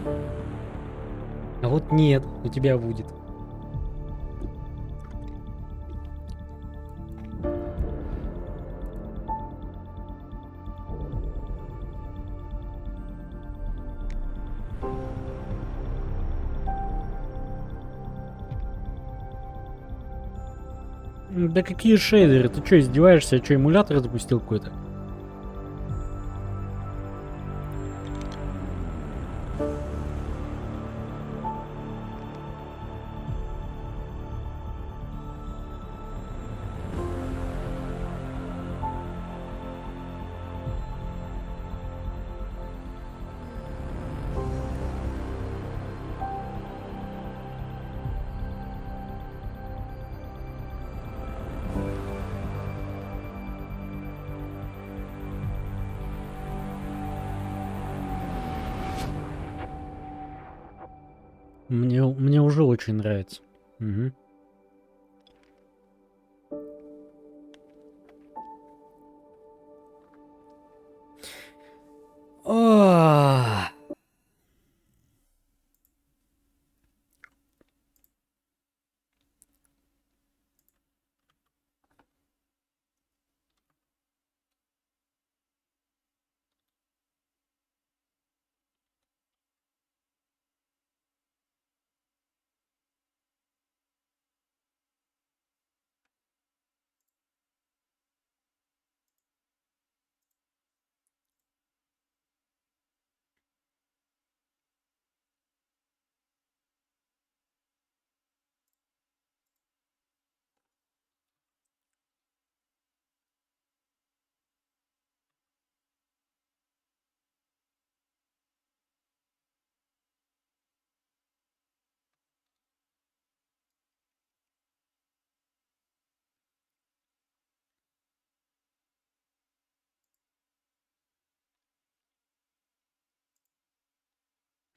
А вот нет, у тебя будет. Да какие шейдеры? Ты что, издеваешься? Я что, эмулятор запустил какой-то? Мне уже очень нравится. Угу.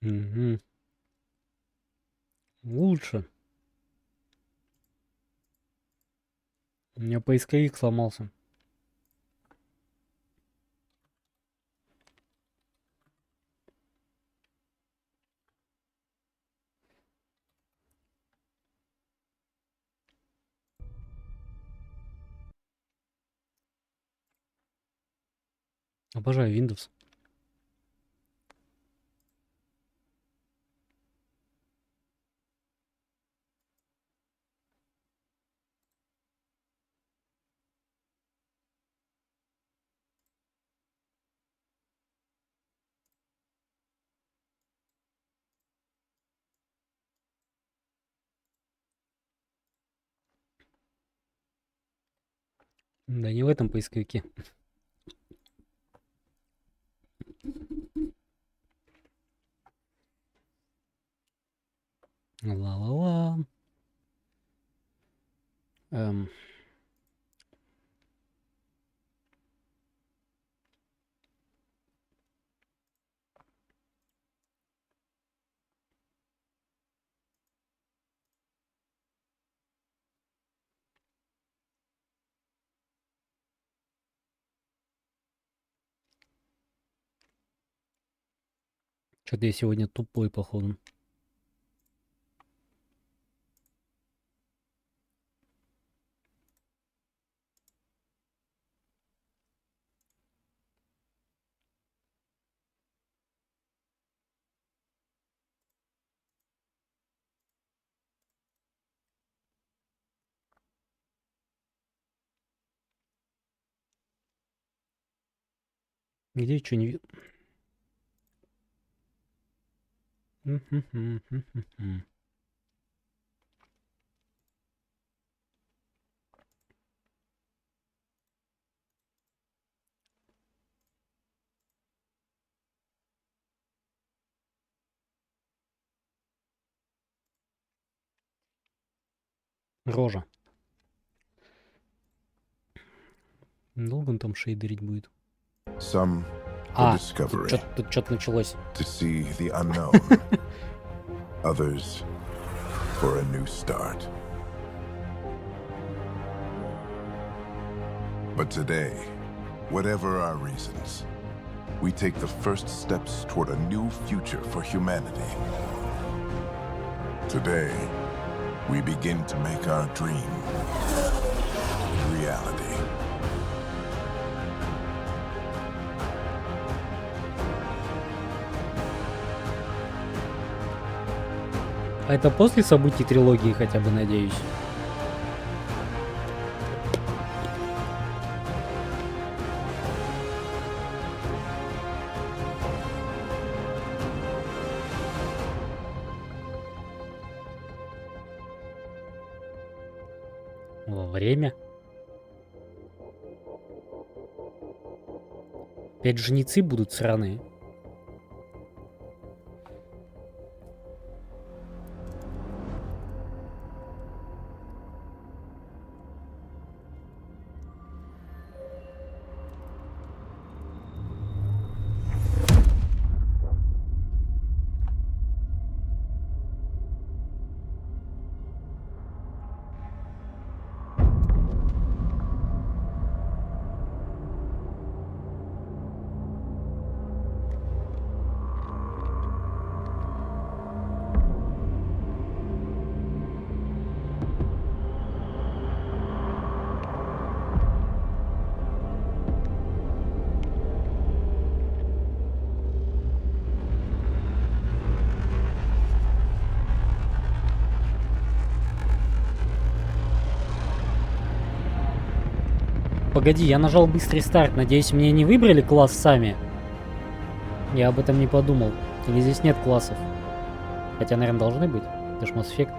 Угу. Лучше. У меня поисковик сломался. Обожаю Windows. Да не в этом поисковике. Ла-ла-ла. Эм. Что-то я сегодня тупой, походу. Где что не видно? Рожа. Долго он там шейдерить будет? Some for discovery, Тут что-то началось. to see the unknown. Others for a new start. But today, whatever our reasons, we take the first steps toward a new future for humanity. Today, we begin to make our dream reality. А это после событий трилогии хотя бы, надеюсь. Во время. Опять жнецы будут сраные. Погоди, я нажал быстрый старт. Надеюсь, мне не выбрали класс сами. Я об этом не подумал. Или здесь нет классов? Хотя, наверное, должны быть. Это ж Mass Effect.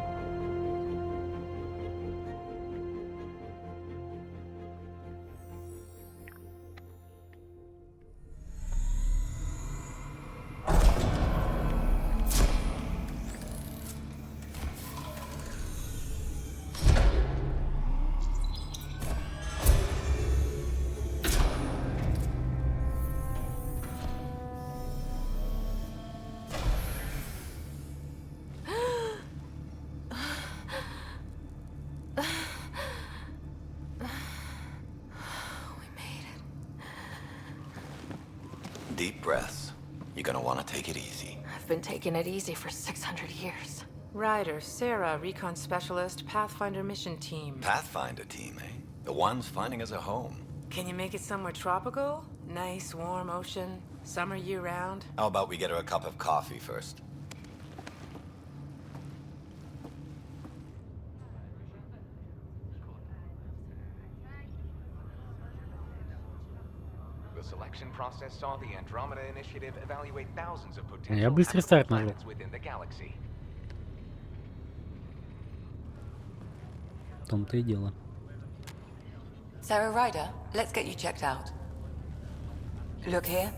Deep breaths. You're gonna want to take it easy. I've been taking it easy for 600 years. Ryder, Sarah, Recon Specialist, Pathfinder Mission Team. Pathfinder team, eh? The ones finding us a home. Can you make it somewhere tropical? Nice, warm ocean, summer year-round? How about we get her a cup of coffee first? The selection process saw the Andromeda initiative evaluate thousands of Я potential быстрый старт нажал. planets within the galaxy. В том-то и дело. Sarah Ryder, let's get you checked out. Look here.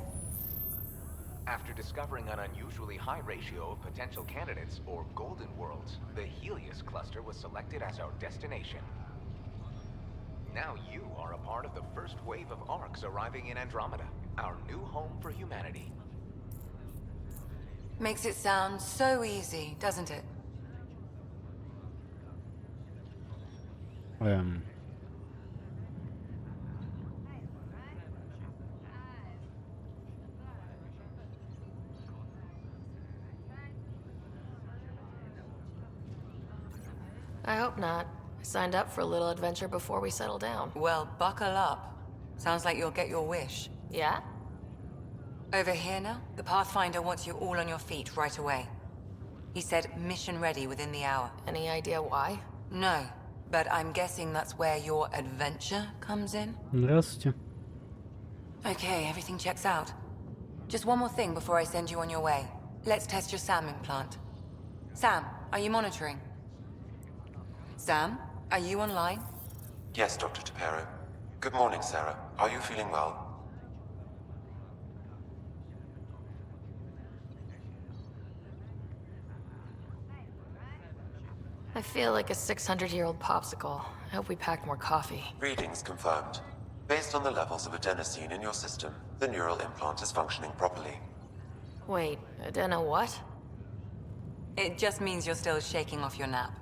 After discovering an unusually high ratio of potential candidates, or golden worlds, the Helios cluster was selected as our destination. Now you are a part of the first wave of ARCs arriving in Andromeda, our new home for humanity. Makes it sound so easy, doesn't it? I hope not. I signed up for a little adventure before we settle down. Well, buckle up. Sounds like you'll get your wish. Yeah? Over here now, the Pathfinder wants you all on your feet right away. He said mission ready within the hour. Any idea why? No, but I'm guessing that's where your adventure comes in. Здравствуйте. Okay, everything checks out. Just one more thing before I send you on your way. Let's test your SAM implant. Sam, are you monitoring? Sam, are you online? Yes, Dr. Tapero. Good morning, Sarah. Are you feeling well? I feel like a 600-year-old popsicle. I hope we packed more coffee. Readings confirmed. Based on the levels of adenosine in your system, the neural implant is functioning properly. Wait, Adena what? It just means you're still shaking off your nap.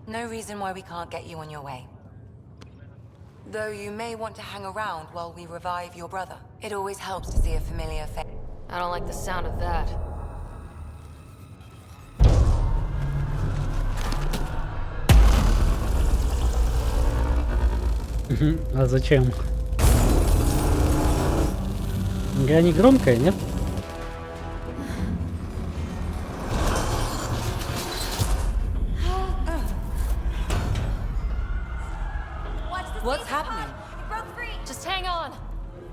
No reason why we can't get you on your way. Though you may want to hang around while we revive your brother. It always helps to see a familiar face. I don't like the sound of that. А зачем? Игра не громкая, нет? What's happening? It broke free. Just hang on.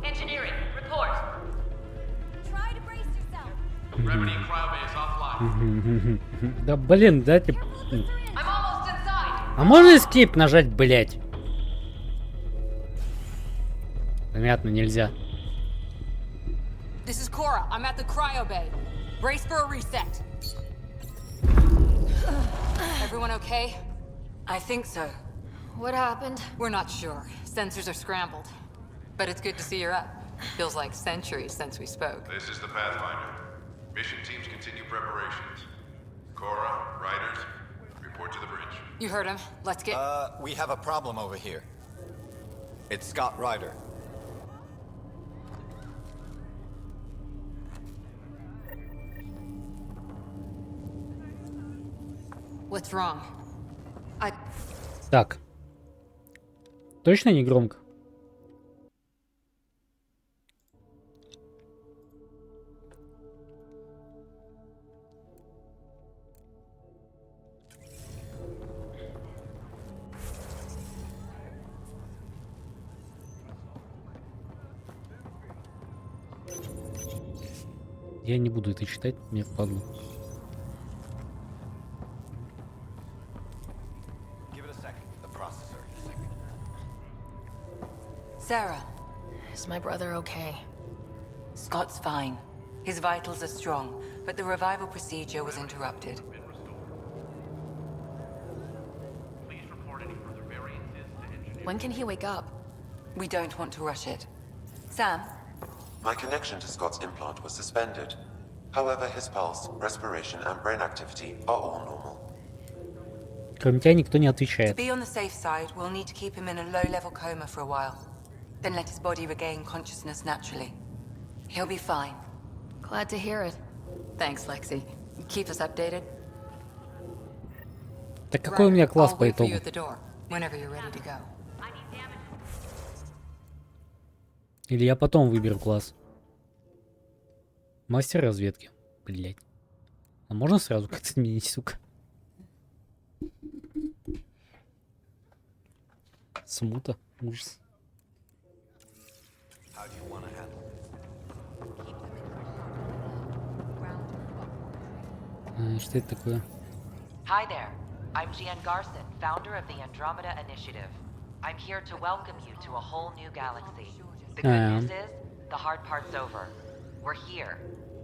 Engineering, report. Try to brace yourself. Gravity and cryobase offline. Да блин, дайте... Careful of the syringe. I'm almost inside. А можно escape нажать, блять? Понятно, нельзя. This is Cora. I'm at the cryo bay. Brace for a reset. Everyone okay? I think so. What happened? We're not sure. Sensors are scrambled. But it's good to see you're up. Feels like centuries since we spoke. This is the Pathfinder. Mission teams continue preparations. Cora, Riders, report to the bridge. You heard him. Let's get... We have a problem over here. It's Scott Ryder. What's wrong? I... Так. Точно не громко? Я не буду это читать, мне впадло. Sarah. Is my brother okay? Scott's fine. His vitals are strong, but the revival procedure was interrupted. When can he wake up? We don't want to rush it. Sam? My connection to Scott's implant was suspended. However, his pulse, respiration, and brain activity are all normal. Кроме тебя никто не To отвечает. be on the safe side, we'll need to keep him in a low-level coma for a while. Then let his body regain consciousness naturally. He'll be fine. Glad to hear it. Thanks, Lexi. Keep us updated. Так какой у меня класс I'll по wait for итогу? you at the door, whenever you're ready to go. I need damage. Или я потом выберу класс? Мастер разведки. Блять. А можно сразу как-то сменить, сука? Смута. Ужас. How do you want to handle this? Что это такое? Hi there. I'm Gian Garson, founder of the Andromeda Initiative. I'm here to welcome you to a whole new galaxy. The good news is, the hard part's over. We're here.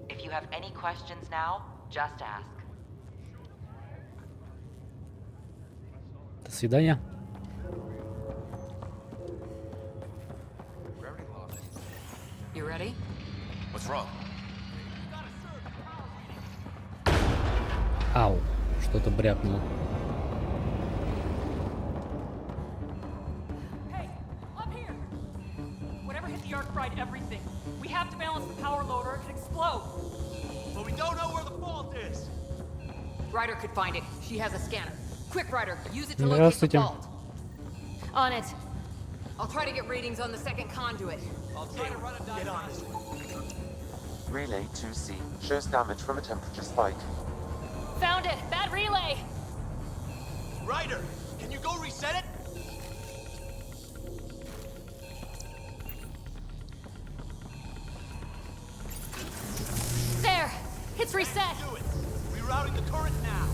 If you have any questions now, just ask. До свидания. You ready? What's wrong? Ау. Что-то брякнуло. Hey, up here! Whatever hit the arc fried everything. We have to balance the power load or it could explode. But we don't know where the fault is. Ryder could find it. She has a scanner. Quick, Ryder, use it to locate the Здравствуйте. fault. On it. I'll try to get readings on the second conduit. I'll try to run a diagnostic. Relay 2C shows damage from a temperature spike. Found it! Bad relay! Ryder, can you go reset it? There! It's reset! Do it. Rerouting the current now.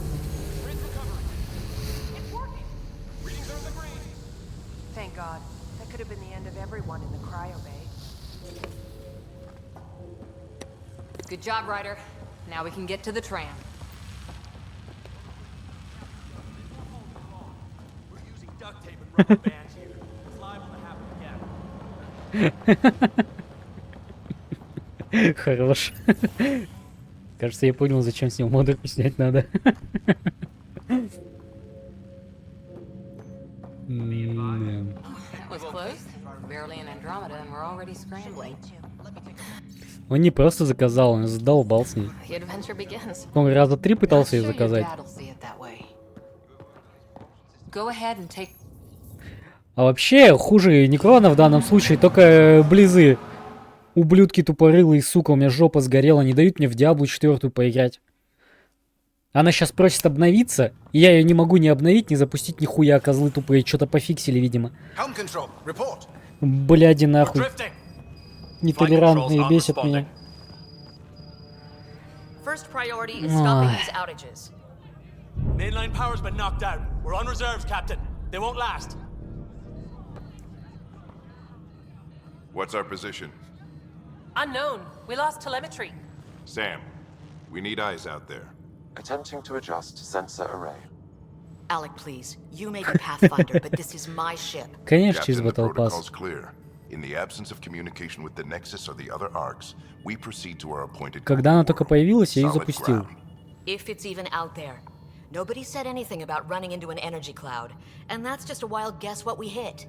Grid's recovering. It's working! Readings are in the green. Thank God. That could have been the end of everyone in the cryo bay. Good job, Ryder. Now we can get to the tram. We're using duct tape and rubber bands here. It's liable to happen again. Хорош. Кажется, я понял, зачем с него модерку снять надо. That was close. barely in Andromeda, and we're already scrambling. Он не просто заказал, он задолбал с ней. The adventure begins. Он раза 3 пытался ее Sure, your заказать. dad'll see it that way. Go ahead and take. А вообще, хуже Некрона в данном случае только Близы. Ублюдки тупорылые, сука, у меня жопа сгорела, не дают мне в Диаблу 4 поиграть. Она сейчас просит обновиться, и я ее не могу ни обновить, ни запустить нихуя, козлы тупые, что-то пофиксили, видимо. Бляди нахуй. Нетолерантные, бесят меня. First priority is stopping these outages. Mainline power's been knocked out. We're on reserves, Captain. They won't last. What's our position? Unknown. We lost telemetry. Sam, we need eyes out there. Attempting to adjust sensor array. Alec, please. You may be Pathfinder, but this is my ship. Конечно, через Captain, the Battle Pass. protocol's clear. In the absence of communication with the Nexus or the other arcs, we proceed to our appointed. Когда она только появилась, я ее запустил. If it's even out there. Nobody said anything about running into an energy cloud, and that's just a wild guess what we hit.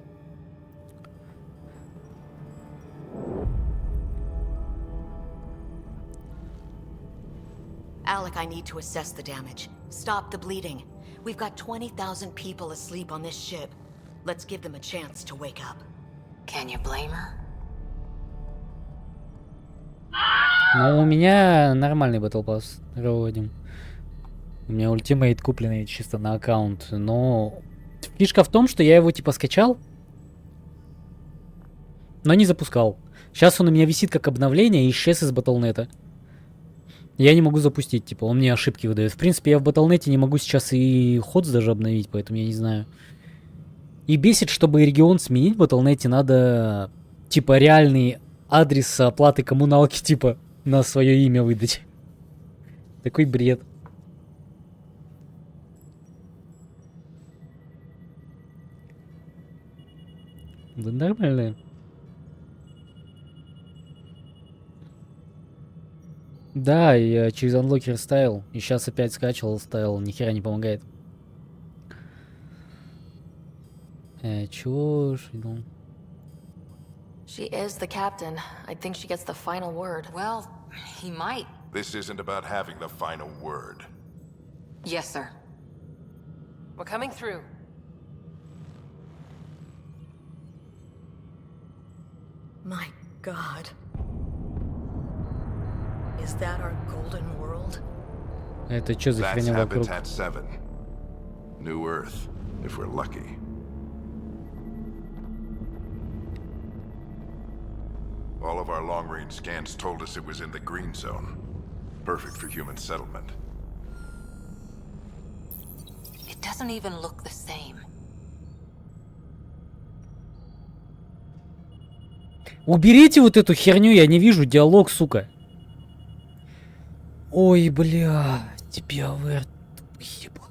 Alec, I need to assess the damage. Stop the bleeding. We've got 20,000 people asleep on this ship. Let's give them a chance to wake up. Can you blame her? Ну, у меня нормальный Battle Pass проводим. У меня ультимейт купленный чисто на аккаунт. Но фишка в том, что я его типа скачал, но не запускал. Сейчас он у меня висит как обновление и исчез из Battle.net. Я не могу запустить, типа, он мне ошибки выдает. В принципе, я в Battle.net не могу сейчас и ходс даже обновить, поэтому я не знаю. И бесит, чтобы регион сменить в Battle.net, надо, типа, реальный адрес оплаты коммуналки, типа, на свое имя выдать. Такой бред. Да нормально. Да, я через анлокер ставил, и сейчас опять скачивал, ставил, ни хера не помогает. Чего ж? She is the captain. I think she gets the final word. Well, he might. This isn't about having the final word. Yes, sir. We're coming through. My God. Is that our golden world? Это что за That's херня вокруг? Habitat 7. New Earth, if we're lucky. All of our long-range scans told us it was in the green zone. Perfect for human settlement. It doesn't even look the same. Уберите вот эту херню, я не вижу диалог, сука. Ой, бля, тебя ебал.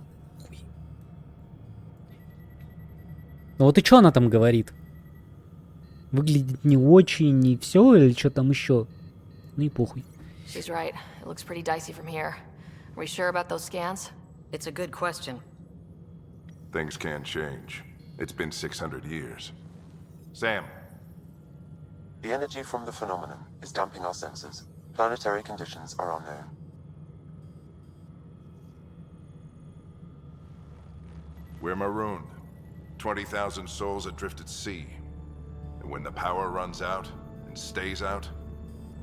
Ну вот и что она там говорит? Выглядит не очень, не все или что там еще? Ну и похуй. She's right. It looks pretty dicey from here. Are we sure about those scans? It's a good question. Things can change. It's been 600 years. Sam. The energy from the phenomenon is damping our sensors. Planetary conditions are unknown. We're marooned. 20,000 souls adrift at sea. And when the power runs out and stays out,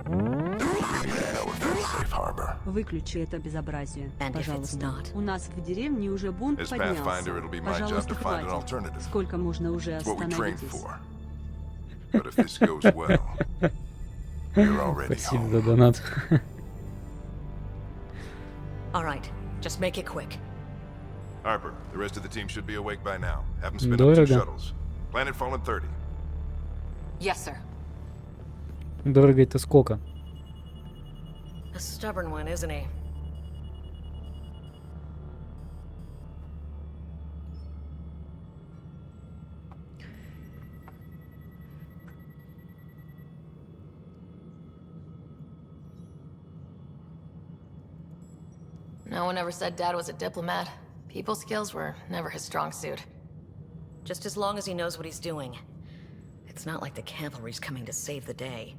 then we'll be no safe harbor. Выключи это безобразие, пожалуйста. У нас в деревне уже бунт As поднялся. Pathfinder, it'll be my job Пожалуйста, to find an хватит. alternative. Сколько можно уже It's what we trained остановитесь? for. But if this goes well, you're already Спасибо home. за донат. All right, just make it quick. Harper, the rest of the team should be awake by now. Have them spin up 2 Дорого. shuttles. Planet Fallen 30. Yes, sir. Дорого это сколько? A stubborn one, isn't he? No one ever said Dad was a diplomat. People skills were never his strong suit. Just as long as he knows what he's doing. It's not like the cavalry's coming to save the day.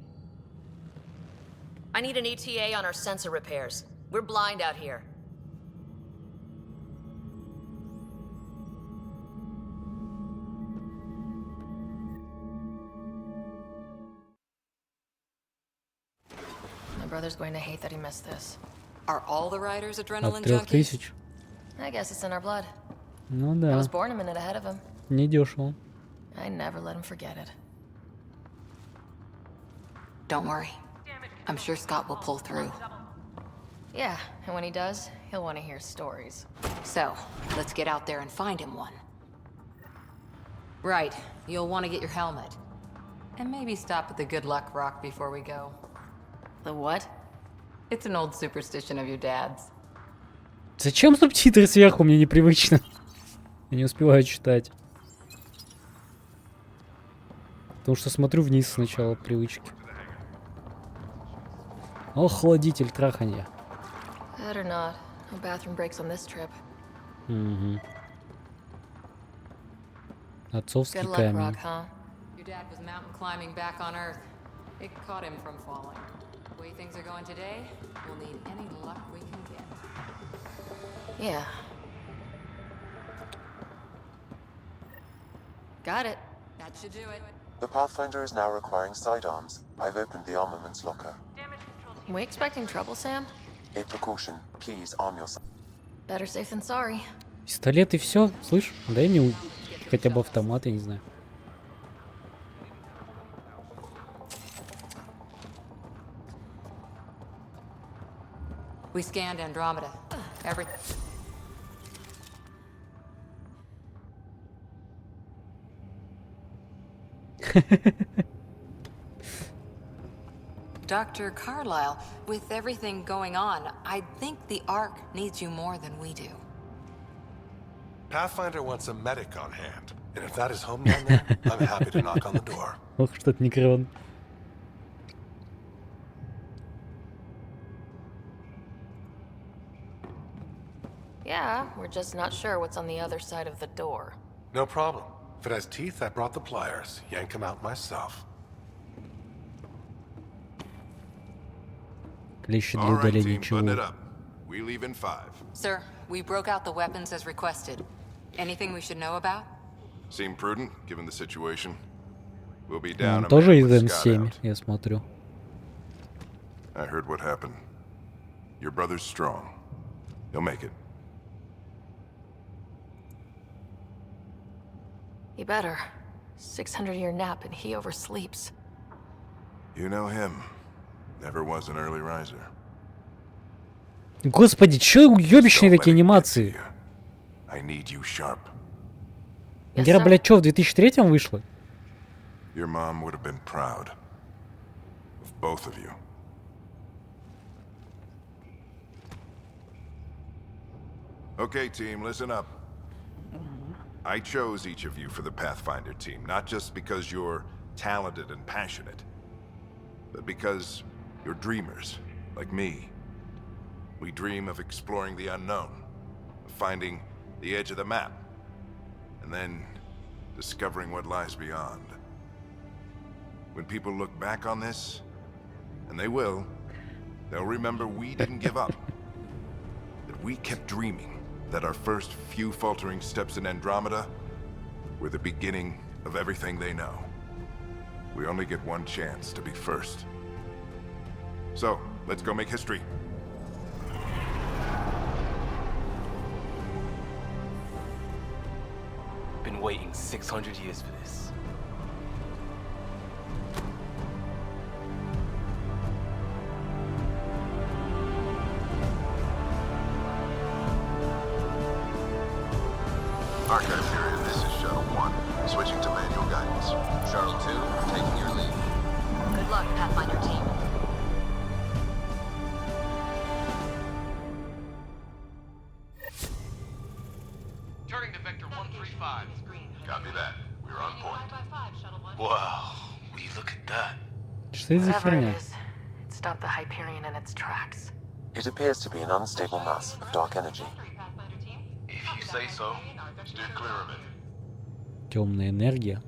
I need an ETA on our sensor repairs. We're blind out here. My brother's going to hate that he missed this. Are all the riders От adrenaline 3000. junkies? I guess it's in our blood. Ну I да, was born a minute ahead of him. недешево. I never let him forget it. Don't worry. I'm sure Scott will pull through. Yeah, and when he does, he'll want to hear stories. So, let's get out there and find him one. Right, you'll want to get your helmet. And maybe stop at the Good Luck Rock before we go. The what? It's an old superstition of your dad's. Зачем субтитры сверху? Мне непривычно. Я не успеваю читать. Потому что смотрю вниз сначала от привычки. Охладитель траханья. Better not. No bathroom breaks on this trip. Угу. Отцовский Good luck, камень. Rock, huh? Your dad was mountain climbing back on Earth. It caught him from falling. The way things are going today, we'll need any luck we can get. Yeah. Got it. That should do it. The Pathfinder is now requiring sidearms. I've opened the armaments locker. We expecting trouble, Sam? A precaution. Please arm yourself. Better safe than sorry. Пистолет и все, слышь? Дай мне хотя бы автомат, я не знаю. We scanned Andromeda. Everything. Dr. Carlyle, with everything going on, I think the Ark needs you more than we do. Pathfinder wants a medic on hand. And if that is home down there, I'm happy to knock on the door. Ох, что-то некрон. Yeah, we're just not sure what's on the other side of the door. No problem. If it has teeth, I brought the pliers. Yank them out myself. Клещи для All right, удаления team, button it чего. up. We leave in 5. Sir, we broke out the weapons as requested. Anything we should know about? Seem prudent, given the situation. We'll be down Он a тоже man из with Scott М7, out. я смотрю. I heard what happened. Your brother's strong. He'll make it. He better. 600-year nap and he oversleeps. You know him. Never was an early riser. Господи, чё ёбищные такие анимации? I need you sharp. Игра, блядь, чё, в 2003 вышла? Your mom would have been proud of both of you. Okay, team, listen up. I chose each of you for the Pathfinder team, not just because you're talented and passionate, but because you're dreamers, like me. We dream of exploring the unknown, of finding the edge of the map, and then discovering what lies beyond. When people look back on this, and they will, they'll remember we didn't give up. That we kept dreaming, that our first few faltering steps in Andromeda were the beginning of everything they know. We only get one chance to be first. So, let's go make history. Been waiting 600 years for this. Archive period, this is Shuttle 1. Switching to manual guidance. Shuttle 2, taking your lead. Good luck, Pathfinder team. Turning to Vector 135. Copy that. We're on point. Wow, will you look at that? Что это за Whatever it херня? is, it stopped the Hyperion in its tracks. It appears to be an unstable mass of dark energy. If you say so. Steer clear of it. Темная энергия.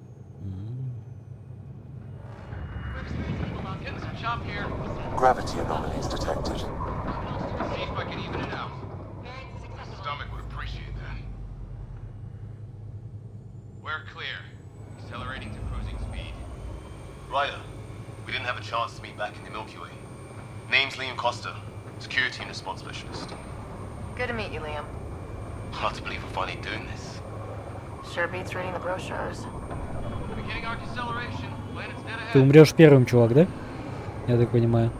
Gravity anomalies detected. See if I can even it out. Stomach would appreciate that. We're clear. Accelerating to cruising speed. Ryder, we didn't have a chance to meet back in the Milky Way. Name's Liam Costa, security and response specialist. Good to meet you, Liam. Hard to believe we're finally doing this. Sure beats reading the brochures. Beginning our deceleration. Planet's dead ahead. Ты умрешь первым, чувак, да? Я так понимаю.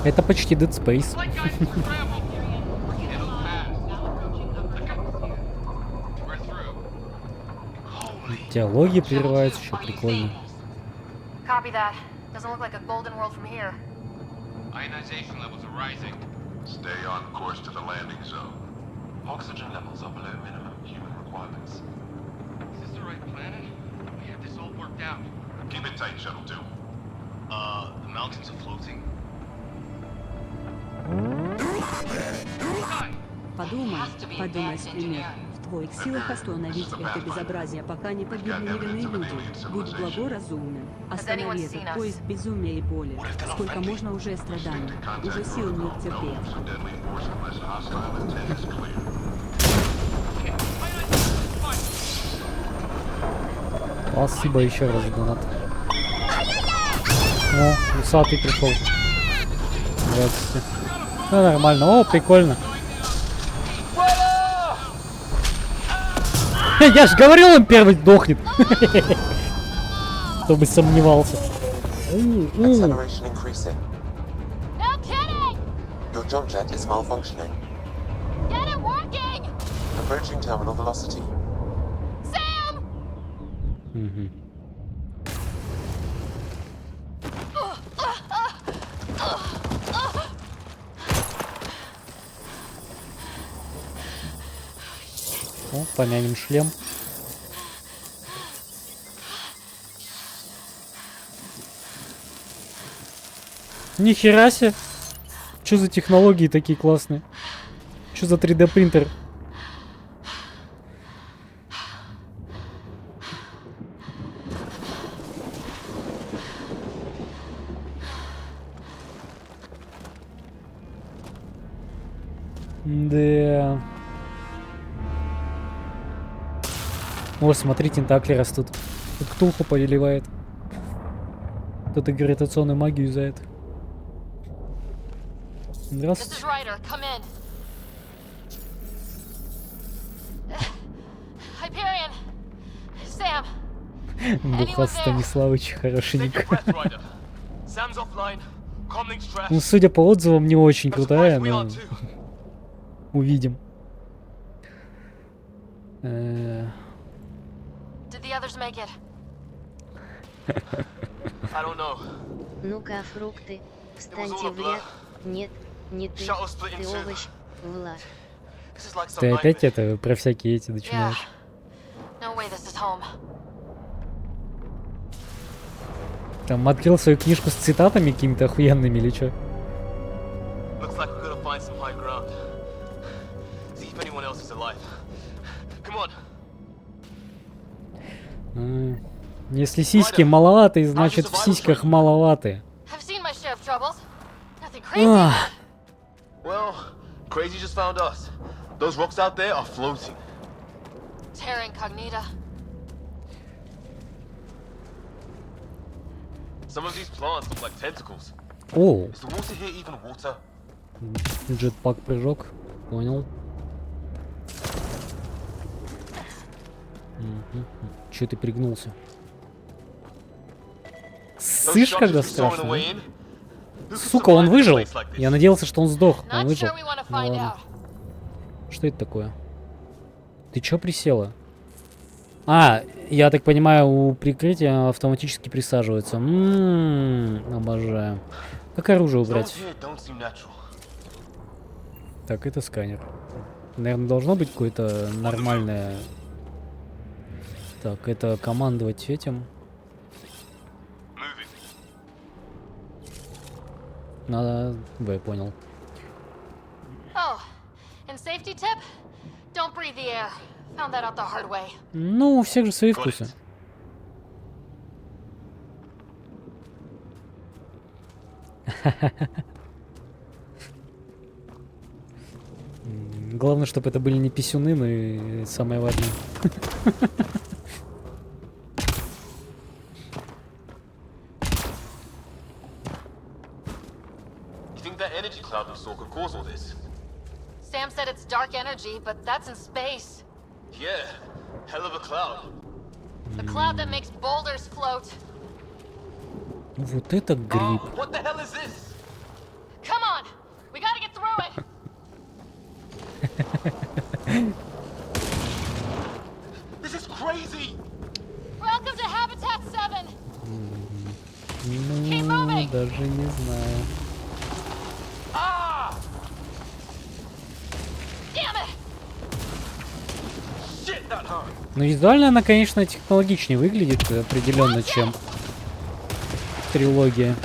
Это почти Dead Space. Диалоги прерываются, еще прикольно. Copy that. Doesn't look like a golden world from here. Ionization levels are rising. Stay on course to the landing zone. Oxygen levels are below minimum human requirements. Is this the right planet? We have this all worked out. Keep it tight, Shuttle 2. The mountains are floating. Подумай, Скример. В твоих силах остановить это безобразие, пока не погибли невинные люди. Будь благоразумен. Останови этот поезд безумия и боли. Сколько можно уже страданий. Уже сил нет терпеть. Спасибо еще раз, донат. О, усатый пришел. Здравствуйте. Ну, нормально. О, прикольно. Я ж говорил, он первый сдохнет. Кто бы сомневался. Acceleration increasing. Your jump jet is malfunctioning. Get it working! Approaching terminal velocity. Sam! О, помянем шлем. Нихера себе! Что за технологии такие классные? Что за 3D принтер? Да. О, смотри, тентакли растут. Тут ктулху повелевает. Кто-то гравитационную магию юзает. Здравствуйте. Духа Станиславович, хорошенько. Ну, судя по отзывам, не очень крутая, но увидим. Ну-ка, фрукты, встаньте в ряд. Нет, не ты, ты овощ, Влад. Ты опять это про всякие эти начинаешь. Там открыл свою книжку с цитатами какими-то охуенными или чё? Если сиськи маловаты, значит в сиськах маловаты. Well, crazy just found us. Those rocks out there are floating. Terra incognita. Some of these plants look like tentacles. О, Is the water here even water? джетпак прыжок, понял. Чё ты пригнулся? Слышь, когда страшно, да? Сука, он выжил? Я надеялся, что он сдох. Он выжил. Ну, ладно. Что это такое? Ты чё присела? А, я так понимаю, у прикрытия автоматически присаживается. Обожаю. Как оружие убрать? Так, это сканер. Наверное, должно быть какое-то нормальное... Так, это командовать этим. Надо... Я понял. Oh, and safety tip? don't breathe the air. Found that out the hard way. Ну, у всех же свои вкусы. Главное, чтобы это были не писюны, но и самое важное. You think that energy cloud we saw could cause all this? Sam said it's dark energy, but that's in space. Yeah, hell of a cloud. The cloud that makes boulders float. Вот это гриб. What the hell is this? Come on! We gotta get through it! This is crazy! Welcome to Habitat 7! Ну, даже не знаю. Damn it! Shit, that hurt! Ну, визуально она, конечно, технологичнее выглядит определенно, чем трилогия.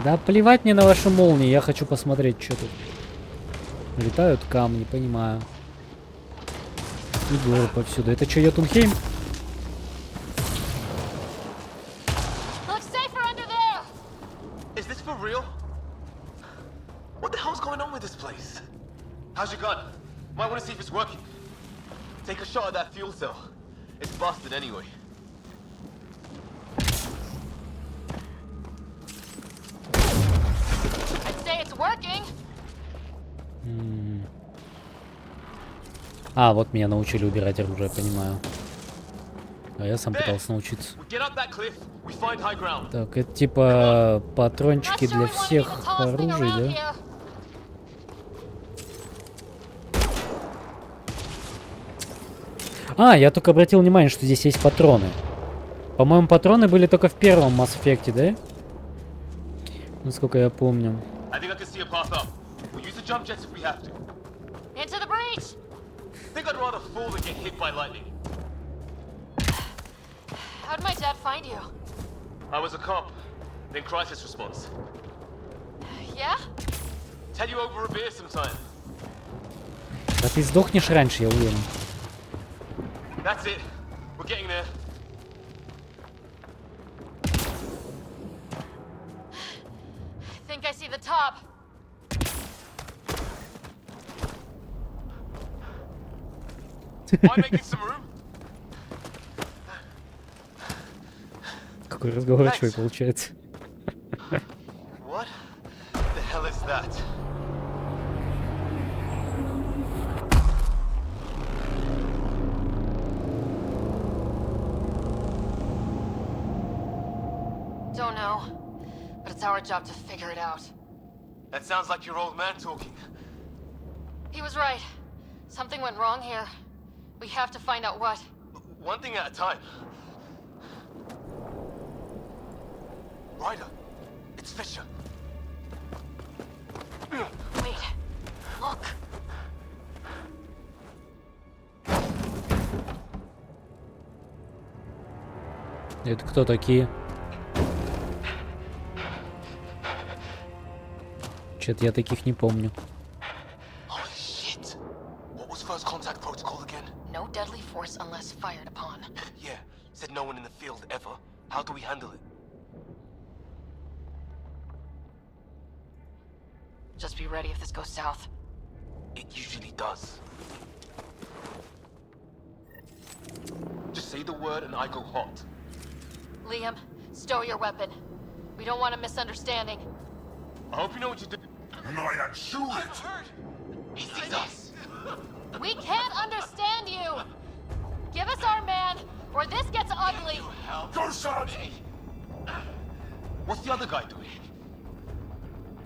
Да плевать мне на ваши молнии, я хочу посмотреть, что тут. Летают камни, понимаю. И горы повсюду. Это что, Йотунхейм? Is this for real? What the hell's going on with this place? How's your gun? Might want to see if it's working. Take a shot at that fuel cell. It's busted anyway. I'd say it's working. А, вот меня научили убирать оружие, понимаю. А я сам пытался научиться. Так, это типа патрончики для всех оружий, да? А, я только обратил внимание, что здесь есть патроны. По-моему, патроны были только в первом Mass Effect, да? Насколько я помню. Into the breach! Think I'd rather fall than get hit by lightning. How'd my dad find you? I was a cop, then crisis response. Yeah? Tell you over a beer sometime. Да ты сдохнешь раньше, я уверен. That's it. We're getting there. I think I see the top. Why making some room? Какой разговорчивый получается. What the hell is that? Don't know, but it's our job to figure it out. That sounds like your old man talking. He was right. Something went wrong here. We have to find out what. One thing at a time. Ryder, it's Fisher. Wait, look. Это кто такие? Чё-то я таких не помню. Holy shit! What was first contact protocol again? No deadly force unless fired upon. Yeah, said no one in the field ever. How do we handle it? Just be ready if this goes south. It usually does. Just say the word and I go hot. Liam, stow your weapon. We don't want a misunderstanding. I hope you know what you're doing. Noyan, shoot it! He sees us. We can't understand you! Give us our man, or this gets ugly! Go, son! What's the other guy doing?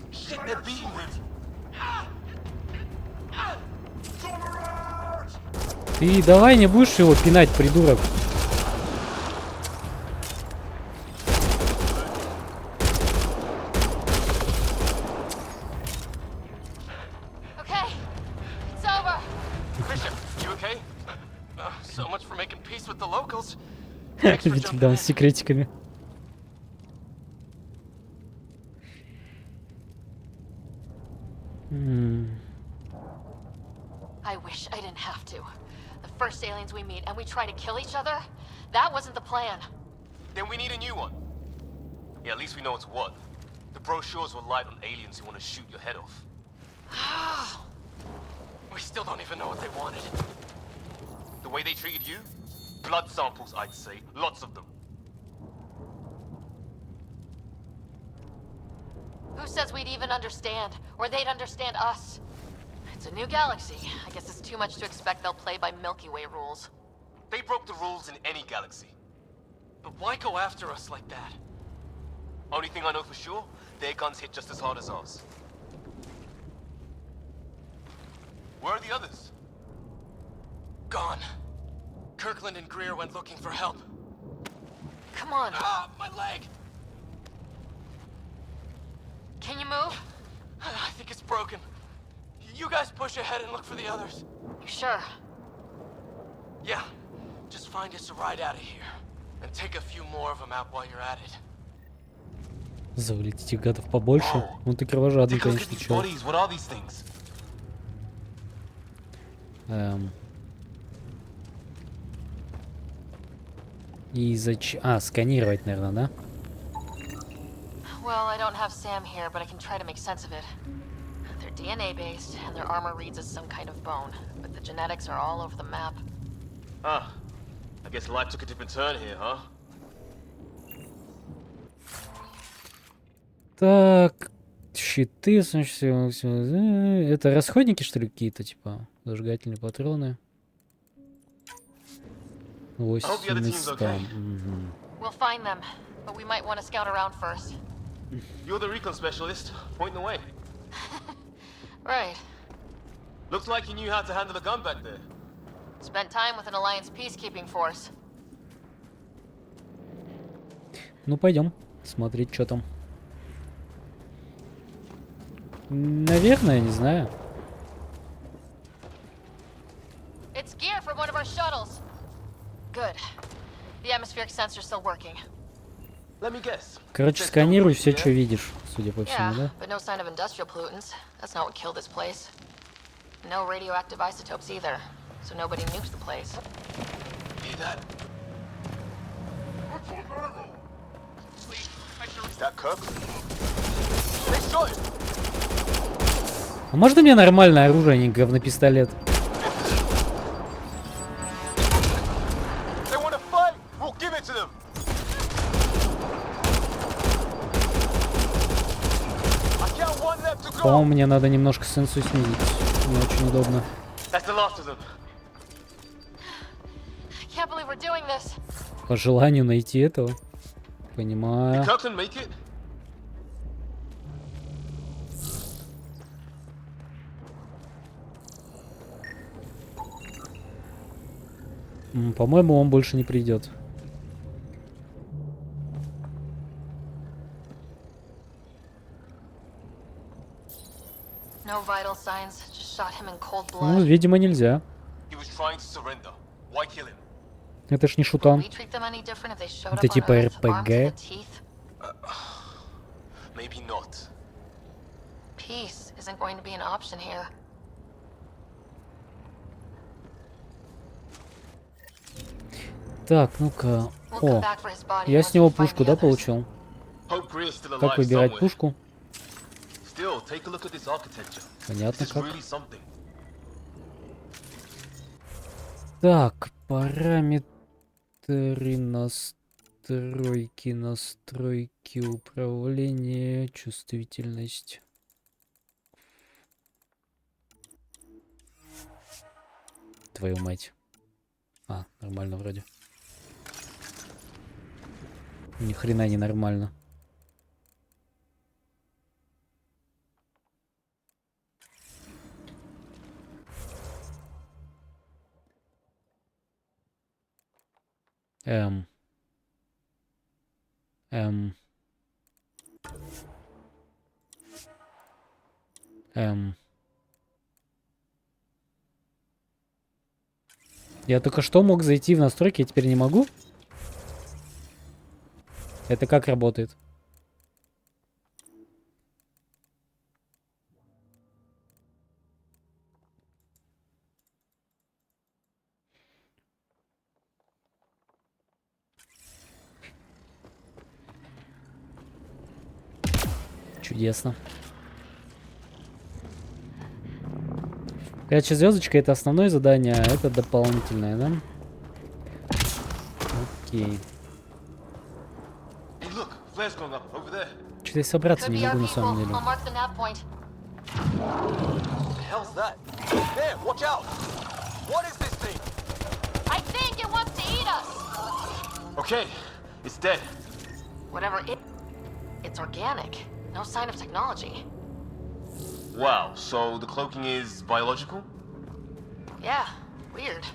Shit, they're beating him. Ты давай не будешь его пинать, придурок. Okay, it's over. Fisher, you okay? So much for making peace with the locals. Ведь да, с секретиками. first aliens we meet and we try to kill each other? That wasn't the plan. Then we need a new one. Yeah, at least we know it's what. The brochures were light on aliens who want to shoot your head off. We still don't even know what they wanted. The way they treated you? Blood samples, I'd say. Lots of them. Who says we'd even understand? Or they'd understand us? It's a new galaxy. I guess it's too much to expect they'll play by Milky Way rules. They broke the rules in any galaxy. But why go after us like that? Only thing I know for sure, their guns hit just as hard as ours. Where are the others? Gone. Kirkland and Greer went looking for help. Come on. Ah, my leg! Can you move? I think it's broken. You guys push ahead and look for the others. You sure? Yeah. Just find us a ride out of here. And take a few more of them out while you're at it. Завалить этих гадов побольше. Ну ты кровожадный, конечно, чел. И зачем... А, сканировать, наверное, да? Well, I don't have Sam here, but I can try to make sense of it. They're DNA-based, and their armor reads as some kind of bone, but the genetics are all over the map. Ah, I guess life took a different turn here, huh? Так, щиты, значит, это расходники, что ли, какие-то, типа, зажигательные патроны. 800. We'll find them, but we might want to scout around first. You're the recon specialist. Point the way. Right. Looks like you knew how to handle a gun back there. Spent time with an Alliance peacekeeping force. Ну, пойдем смотреть, что там. Наверное, не знаю. It's gear from one of our shuttles. Good. The atmospheric sensor's still working. Let me guess. Короче, сканируй все, что видишь, судя по всему, Yeah, да? but no sign of industrial pollutants. That's not what killed this place. No radioactive isotopes either, so nobody nukes the place. Hear that? Is that Kirkland? They shot him. А можно мне нормальное оружие, а не говнопистолет? They want to fight. We'll give it to them. I count one left to go. По-моему, мне надо немножко сенсу снизить. Не очень удобно. That's the last of them. I can't believe we're doing this. По желанию найти этого. Понимаю. Did Kirkland make it? По-моему, он больше не придет. No vital signs, just shot him in cold Ну, blood. видимо, нельзя. He was trying to surrender. Why kill him? Это ж не шутан. We treat them any different if they showed Это up on типа Earth, armed to the РПГ. teeth? Maybe not. Peace isn't going to be an option here. Так, ну-ка. О, я с него пушку, да, получил? Hope Greer's still alive Как выбирать somewhere. пушку? Still, take a look at this architecture. Понятно This is как. really something. Так, параметры, настройки управления, чувствительность. Твою мать. А, нормально вроде. Ни хрена не нормально. Эм. Я только что мог зайти в настройки, а теперь не могу? Это как работает? Чудесно. Короче, звездочка это основное задание, а это дополнительное, да? Окей. Что-то я собраться не могу на самом деле. Okay, it's dead. Whatever it's organic. No sign of technology. Wow, so the cloaking is biological? Yeah, weird.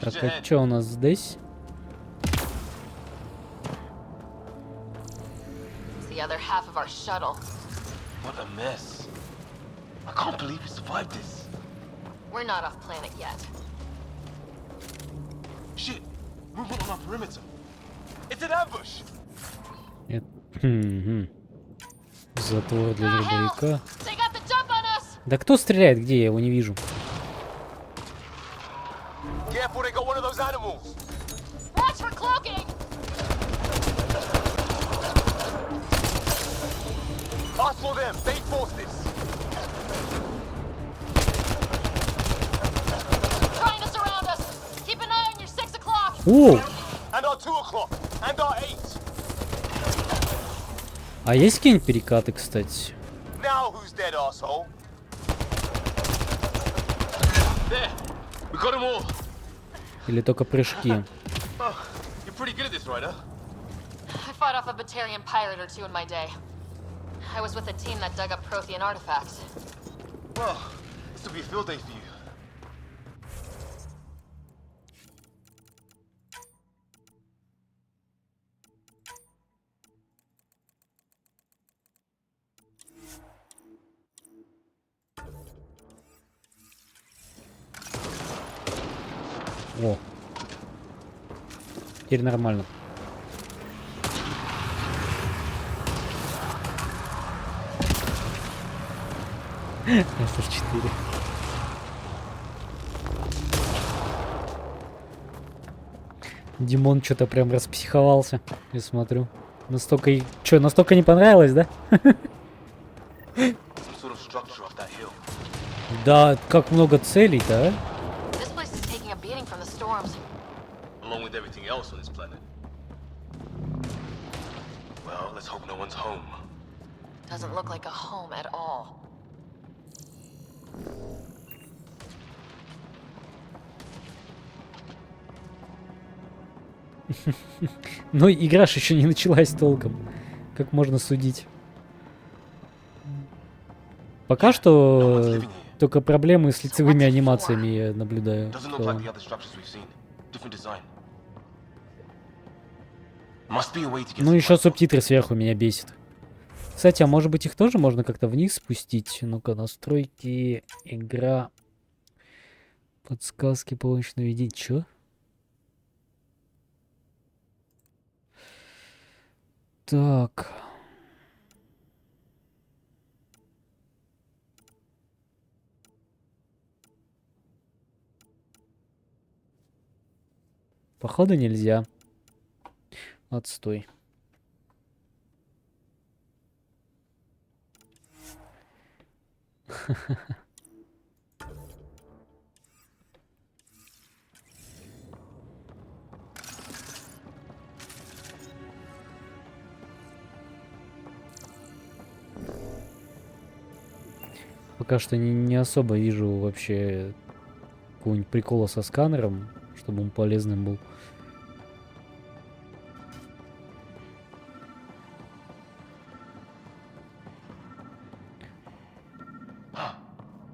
Так, а что у нас здесь? It's the other half of our shuttle. What a mess. I can't believe we survived this. We're not off planet yet. Shit! Movement on our perimeter. It's an ambush! Затвор для дробовика. Да кто стреляет? Где? Я его не вижу. Careful, they got one of those animals. Watch for cloaking. Us for them. They forced this. Trying to surround us. Keep an eye on your 6 o'clock. О! And our 2 o'clock. And our 8. А есть какие-нибудь перекаты, кстати? Now who's dead, asshole? There. We got them all. Или только прыжки? Oh, you're pretty good at this, right, huh? I fought off a Batarian pirate or two in my day. I was with a team that dug up Prothean artifacts. Well, this will be a field day for you. О. Теперь нормально. СС-4. Димон что-то прям распсиховался. Я смотрю. Настолько и... Чё, настолько не понравилось, да? Да, как много целей-то, а? Along with everything else on this planet. Well, let's hope no one's home. Doesn't look like a home at all. Но игра ж еще не началась толком. Как можно судить? Пока что только проблемы с лицевыми анимациями я наблюдаю. Ну еще субтитры сверху меня бесит. Кстати, а может быть их тоже можно как-то вниз спустить? Ну-ка, настройки, игра, подсказки, помощь наведения. Чё? Так. Походу нельзя. Отстой. Пока что не особо вижу вообще какого-нибудь прикола со сканером, чтобы он полезным был.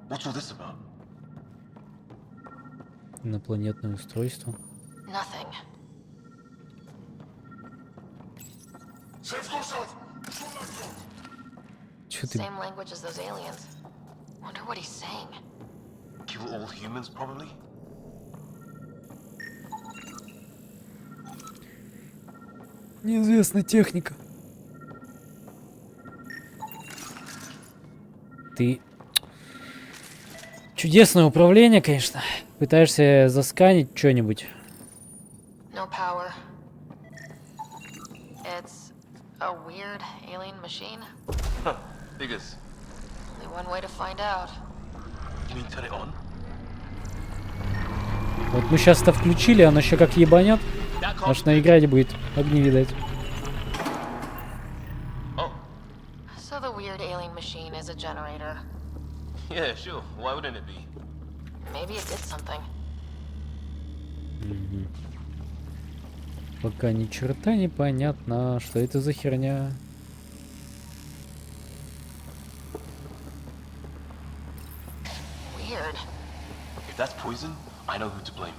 What's all this about? Инопланетное устройство. Nothing. Чё ты? Same language as those aliens. Wonder what he's saying. Kill all humans, probably? Неизвестная техника. Ты... Чудесное управление, конечно. Пытаешься засканить что-нибудь. No power. It's a weird alien machine. Huh. Figures. Only one way to find out. You mean turn it on? Вот мы сейчас-то включили, оно еще как ебанет. Аж на игре будет огни видать. So the weird alien machine is a generator. Yeah, sure. Why wouldn't it be? Maybe it did something. Пока ни черта не понятно, что это за херня. Weird. If that's poison, I know who to blame.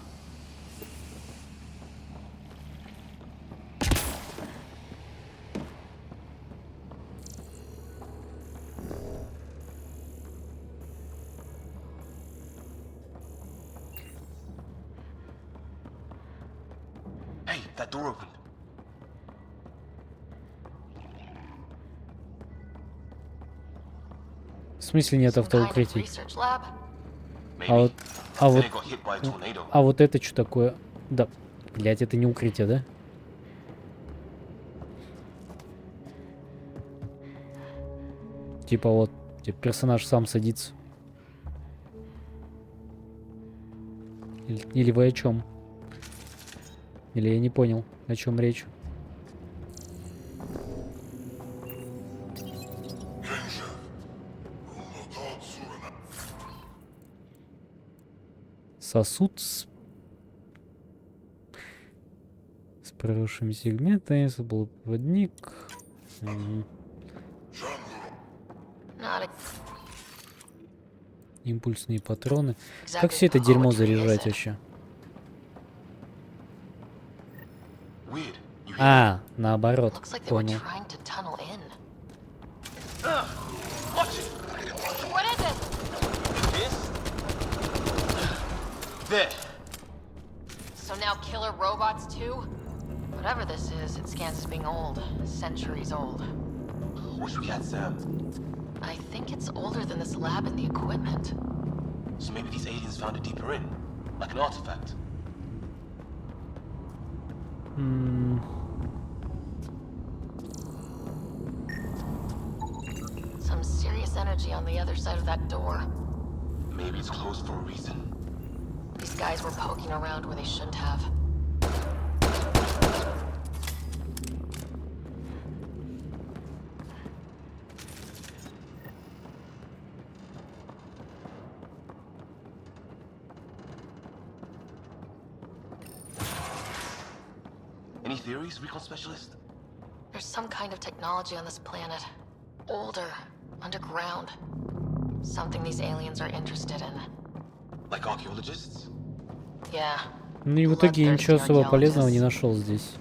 Hey, that door opened. В смысле нет автоукрытий? Research lab? А вот это что такое? Да, блять, это не укрытие, да? Типа вот, типа персонаж сам садится. Или вы о чем? Или я не понял, о чем речь? Сосуд с проросшими сегментами, был проводник. Импульсные патроны. Как все это дерьмо заряжать вообще? А, наоборот, понял. So now killer robots too? Whatever this is, it scans as being old. Centuries old. Wish we had Sam. I think it's older than this lab and the equipment. So maybe these aliens found it deeper in, like an artifact. Some serious energy on the other side of that door. Maybe it's closed for a reason. These guys were poking around where they shouldn't have. Any theories, recon specialist? There's some kind of technology on this planet. Older, underground. Something these aliens are interested in. Like archaeologists? Yeah. Ну и в итоге я ничего особо полезного не нашел здесь.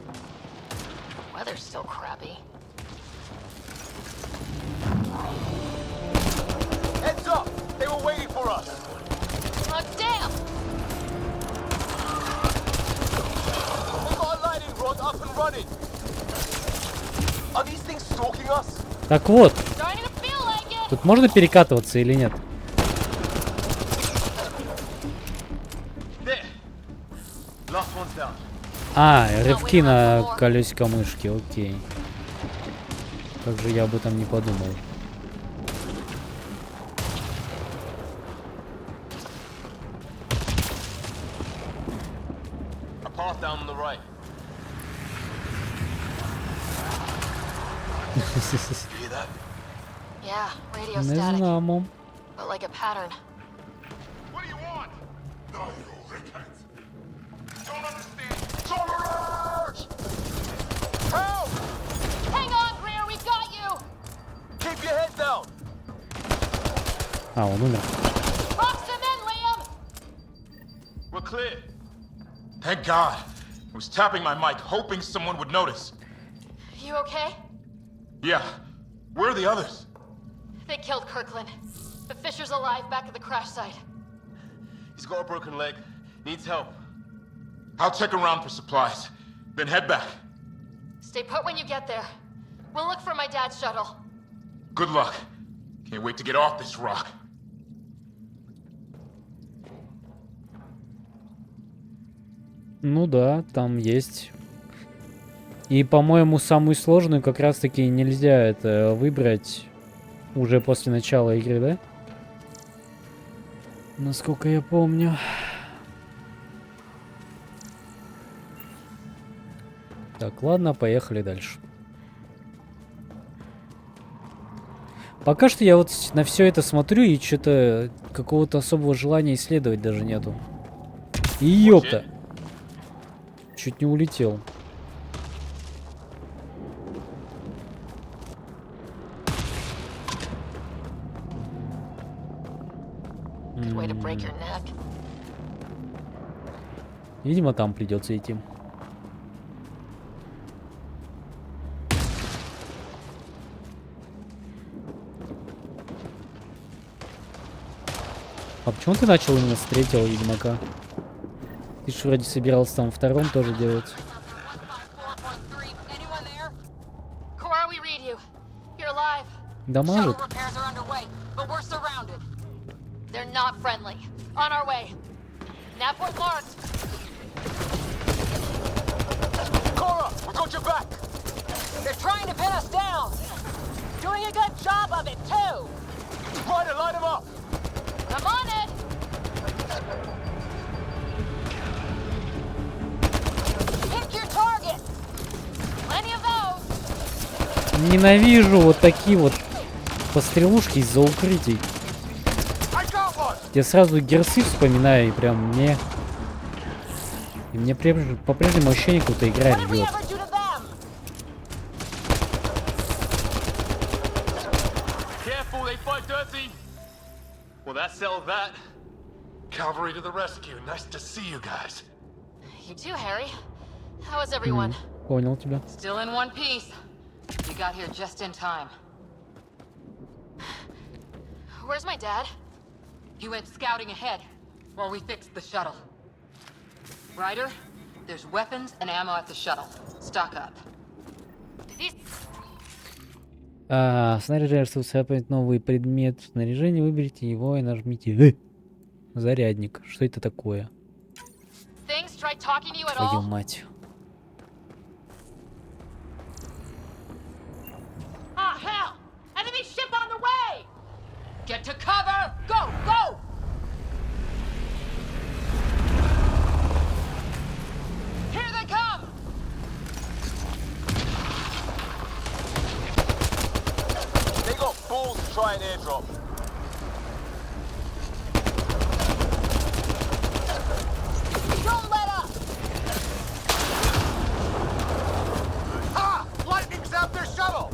Weather's still crappy. Heads up! They were waiting for us! Oh, damn! We got a lightning rod up and running! Are these things stalking us? Так вот, тут можно перекатываться или нет? А, рывки на колесико мышки, окей. Как же я об этом не подумал. Yeah, radio Не static. знаю. But like a pattern. What do you want? No, you repent. Don't understand. Help! Hang on, Greer, we got you! Keep your head down! А, он умер. Box him in, Liam! We're clear. Thank God. I was tapping my mic, hoping someone would notice. You okay? Yeah. Where are the others? They killed Kirkland. The Fisher's alive back at the crash site. He's got a broken leg. Needs help. I'll check around for supplies, then head back. Stay put when you get there. We'll look for my dad's shuttle. Good luck. Can't wait to get off this rock. Ну да, там есть И, по-моему, самую сложную как раз-таки нельзя это выбрать уже после начала игры, да? Насколько я помню. Так, ладно, поехали дальше. Пока что я вот на все это смотрю, и что-то какого-то особого желания исследовать даже нету. И ёпта. Чуть не улетел. Видимо, там придется идти. А почему ты начал именно с третьего Ведьмака? Ты же вроде собирался там втором тоже делать. Дамажит? Cora, we got your back. They're trying to pin us down. Doing a good job of it too. Ryder, light him up. I'm on it. Pick your target. Plenty of those. Ненавижу вот такие вот пострелушки из-за укрытий. Я сразу герсы вспоминаю, и прям мне... И мне по-прежнему ощущение, как будто игра рвет. Careful, they fight dirty. Well, that settled that. Cavalry to the rescue. Nice to see you guys. You too, Harry. How is everyone? Понял тебя. Still in one piece. You got here just in time. Where's my dad? He went scouting ahead while we fixed the shuttle. Ryder, there's weapons and ammo at the shuttle. Stock up. Снаряжаешься, усыпать новый предмет в снаряжении, выберите его и нажмите зарядник. Что это такое? Твою мать. Ah, hell! Enemy ship on the way! Get to cover! Go, go! Here they come! They got balls to try an airdrop. Don't let up! Ha! Lightning zapped their shuttle!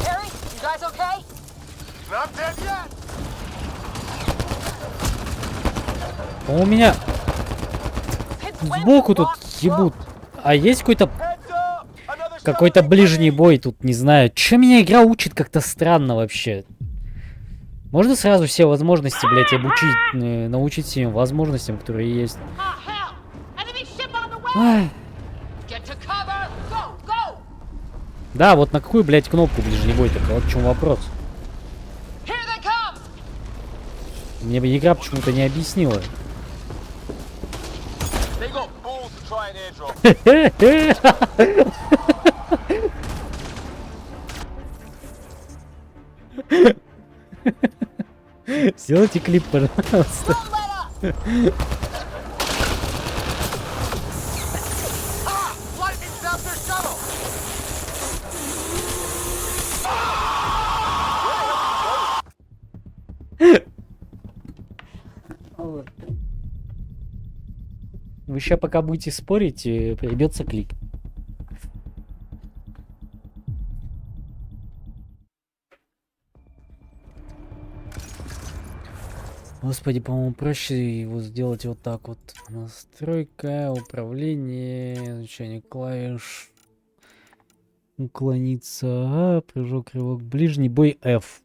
Harry, you guys okay? Not dead yet! У меня сбоку тут ебут. А есть какой-то ближний бой тут, не знаю. Че меня игра учит как-то странно вообще. Можно сразу все возможности, блять, обучить, научить всем возможностям, которые есть. Ай. Да, вот на какую, блять, кнопку ближний бой только? Вот в чем вопрос. Мне бы игра почему-то не объяснила. They got balls to try an airdrop. Сделайте клип, пожалуйста. Lightning zapped their shuttle! Вы сейчас пока будете спорить, придется клип. Господи, по-моему, проще его сделать вот так вот. Настройка, управление, изучение клавиш. Уклониться. Прыжок, рывок, ближний бой F.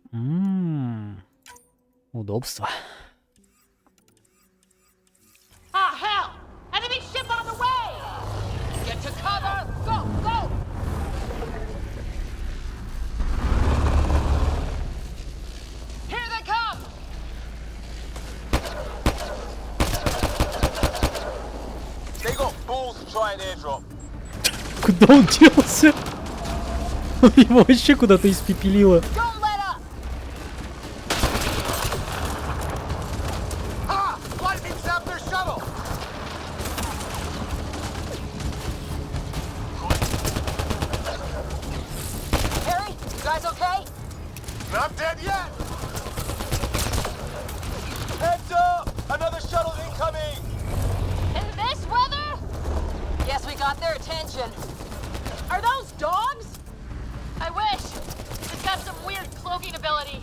Удобство. Ah, hell! Enemy ship on the way! Get to cover! Go, go! Here they come! Try an airdrop. Куда он делся? Его вообще куда-то испепелило. Don't let up! Ah! Lightning zapped their shuttle! Harry, you guys okay? Not dead yet! Heads up! Another shuttle incoming! In this weather? Guess we got their attention. Are those dogs? I wish. It's got some weird cloaking ability.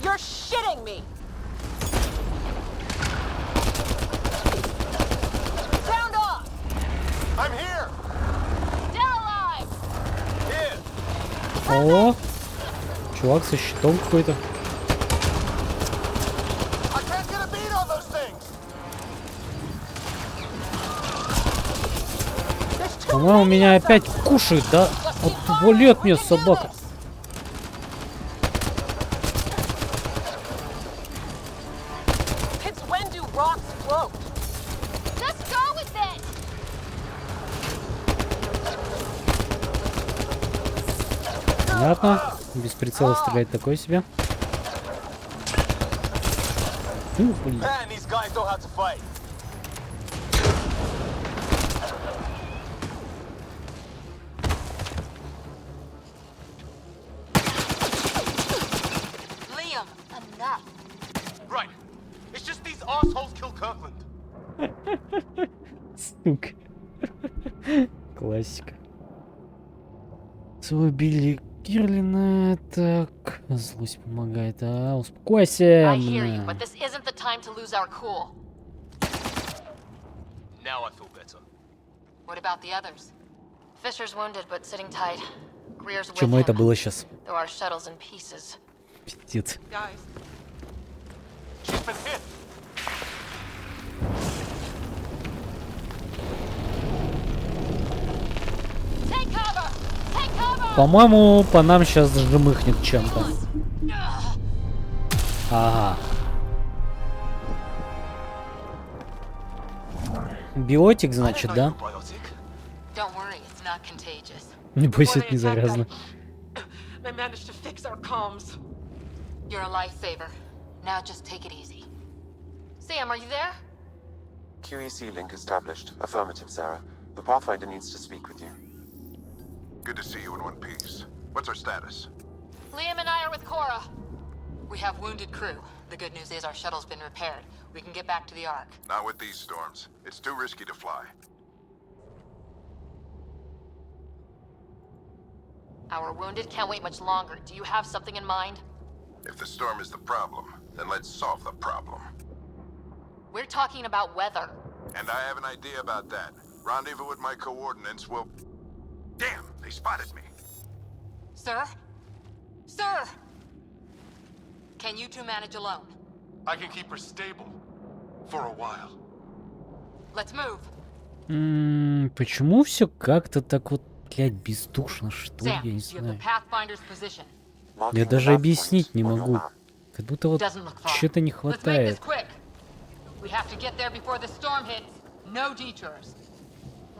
You're shitting me! Sound off! I'm here! Still alive! Here! О, чувак со щитом какой-то. I can't get a beat on those things! По-моему, меня опять кушает, да? Отвали мне, собака. It's when do rocks float? Just go with it! Понятно. Без прицела стрелять такое себе. Блин. Man, these guys know how to fight. Liam, enough. Right. It's just these assholes kill Kirkland. Сука. Классика. Убили Кирлина. Так, злость помогает. А, успокойся. I hear you, but this isn't the time to lose our cool. Now I feel better. What about the others? Fisher's wounded, but sitting tight. Greer's with Чему это him, было сейчас? though our shuttle's in pieces. Пиздец. Guys. She's been hit. Take cover! Take cover! По-моему, по нам сейчас жмыхнет чем-то. Ага. Биотик, значит, да? Don't worry, it's not contagious. Не бойся, это не заразно. I managed to fix our comms. You're a lifesaver. Now just take it easy. Sam, are you there? QEC link established. Affirmative, Sarah. The Pathfinder needs to speak with you. Good to see you in one piece. What's our status? Liam and I are with Cora. We have wounded crew. The good news is our shuttle's been repaired. We can get back to the Ark. Not with these storms. It's too risky to fly. Our wounded can't wait much longer. Do you have something in mind? If the storm is the problem, then let's solve the problem. We're talking about weather. And I have an idea about that. Rendezvous with my coordinates will... Damn, they spotted me. Sir? Sir! Can you two manage alone? I can keep her stable. For a while. Let's move. Почему все как-то так вот, блядь, бездушно, что ли, Sam, я не you have the знаю. Pathfinder's position. Я даже объяснить не могу. Как будто вот чего-то не Let's make this хватает. quick. We have to get there before the storm hits. No detours.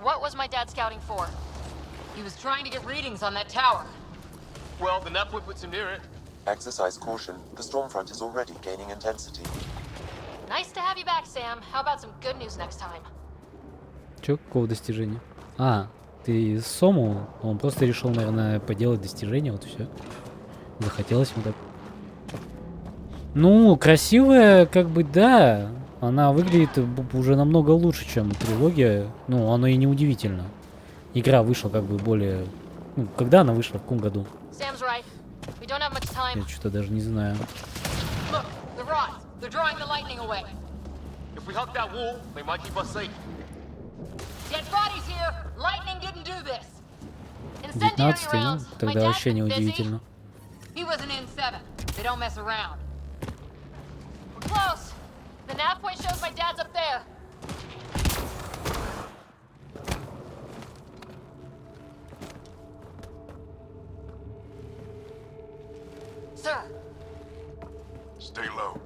What was my dad scouting for? He was trying to get readings on that tower. Well, the Napway puts him near it. Exercise caution. The storm front is already gaining intensity. Nice to have you back, Sam. How about some good news next time? Чё, какого достижения? А, ты Сому, он просто решил, наверное, поделать достижение, вот и все. Захотелось ему так. Ну, красивая, как бы, да. Она выглядит уже намного лучше, чем трилогия. Ну, оно и не удивительно. Игра вышла как бы более... Ну, когда она вышла? В каком году? Sam's right. We don't have much time. Я что-то даже не знаю. Look, the rods. They're drawing the lightning away. If we hug that wall, they might keep us safe. Dead bodies here. Lightning didn't do this. 19, ну, тогда вообще не удивительно. He was an N7. They don't mess around. We're close. The nav point shows my dad's up there. Sir. Stay low.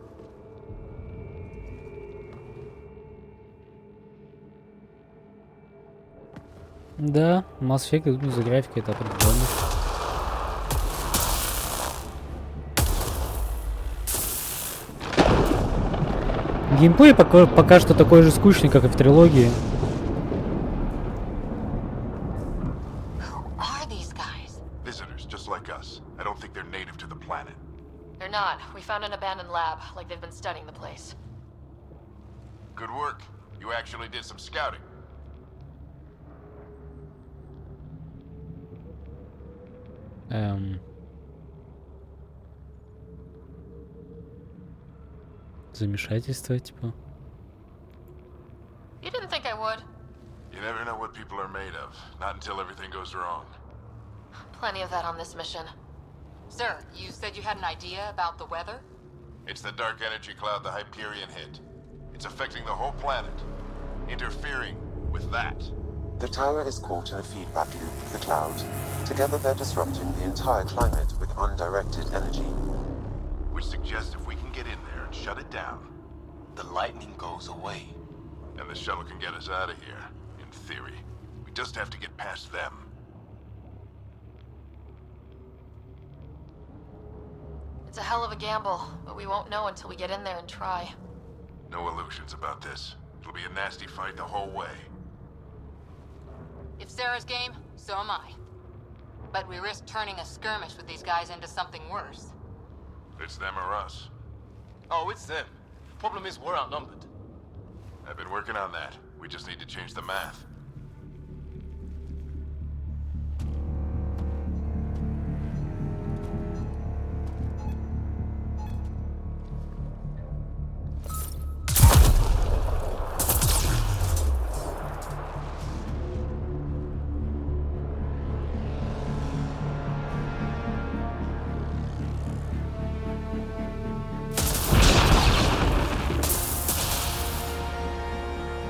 Да, Mass Effect идут за графикой, это определенно. Геймплей пока что такой же скучный, как и в трилогии. Visitors, just like us. I don't think they're native to the planet. They're not. We found an abandoned lab, like they've been studying the place. Good work. You actually did some scouting. Замешательство, типа. You didn't think I would? You never know what people are made of. Not until everything goes wrong. Plenty of that on this mission. Sir, you said you had an idea about the weather? It's the dark energy cloud the Hyperion hit. It's affecting the whole planet. Interfering with that. The tower is caught in a feedback loop with the cloud. Together they're disrupting the entire climate with undirected energy. Which suggests if we can get in there and shut it down, the lightning goes away. And the shuttle can get us out of here, in theory. We just have to get past them. It's a hell of a gamble, but we won't know until we get in there and try. No illusions about this. It'll be a nasty fight the whole way. If Sarah's game, so am I. But we risk turning a skirmish with these guys into something worse. It's them or us. Oh, it's them. Problem is, we're outnumbered. I've been working on that. We just need to change the math.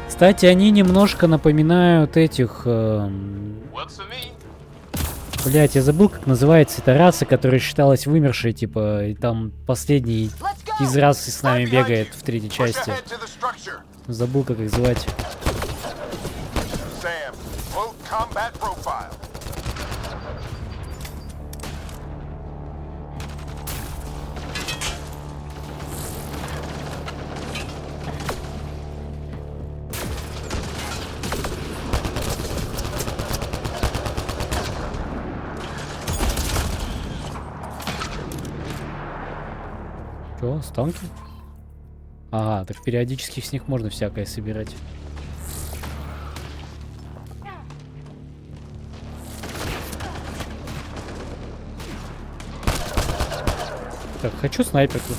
Кстати, они немножко напоминают этих... Блять, я забыл, как называется эта раса, которая считалась вымершей, типа, и там последний из расы с нами бегает в третьей части. Забыл, как их звать. Что, станки? Ага, так периодически с них можно всякое собирать. Так, хочу снайперку.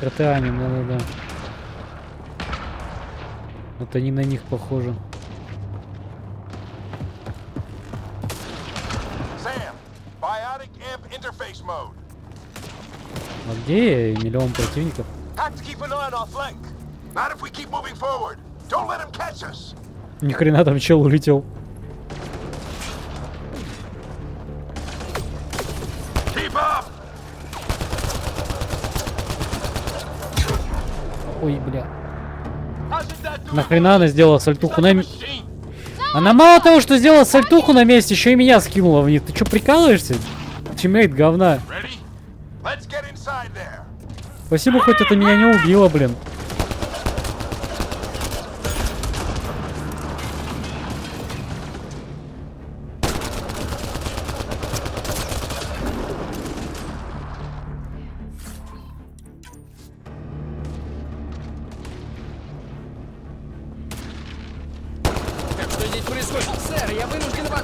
Протеаним, да-да-да. Вот они на них похожи. А где я? Миллион противников? Ни хрена там чел улетел. Ой, бля. Нахрена она сделала сальтуху на месте? Она мало того, что сделала сальтуху на месте, еще и меня скинула вниз. Ты что, прикалываешься? Тиммейт говна. Спасибо, хоть это меня не убило, блин. Что здесь происходит? Сэр, я вынужден вас...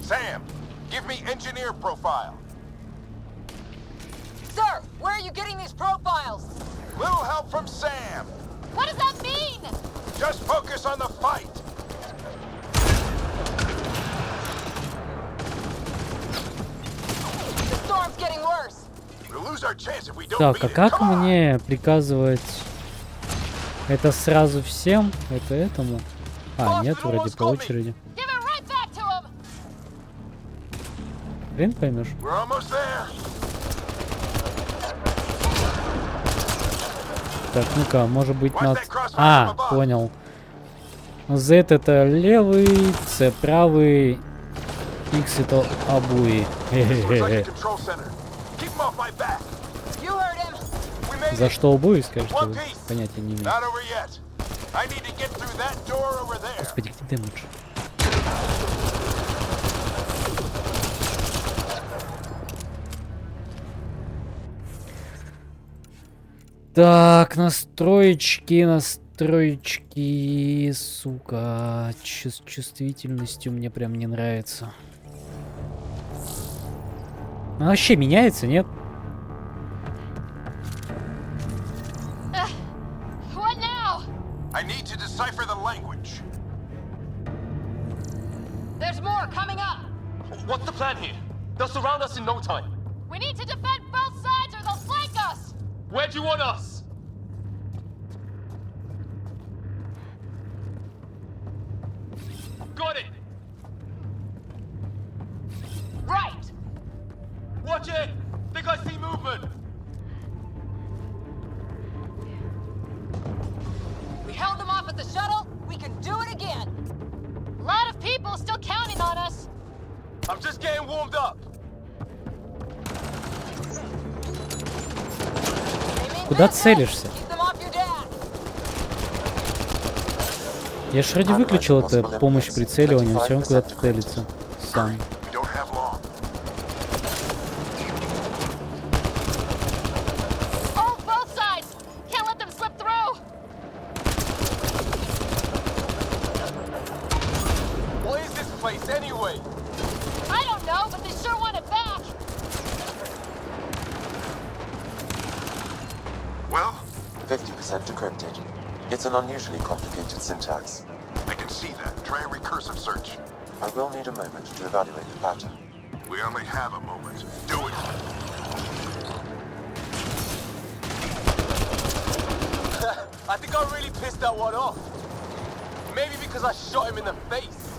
Sam, give me engineer profile. Sir, where are you getting these profiles? Little help from Sam. What does that mean? Just focus on the fight. The storm's getting worse. We'll lose our chance if we don't Так, beat а it. как Come on. мне приказывать это сразу всем? Это этому? А, нет, вроде по очереди. Give it right back to him. Хрен поймешь. We're almost there. Так, ну-ка, может быть нас... А, понял. Z это левый, C правый, X это обои. Хе-хе-хе. За что обои, скажете вы? Понятия не имею. Господи, где дэмэдж? Так, настроечки, сука. С чувствительностью мне прям не нравится. Она вообще меняется, нет? What now? I need to decipher the language. There's more coming up. What's the plan here? They'll surround us in no time. We need to defend both sides or they'll flank us. Where do you want us? Got it! Right. Watch it! Think I see movement! We held them off at the shuttle. We can do it again. A lot of people still counting on us. I'm just getting warmed up. Куда целишься? Я ж ради выключил это помощь прицеливания, все равно куда-то целится сам. Well, 50% decrypted. It's an unusually complicated syntax. I can see that. Try a recursive search. I will need a moment to evaluate the pattern. We only have a moment. Do it. I think I really pissed that one off. Maybe because I shot him in the face.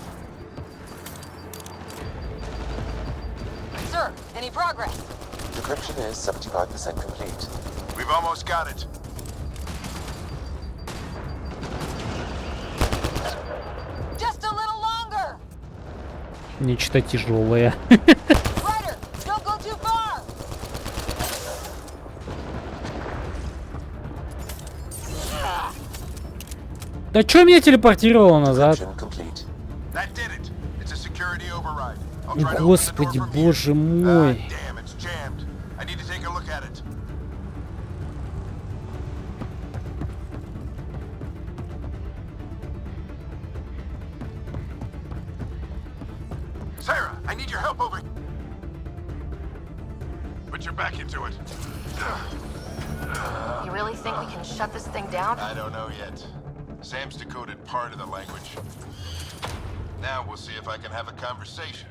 Sir, any progress? Decryption is 75% complete. We've almost got it. Just a little longer. Нечто тяжелое. Ryder, don't go too far. Да чё меня телепортировало назад? Господи, боже мой. Sarah, I need your help over. Put your back into it. You really think we can shut this thing down? I don't know yet. Sam's decoded part of the language. Now we'll see if I can have a conversation.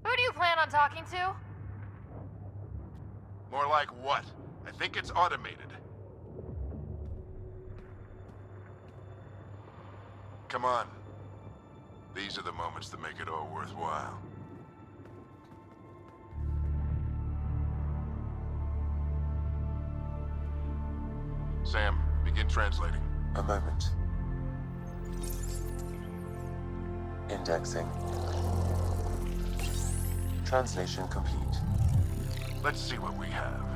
Who do you plan on talking to? More like what? I think it's automated. Come on. These are the moments that make it all worthwhile. Sam, begin translating. A moment. Indexing. Translation complete. Let's see what we have.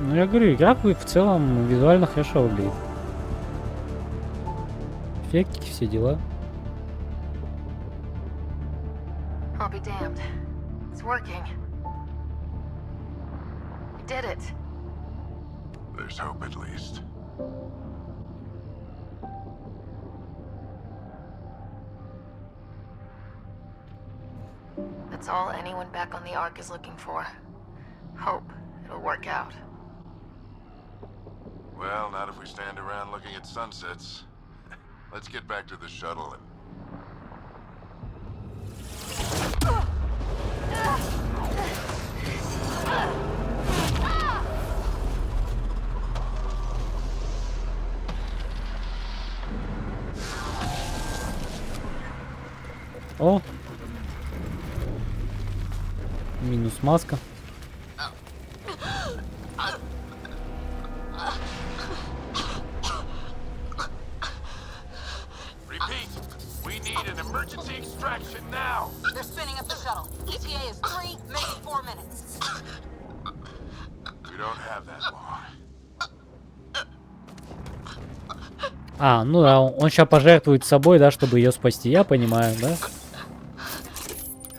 Ну, я говорю, игра в целом визуально хорошо выглядит. Эффектики, все дела. I'll be damned. It's working. You did it. There's hope at least. That's all anyone back on the Ark is looking for. Hope it'll work out. Well, not if we stand around looking at sunsets. Let's get back to the shuttle and... О! Минус маска. Repeat, we need an emergency extraction now. They're spinning up the shuttle. ETA is 3, maybe 4 minutes. We don't have that long. А, ну да, он сейчас пожертвует собой, да, чтобы ее спасти. Я понимаю, да?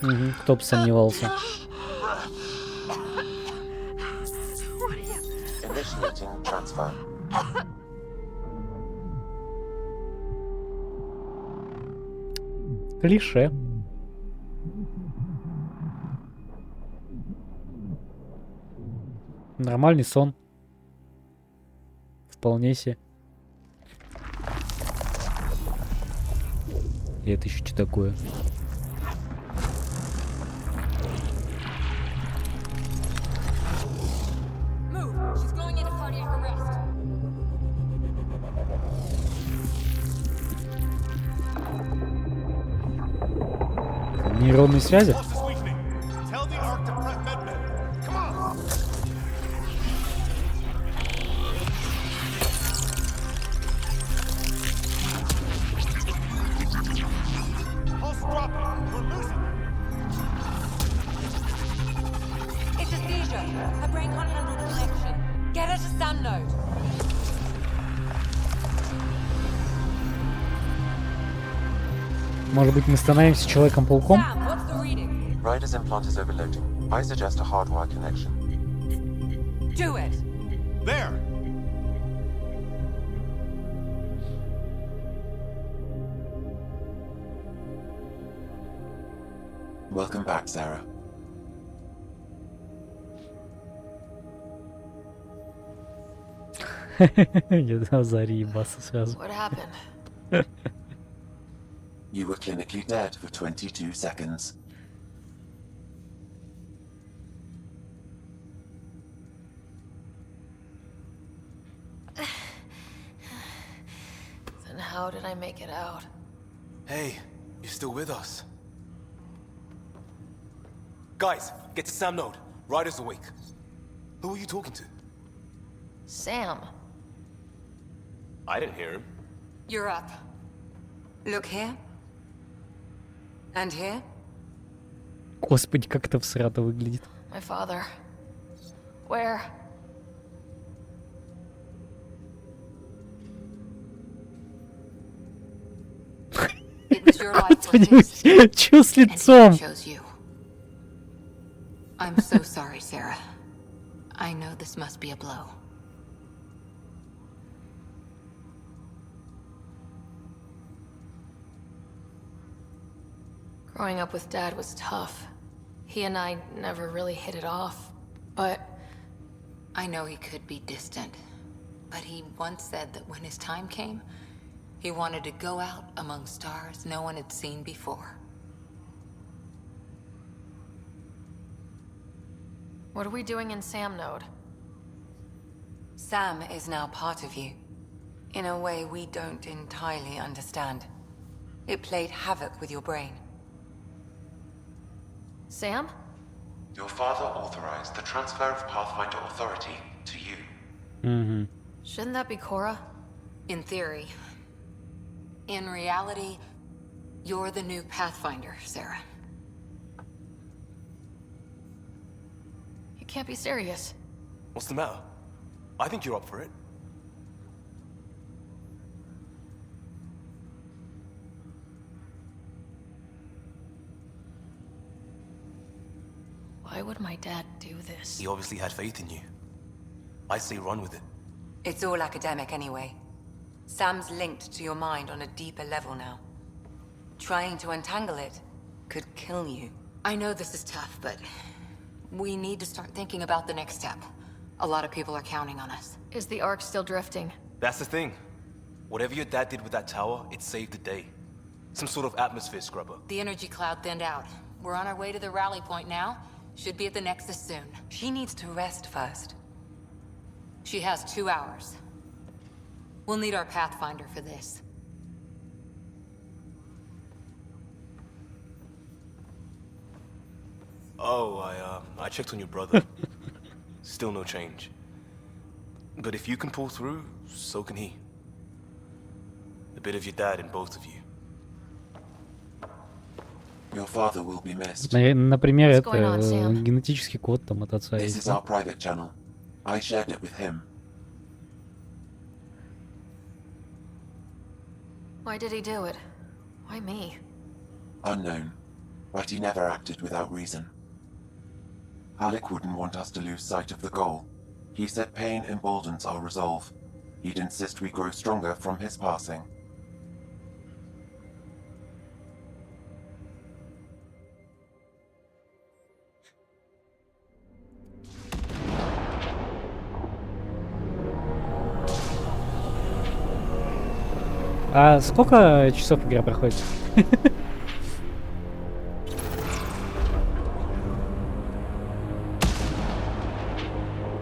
Угу, кто бы сомневался. Initiating transfer. Клише. Нормальный сон. Вполне себе. И это еще что такое? Нейронные связи? Может быть, мы становимся Человеком-пауком? Ryder's implant is overloading. I suggest a hardwire connection. Do it. There. Welcome back, Sarah. Я заебался сразу. What happened? You were clinically dead for 22 seconds. Then how did I make it out? Hey, you're still with us. Guys, get to Sam Node. Ryder's awake. Who are you talking to? Sam. I didn't hear him. You're up. Look here. And here. Господи, как это всрато выглядит. My father. Where? It was your life or his. Чё с лицом? And he chose you. I'm so sorry, Sarah. I know this must be a blow. Growing up with Dad was tough. He and I never really hit it off, but... I know he could be distant, but he once said that when his time came, he wanted to go out among stars no one had seen before. What are we doing in Sam Node? Sam is now part of you, in a way we don't entirely understand. It played havoc with your brain. Sam? Your father authorized the transfer of Pathfinder authority to you. Mm-hmm. Shouldn't that be Cora? In theory. In reality, you're the new Pathfinder, Sarah. You can't be serious. What's the matter? I think you're up for it. Why would my dad do this? He obviously had faith in you. I say run with it. It's all academic anyway. Sam's linked to your mind on a deeper level now. Trying to untangle it could kill you. I know this is tough, but we need to start thinking about the next step. A lot of people are counting on us. Is the Ark still drifting? That's the thing. Whatever your dad did with that tower, it saved the day. Some sort of atmosphere scrubber. The energy cloud thinned out. We're on our way to the rally point now. Should be at the Nexus soon. She needs to rest first. She has 2 hours. We'll need our Pathfinder for this. Oh, I checked on your brother. Still no change. But if you can pull through, so can he. A bit of your dad in both of you. Your father will be missed. Например, это генетический код там от отца This есть. is our private channel. I shared it with him. Why did he do it? Why me? Unknown, but he never acted without reason. Alec wouldn't want us to lose sight of the goal. He said pain emboldens our resolve. He'd insist we grow stronger from his passing. А сколько часов игра проходит?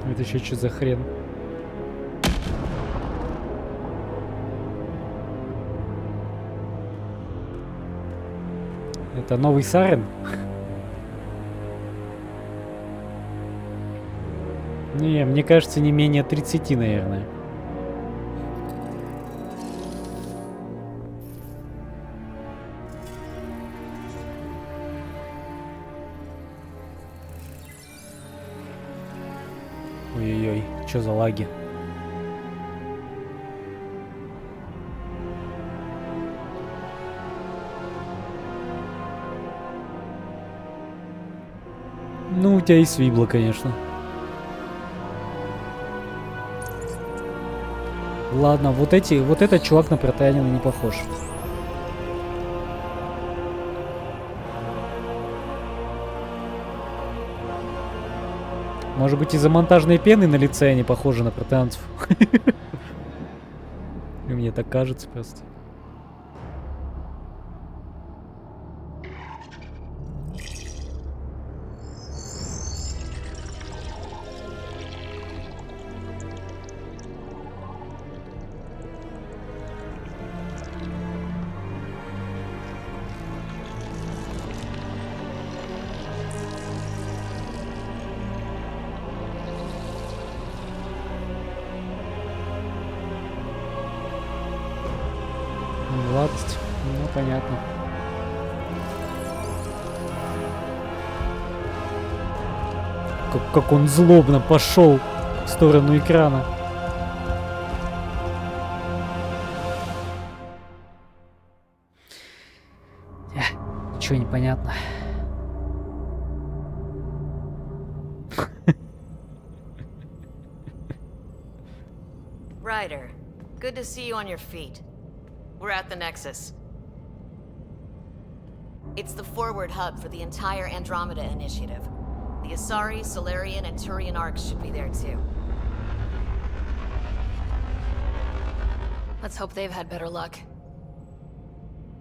Это еще что за хрен? Это новый Сарен? Не, мне кажется, не менее 30, наверное. Ой-ой-ой, что за лаги? Ну, у тебя и свибло, конечно. Ладно, вот этот чувак на протеанина не похож. Может быть, из-за монтажной пены на лице они похожи на протеанцев. Мне так кажется просто. Гладость. Ну, понятно. Как он злобно пошел в сторону экрана. Ничего не понятно. Ryder, good to see you on your feet. We're at the Nexus. It's the forward hub for the entire Andromeda initiative. The Asari, Solarian, and Turian arcs should be there too. Let's hope they've had better luck.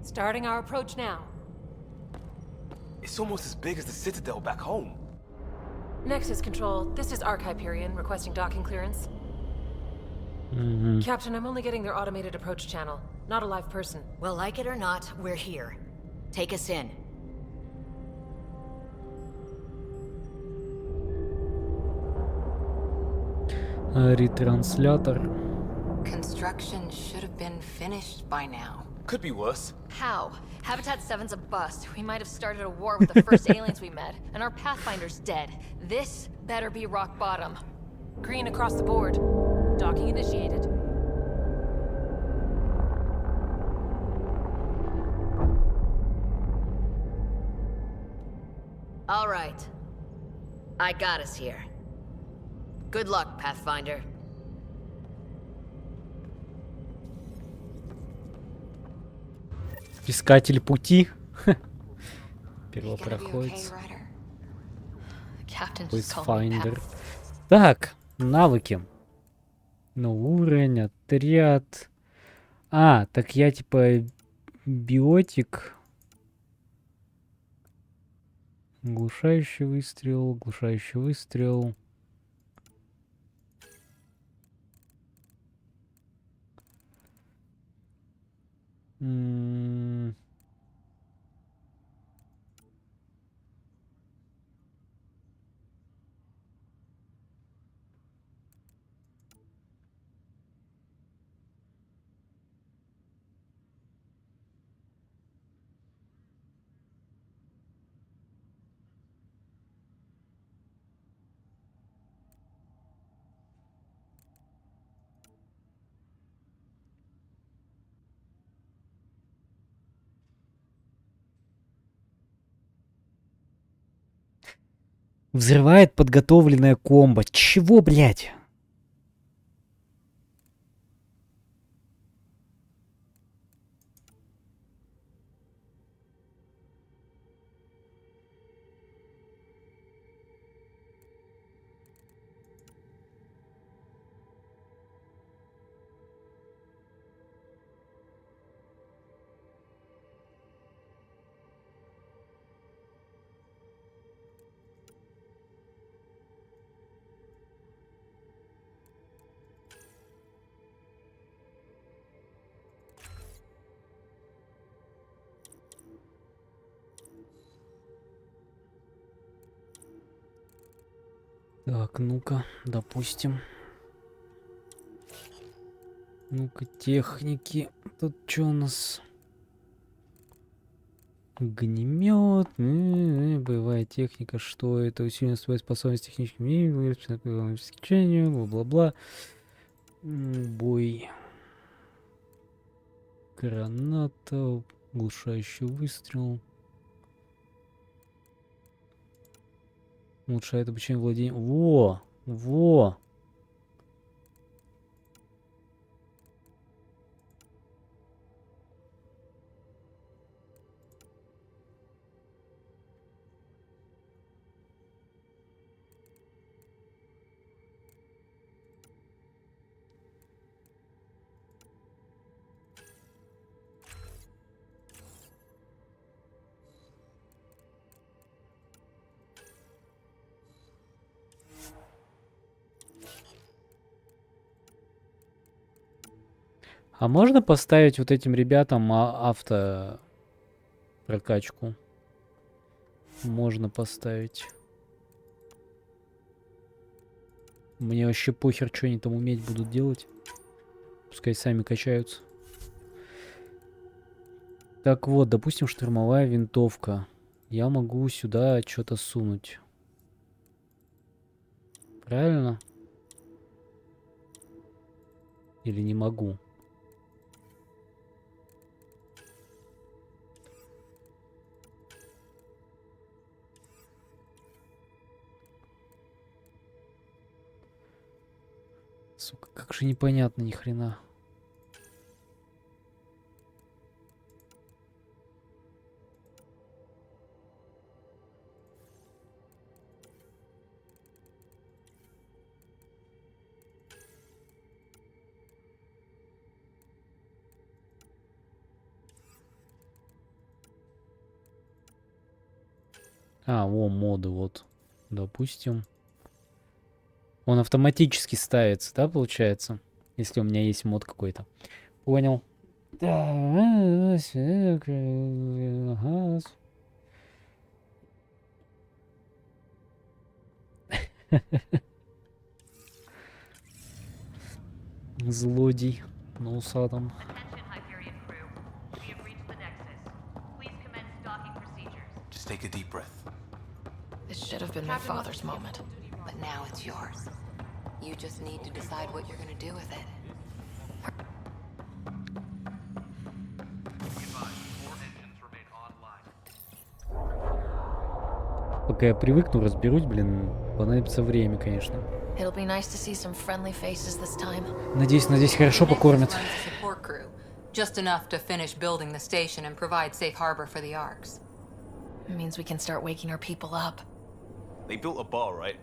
Starting our approach now. It's almost as big as the Citadel back home. Nexus Control, this is Arc Hyperion requesting docking clearance. Captain, I'm only getting their automated approach channel, not a live person. Well, like it or not, we're here. Take us in. Ретранслятор. Construction should have been finished by now. Could be worse. How? Habitat 7's a bust. We might have started a war with the first aliens we met, and our Pathfinder's dead. This better be rock bottom. Green across the board. Docking initiated. All right. I got us here. Good luck, Pathfinder. Искатель пути. Первопроходец. Pathfinder. Так, навыки. Ну, уровень, отряд. А, так я типа биотик. Глушающий выстрел, глушающий выстрел. Взрывает подготовленная комбо. Чего, блядь? Так, ну-ка, допустим. Ну-ка, техники. Тут что у нас? Огнемет, боевая техника, что это? Усиленная своя способность техническим обеспечению, бла-бла-бла. Бой. Граната, глушающий выстрел. Улучшает обучение владения. Во! Во! А можно поставить вот этим ребятам авто прокачку? Можно поставить. Мне вообще похер, что они там уметь будут делать. Пускай сами качаются. Так вот, допустим, штурмовая винтовка. Я могу сюда что-то сунуть. Правильно? Или не могу? Сука, как же непонятно ни хрена. А, во, моды, вот. Допустим. Он автоматически ставится, да, получается? Если у меня есть мод какой-то. Понял. Злодей на усатом. Just take a deep breath. This should have been my father's moment, but now it's yours. You just need to decide what you're gonna do with it. Пока я привыкну, разберусь, блин, понадобится время, конечно. It'll be nice to see some friendly faces this time. Надеюсь, здесь хорошо покормят. Support crew, just enough to finish building the station and provide safe harbor for the Arks. It means we can start waking our people up. They built a bar, right?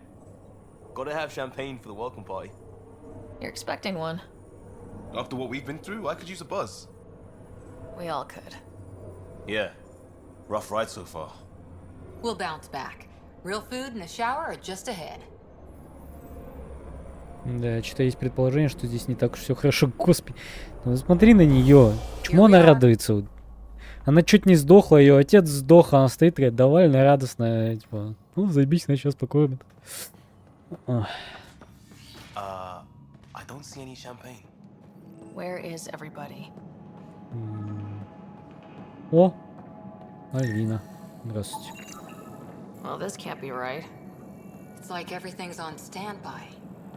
Gotta have champagne for the welcome party. You're expecting one. After what we've been through, I could use a buzz. We all could. Yeah. Rough ride so far. We'll bounce back. Real food and a shower are just ahead. Да, что-то есть предположение, что здесь не так уж все хорошо. Господи, ну смотри на нее. Чему она радуется? Она чуть не сдохла, ее отец сдох, она стоит такая довольно радостная, типа, ну заебись, она сейчас покормит. I don't see any champagne. Where is everybody? О, Альвина. Здравствуйте. Well, this can't be right. It's like everything's on standby.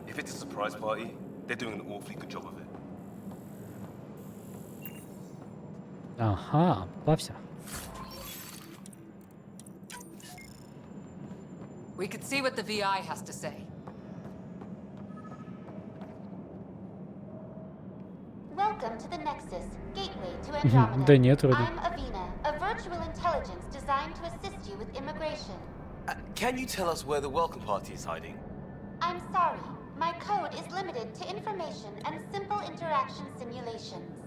If it's a surprise party, they're doing an awfully good job of it. Ага, попався. We could see what the VI has to say. Welcome to the Nexus, gateway to Andromeda. Да нет, вроде. I'm Avina, a virtual intelligence designed to assist you with immigration. Can you tell us where the welcome party is hiding? I'm sorry, my code is limited to information and simple interaction simulations.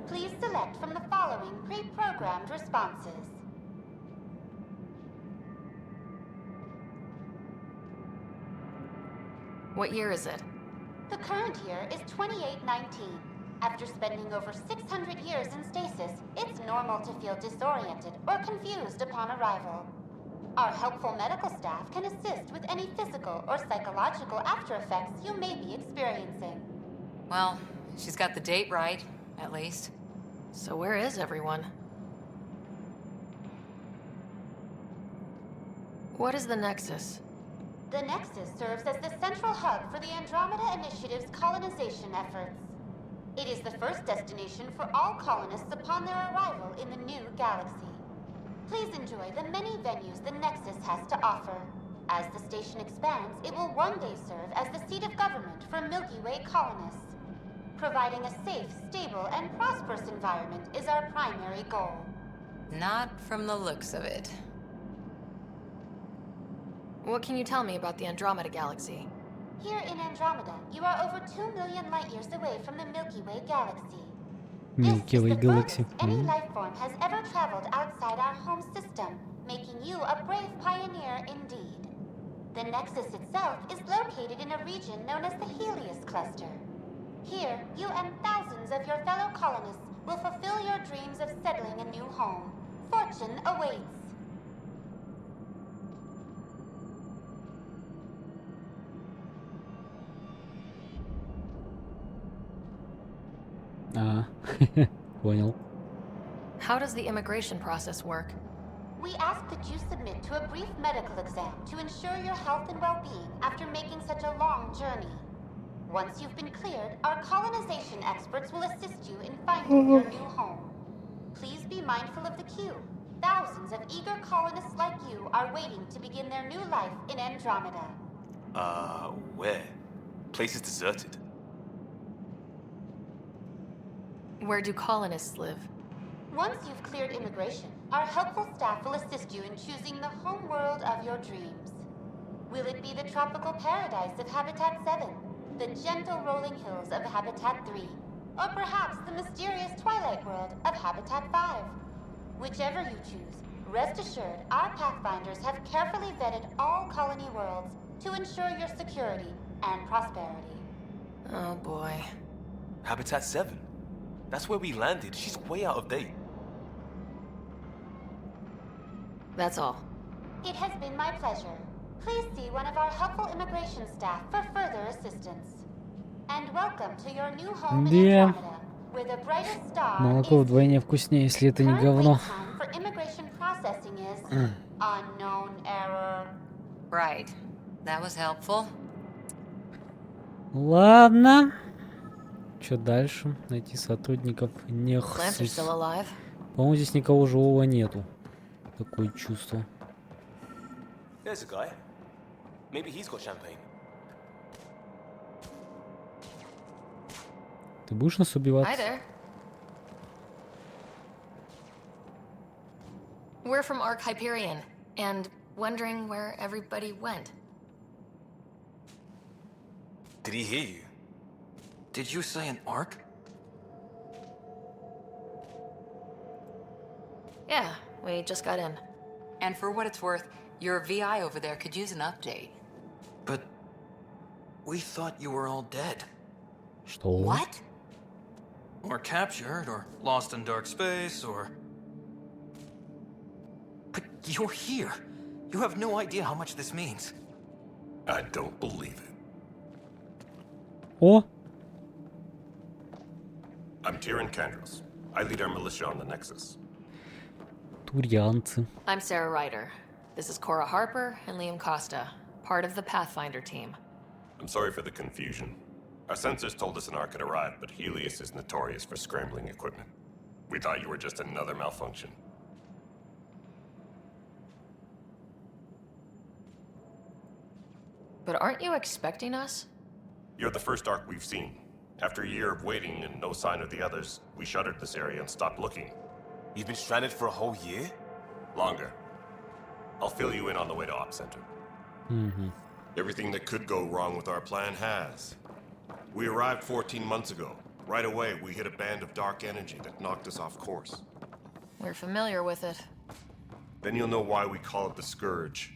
Please select from the following pre-programmed responses. What year is it? The current year is 2819. After spending over 600 years in stasis, it's normal to feel disoriented or confused upon arrival. Our helpful medical staff can assist with any physical or psychological after effects you may be experiencing. Well, she's got the date right, at least. So where is everyone? What is the Nexus? The Nexus serves as the central hub for the Andromeda Initiative's colonization efforts. It is the first destination for all colonists upon their arrival in the new galaxy. Please enjoy the many venues the Nexus has to offer. As the station expands, it will one day serve as the seat of government for Milky Way colonists. Providing a safe, stable, and prosperous environment is our primary goal. Not from the looks of it. What can you tell me about the Andromeda galaxy? Here in Andromeda, you are over 2 million light years away from the Milky Way galaxy. Milky Way galaxy. Any life form has ever traveled outside our home system, making you a brave pioneer indeed. The Nexus itself is located in a region known as the Helios Cluster. Here, you and thousands of your fellow colonists will fulfill your dreams of settling a new home. Fortune awaits. Понял. How does the immigration process work? We ask that you submit to a brief medical exam to ensure your health and well-being after making such a long journey. Once you've been cleared, our colonization experts will assist you in finding your new home. Please be mindful of the queue. Thousands of eager colonists like you are waiting to begin their new life in Andromeda. Where? Place is deserted. Where do colonists live? Once you've cleared immigration, our helpful staff will assist you in choosing the home world of your dreams. Will it be the tropical paradise of Habitat 7, the gentle rolling hills of Habitat 3, or perhaps the mysterious twilight world of Habitat 5? Whichever you choose, rest assured our Pathfinders have carefully vetted all colony worlds to ensure your security and prosperity. Oh boy. Habitat 7? That's where we landed. She's way out of date. That's all. It has been my pleasure. Please see one of our helpful immigration staff for further assistance. And welcome to your new home in Andromeda, where the brightest star Молоко вдвойне вкуснее, если это не говно. for immigration processing is unknown error. Right. That was helpful. Ладно. Что дальше? Найти сотрудников Plants are Нехсис. still alive. По-моему, здесь никого живого нету. Такое чувство. There's a guy. Maybe he's got champagne. Ты будешь нас убивать? Hi there. We're from Ark Hyperion, and wondering where everybody went. Did he hear you? Did you say an arc? Yeah, we just got in. And for what it's worth, your VI over there could use an update. But we thought you were all dead. Что? What? Or captured, or lost in dark space, or... But you're here. You have no idea how much this means. I don't believe it. О! I'm Tyrion Kandros. I lead our militia on the Nexus. Турианцы. I'm Sarah Ryder. This is Cora Harper and Liam Costa, part of the Pathfinder team. I'm sorry for the confusion. Our sensors told us an arc had arrived, but Helios is notorious for scrambling equipment. We thought you were just another malfunction. But aren't you expecting us? You're the first arc we've seen. After a year of waiting and no sign of the others, we shuttered this area and stopped looking. You've been stranded for a whole year? Longer. I'll fill you in on the way to Op Center. Everything that could go wrong with our plan has. We arrived 14 months ago. Right away, we hit a band of dark energy that knocked us off course. We're familiar with it. Then you'll know why we call it the Scourge.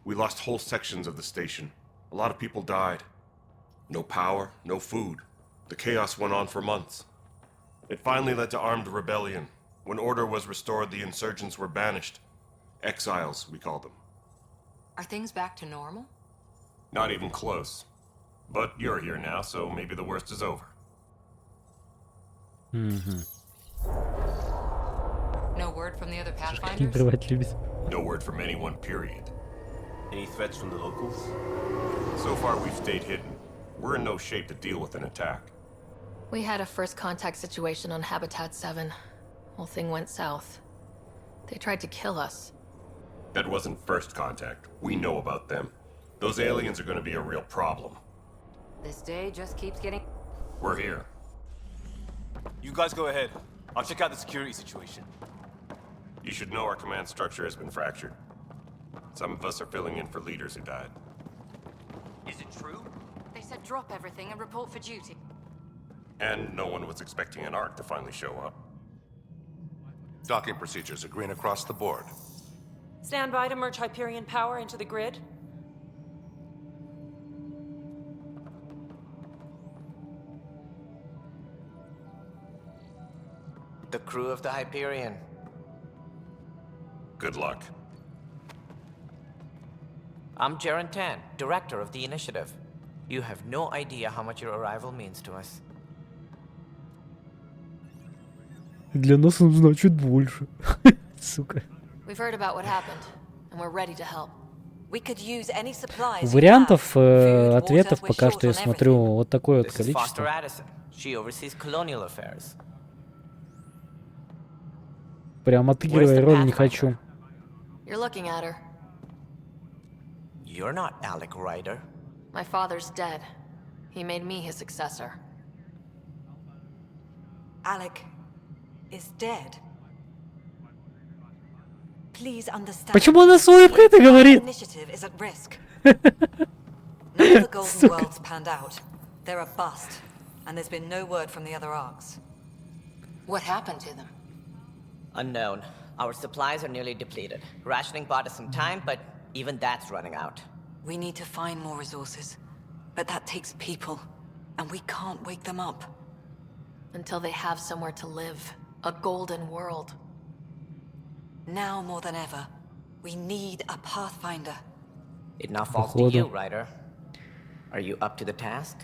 We lost whole sections of the station. A lot of people died. No power, no food. The chaos went on for months. It finally led to armed rebellion. When order was restored, the insurgents were banished. Exiles, we call them. Are things back to normal? Not even close. But you're here now, so maybe the worst is over. No word from the other Не Pathfinders? прерывать любит. No word from anyone, period. Any threats from the locals? So far, we've stayed hidden. We're in no shape to deal with an attack. We had a first contact situation on Habitat 7. Whole thing went south. They tried to kill us. That wasn't first contact. We know about them. Those aliens are going to be a real problem. This day just keeps getting... We're here. You guys go ahead. I'll check out the security situation. You should know our command structure has been fractured. Some of us are filling in for leaders who died. Is it true? They said drop everything and report for duty. And no one was expecting an arc to finally show up. Docking procedures are green across the board. Stand by to merge Hyperion power into the grid. The crew of the Hyperion. Good luck. I'm Jaren Tan, director of the initiative. You have no idea how much your arrival means to us. Для нас он значит больше. Сука. We've heard about what happened, and we're ready to help. We could use any supplies. Вариантов ответов пока что я смотрю вот такое вот This is Foster количество. Addison. She oversees colonial affairs. Прям отыгрывая роль не хочу. You're looking at her. You're not Alec Ryder. My father's dead. He made me his successor. Alec is dead. Please understand. Почему она с улыбкой это говорит? Initiative is at risk. None of the Golden Worlds panned out. They're a bust, and there's been no word from the other arcs. What happened to them? Unknown. Our supplies are nearly depleted. Rationing bought us some time, but even that's running out. We need to find more resources, but that takes people, and we can't wake them up. Until they have somewhere to live. A golden world. Now more than ever, we need a Pathfinder. It now falls to you, Ryder. Are you up to the task?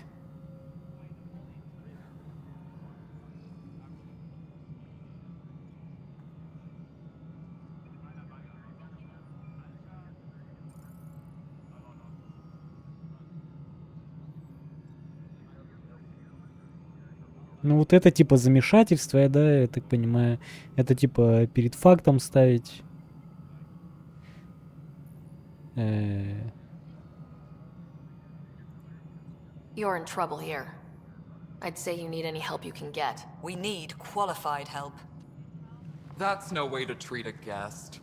Ну вот это типа замешательство, да, я так понимаю. Это типа перед фактом ставить. You're in trouble here. I'd say you need any help you can get. We need qualified help. That's no way to treat a guest.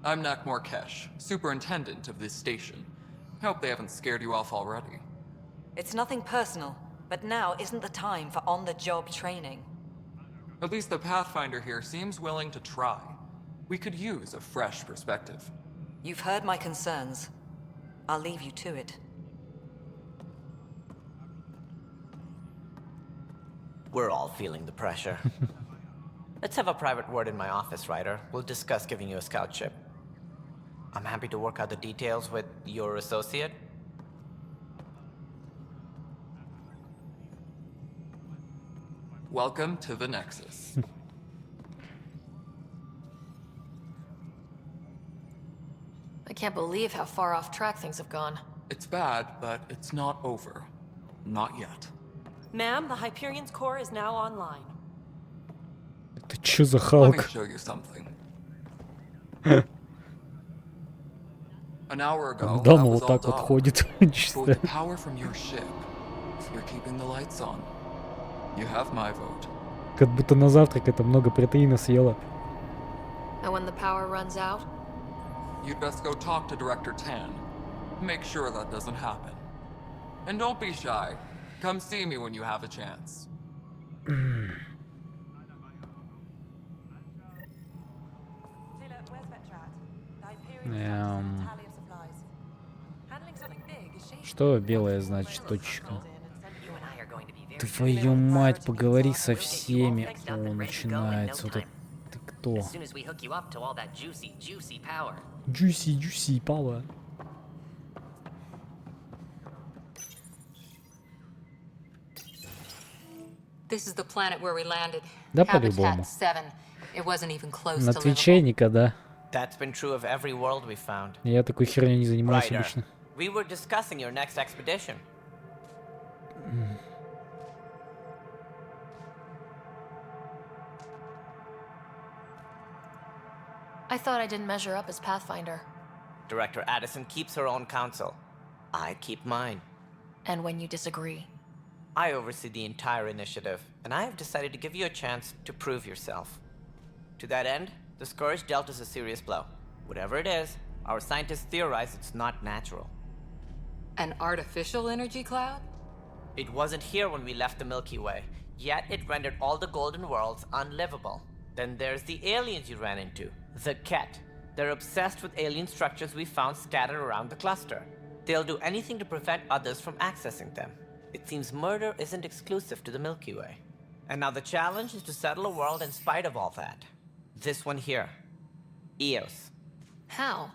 I'm Nak Morkesh, superintendent of this station. Hope they haven't scared you off already. It's nothing personal, but now isn't the time for on-the-job training. At least the Pathfinder here seems willing to try. We could use a fresh perspective. You've heard my concerns. I'll leave you to it. We're all feeling the pressure. Let's have a private word in my office, Ryder. We'll discuss giving you a scout ship. I'm happy to work out the details with your associate. Welcome to the Nexus. I can't believe how far off track things have gone. It's bad, but it's not over. Not yet. Ma'am, the Hyperion's core is now online. Это чё за Let me Халк? show you something. An hour ago, that Дома was вот all так вот done. ходит. But with Чисто. the power from your ship, you're keeping the lights on. You have my vote. Как будто на завтрак это много протеина съела. And when the power runs out, You'd best go talk to Director Tan. Make sure that doesn't happen. And don't be shy. Come see me when you have a chance. Что белая значит точечка? Твою мать, поговори со всеми. О, начинается. Вот это. Ты кто? Juicy power. This is the planet where we landed. Да, по-любому. Habitat 7. It wasn't even close На to Твиче livable. никогда. That's been true of every world we found. Я такой херней не занимаюсь Ryder, обычно. we were discussing your next expedition. I thought I didn't measure up as Pathfinder. Director Addison keeps her own counsel. I keep mine. And when you disagree? I oversee the entire initiative, and I have decided to give you a chance to prove yourself. To that end, the Scourge dealt us a serious blow. Whatever it is, our scientists theorize it's not natural. An artificial energy cloud? It wasn't here when we left the Milky Way, yet it rendered all the Golden Worlds unlivable. Then there's the aliens you ran into, the Ket. They're obsessed with alien structures we found scattered around the cluster. They'll do anything to prevent others from accessing them. It seems murder isn't exclusive to the Milky Way. And now the challenge is to settle a world in spite of all that. This one here. Eos. How?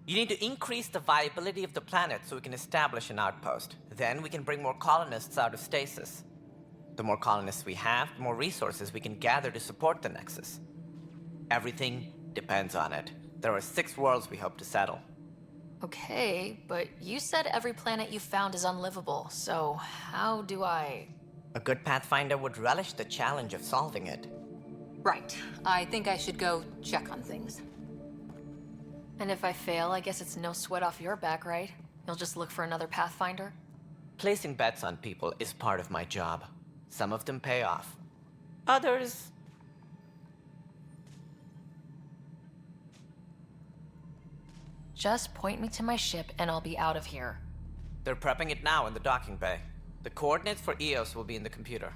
You need to increase the viability of the planet so we can establish an outpost. Then we can bring more colonists out of stasis. The more colonists we have, the more resources we can gather to support the Nexus. Everything depends on it. There are 6 worlds we hope to settle. Okay, but you said every planet you found is unlivable, so how do I... A good Pathfinder would relish the challenge of solving it. Right. I think I should go check on things. And if I fail, I guess it's no sweat off your back, right? You'll just look for another Pathfinder? Placing bets on people is part of my job. Some of them pay off. Others... Just point me to my ship and I'll be out of here. They're prepping it now in the docking bay. The coordinates for Eos will be in the computer.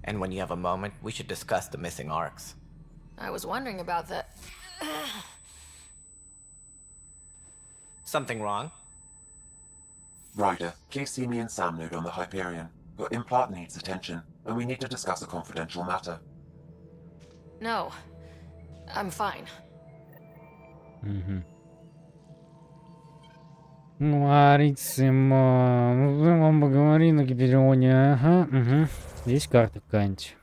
And when you have a moment, we should discuss the missing arcs. I was wondering about that. Something wrong? Ryder, please see me and Sam node on the Hyperion. Your implant needs attention, and we need to discuss a confidential matter. No. I'm fine. Марисима, мы вам поговорим на Гиперионе, ага, Есть карта какая-нибудь?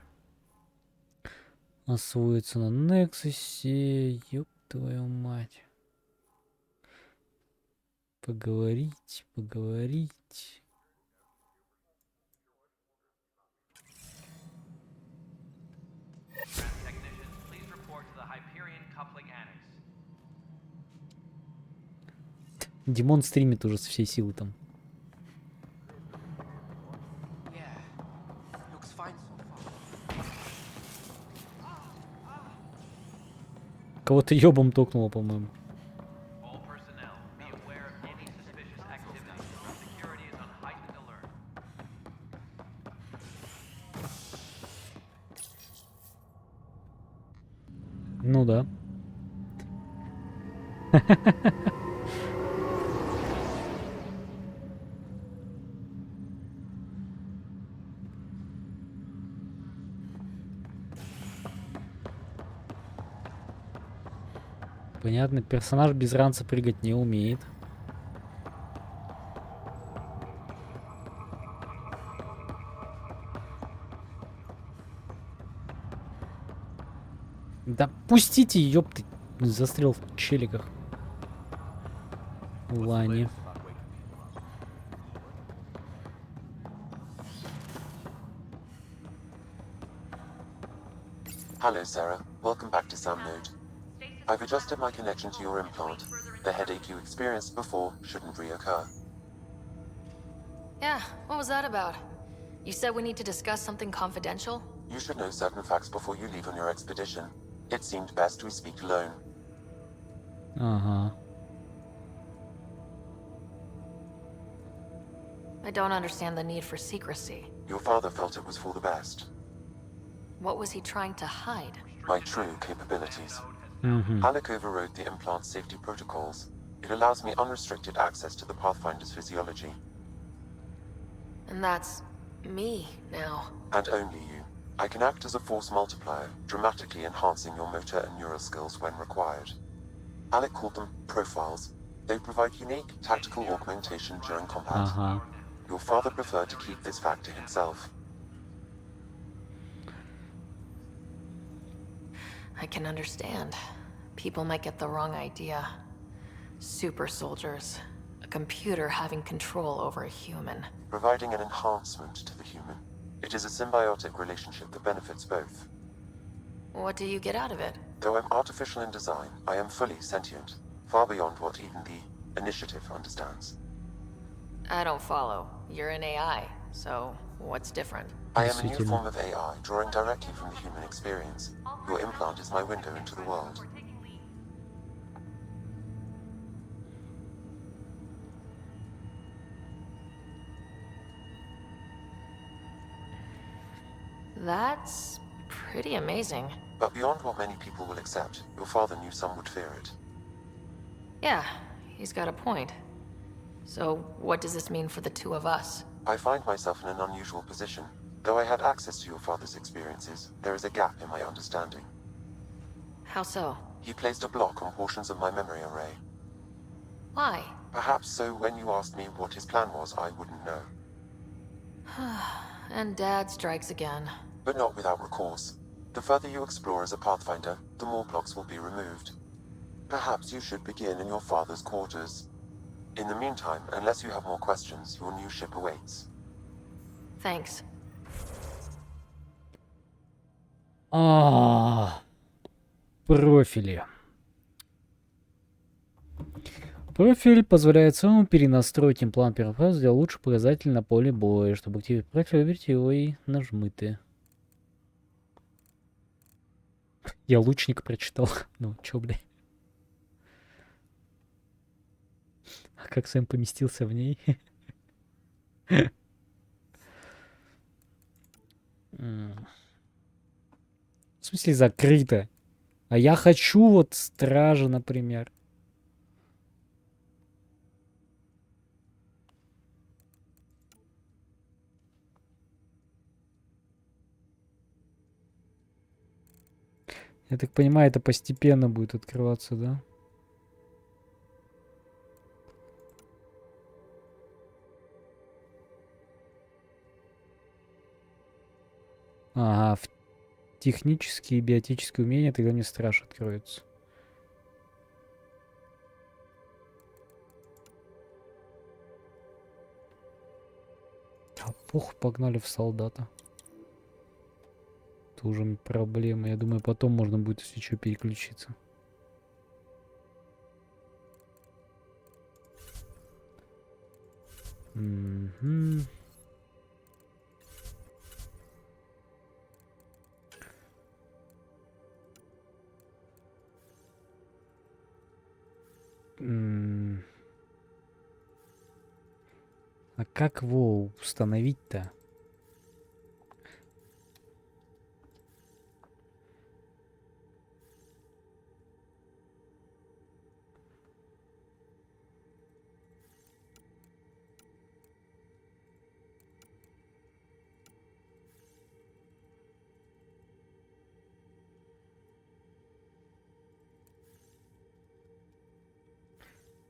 Освоиться на Нексусе, ёб твою мать. Поговорить, поговорить. Димон стримит уже со всей силы там. Кого-то ёбом токнуло, по-моему. Ну да. Понятно, персонаж без ранца прыгать не умеет. Да пустите, ёпты, застрял в челиках. Лани. Hello, Sarah. Welcome back to Sam Node. I've adjusted my connection to your implant. The headache you experienced before shouldn't reoccur. Yeah, what was that about? You said we need to discuss something confidential? You should know certain facts before you leave on your expedition. It seemed best we speak alone. Ага. I don't understand the need for secrecy. Your father felt it was for the best. What was he trying to hide? My true capabilities. Mm-hmm. Alec overrode the implant's safety protocols. It allows me unrestricted access to the Pathfinder's physiology. And that's me now. And only you. I can act as a force multiplier, dramatically enhancing your motor and neural skills when required. Alec called them profiles. They provide unique tactical augmentation during combat. Your father preferred to keep this fact to himself. I can understand. People might get the wrong idea. Super soldiers. A computer having control over a human. Providing an enhancement to the human. It is a symbiotic relationship that benefits both. What do you get out of it? Though I'm artificial in design, I am fully sentient. Far beyond what even the Initiative understands. I don't follow. You're an AI, so what's different? I am a new form of AI, drawing directly from the human experience. Your implant is my window into the world. That's pretty amazing. But beyond what many people will accept, your father knew some would fear it. Yeah, he's got a point. So, what does this mean for the two of us? I find myself in an unusual position. Though I had access to your father's experiences, there is a gap in my understanding. How so? He placed a block on portions of my memory array. Why? Perhaps so when you asked me what his plan was, I wouldn't know. And Dad strikes again. But not without recourse. The further you explore as a Pathfinder, the more blocks will be removed. Perhaps you should begin in your father's quarters. In the meantime, unless you have more questions, your new ship awaits. Thanks. Профили. Профиль позволяет самому перенастроить имплант первого класса для лучших показателей на поле боя. Чтобы активировать профиль, выберите его и нажмите. Я лучник прочитал. Ну, чё, блядь. А как Сэм поместился в ней? В смысле закрыто? А я хочу вот стража, например. Я так понимаю, это постепенно будет открываться, да? Ага, в технические и биотические умения, тогда мне страж откроется. Да похуй, погнали в солдата. Тоже проблема. Я думаю, потом можно будет, если что, переключиться. Угу. А как его установить-то?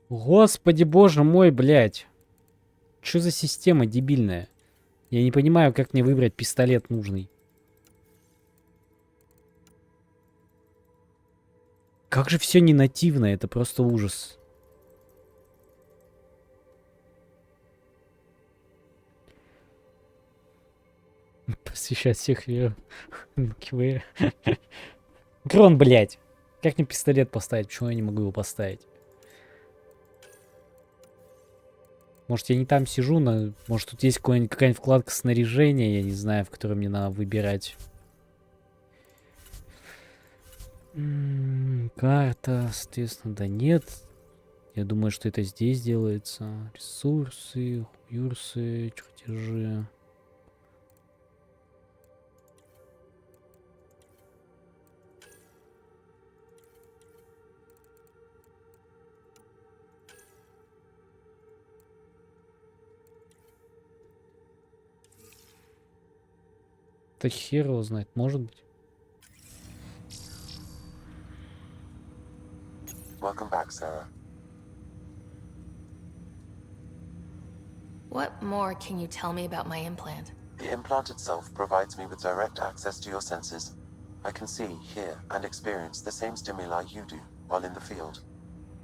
Господи, боже мой, блядь. Что за система дебильная? Я не понимаю, как мне выбрать пистолет нужный. Как же все не нативно, это просто ужас. Посвящать всех ее. Крон, блядь. Как мне пистолет поставить? Почему я не могу его поставить? Может, я не там сижу, может, тут есть какая-нибудь вкладка снаряжения, я не знаю, в которой мне надо выбирать. Карта, соответственно, да нет. Я думаю, что это здесь делается. Ресурсы, юрсы, чертежи. Да хер его знает, может быть. Welcome back, Sarah. What more can you tell me about my implant? The implant itself provides me with direct access to your senses. I can see, hear, and experience the same stimuli you do while in the field.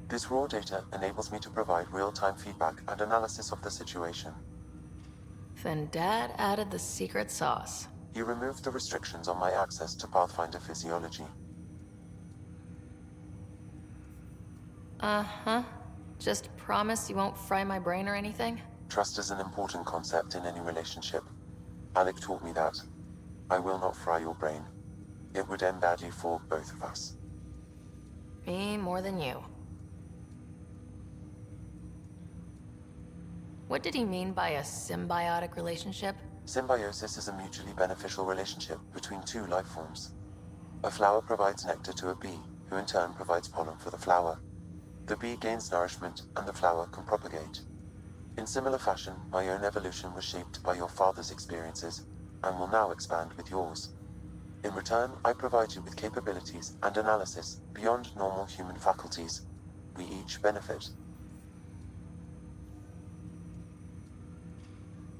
This raw data enables me to provide real-time feedback and analysis of the situation. Then Dad added the secret sauce. He removed the restrictions on my access to Pathfinder physiology. Uh-huh. Just promise you won't fry my brain or anything? Trust is an important concept in any relationship. Alec taught me that. I will not fry your brain. It would end badly for both of us. Me more than you. What did he mean by a symbiotic relationship? Symbiosis is a mutually beneficial relationship between two life forms. A flower provides nectar to a bee, who in turn provides pollen for the flower. The bee gains nourishment, and the flower can propagate. In similar fashion, my own evolution was shaped by your father's experiences, and will now expand with yours. In return, I provide you with capabilities and analysis beyond normal human faculties. We each benefit.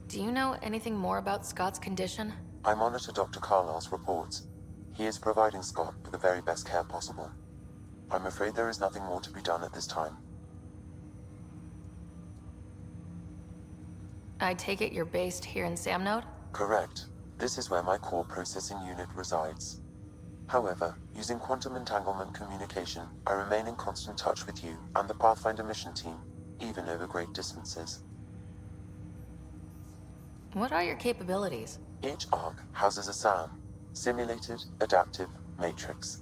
Do you know anything more about Scott's condition? I monitor Dr. Carlisle's reports. He is providing Scott with the very best care possible. I'm afraid there is nothing more to be done at this time. I take it you're based here in Samnode? Correct. This is where my core processing unit resides. However, using quantum entanglement communication, I remain in constant touch with you and the Pathfinder mission team, even over great distances. What are your capabilities? Each ARC houses a SAM, Simulated Adaptive Matrix.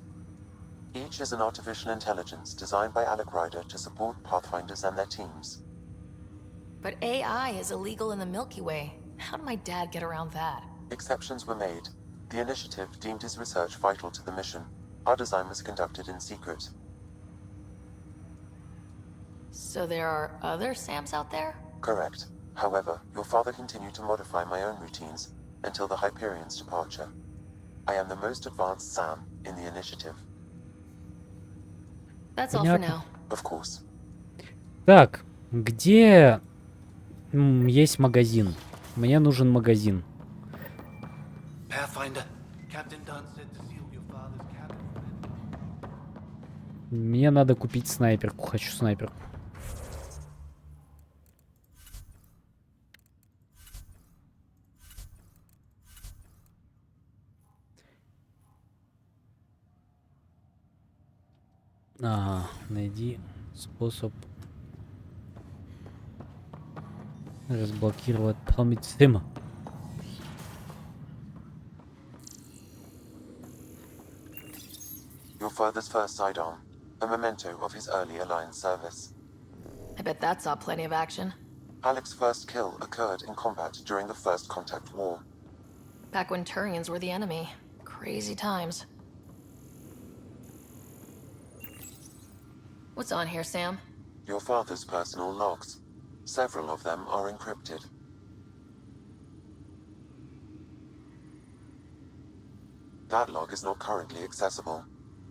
Each is an artificial intelligence designed by Alec Ryder to support Pathfinders and their teams. But AI is illegal in the Milky Way. How did my dad get around that? Exceptions were made. The initiative deemed his research vital to the mission. Our design was conducted in secret. So there are other SAMs out there? Correct. However, your father continued to modify my own routines until the Hyperion's departure. I am the most advanced SAM in the initiative. That's all for now. Of course. Так, где есть магазин? Мне нужен магазин. Pathfinder, Captain Dunn said to seal your father's cabin. Мне надо купить снайперку. Хочу снайперку. Ага, найди способ разблокировать память Сэма. Your father's first sidearm, a memento of his early Alliance service. I bet that saw plenty of action. Alec's first kill occurred in combat during the First Contact War. Back when Turians were the enemy. Crazy times. What's on here, Sam? Your father's personal logs. Several of them are encrypted. That log is not currently accessible.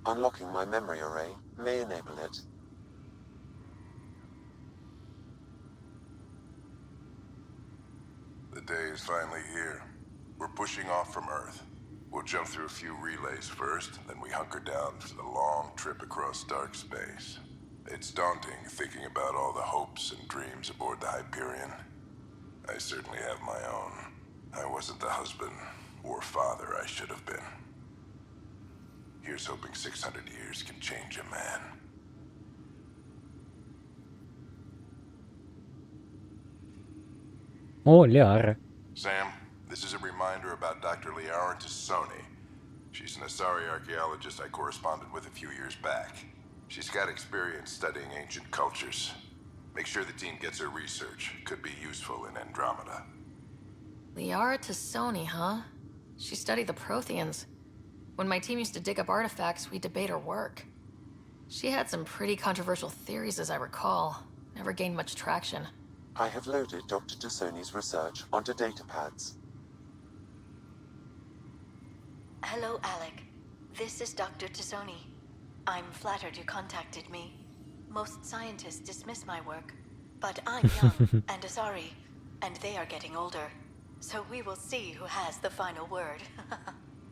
Unlocking my memory array may enable it. The day is finally here. We're pushing off from Earth. We'll jump through a few relays first, then we hunker down for the long trip across dark space. It's daunting thinking about all the hopes and dreams aboard the Hyperion. I certainly have my own. I wasn't the husband or father I should have been. Here's hoping 600 years can change a man. О, Liara. Sam, this is a reminder about Dr. Liara Tassoni. She's an Asari archaeologist I corresponded with a few years back. She's got experience studying ancient cultures. Make sure the team gets her research. Could be useful in Andromeda. Liara Tassoni, huh? She studied the Protheans. When my team used to dig up artifacts, we'd debate her work. She had some pretty controversial theories, as I recall. Never gained much traction. I have loaded Dr. Tassoni's research onto datapads. Hello, Alec. This is Dr. Tassoni. I'm flattered you contacted me. Most scientists dismiss my work, but I'm young and Asari, and they are getting older. So we will see who has the final word.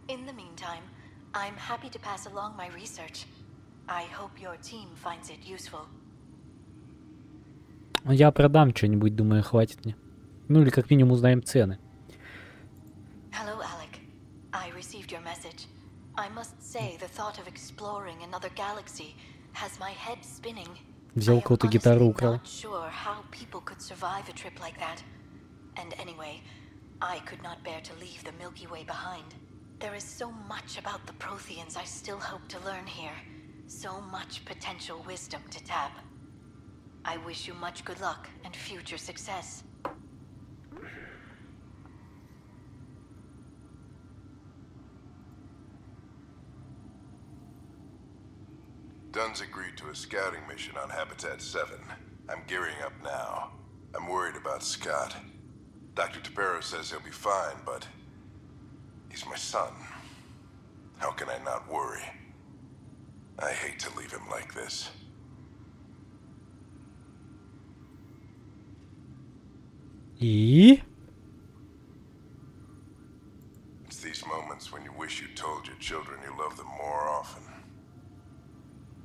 In the meantime, I'm happy to pass along my research. I hope your team finds it useful. Я продам что-нибудь, думаю, хватит мне. Ну или как минимум узнаем цены. Hello, Alec. I received your message. I must say the thought of exploring another galaxy has my head spinning. Взял кого-то гитару, украл. Not sure how people could survive a trip like that. And anyway, I could not bear to leave the Milky Way behind. There is so much about the Protheans I still hope to learn here. So much potential wisdom to tap. I wish you much good luck and future success. Dunn's agreed to a scouting mission on Habitat 7. I'm gearing up now. I'm worried about Scott. Dr. Tapero says he'll be fine, but he's my son. How can I not worry? I hate to leave him like this. И? It's these moments when you wish you told your children you love them more often.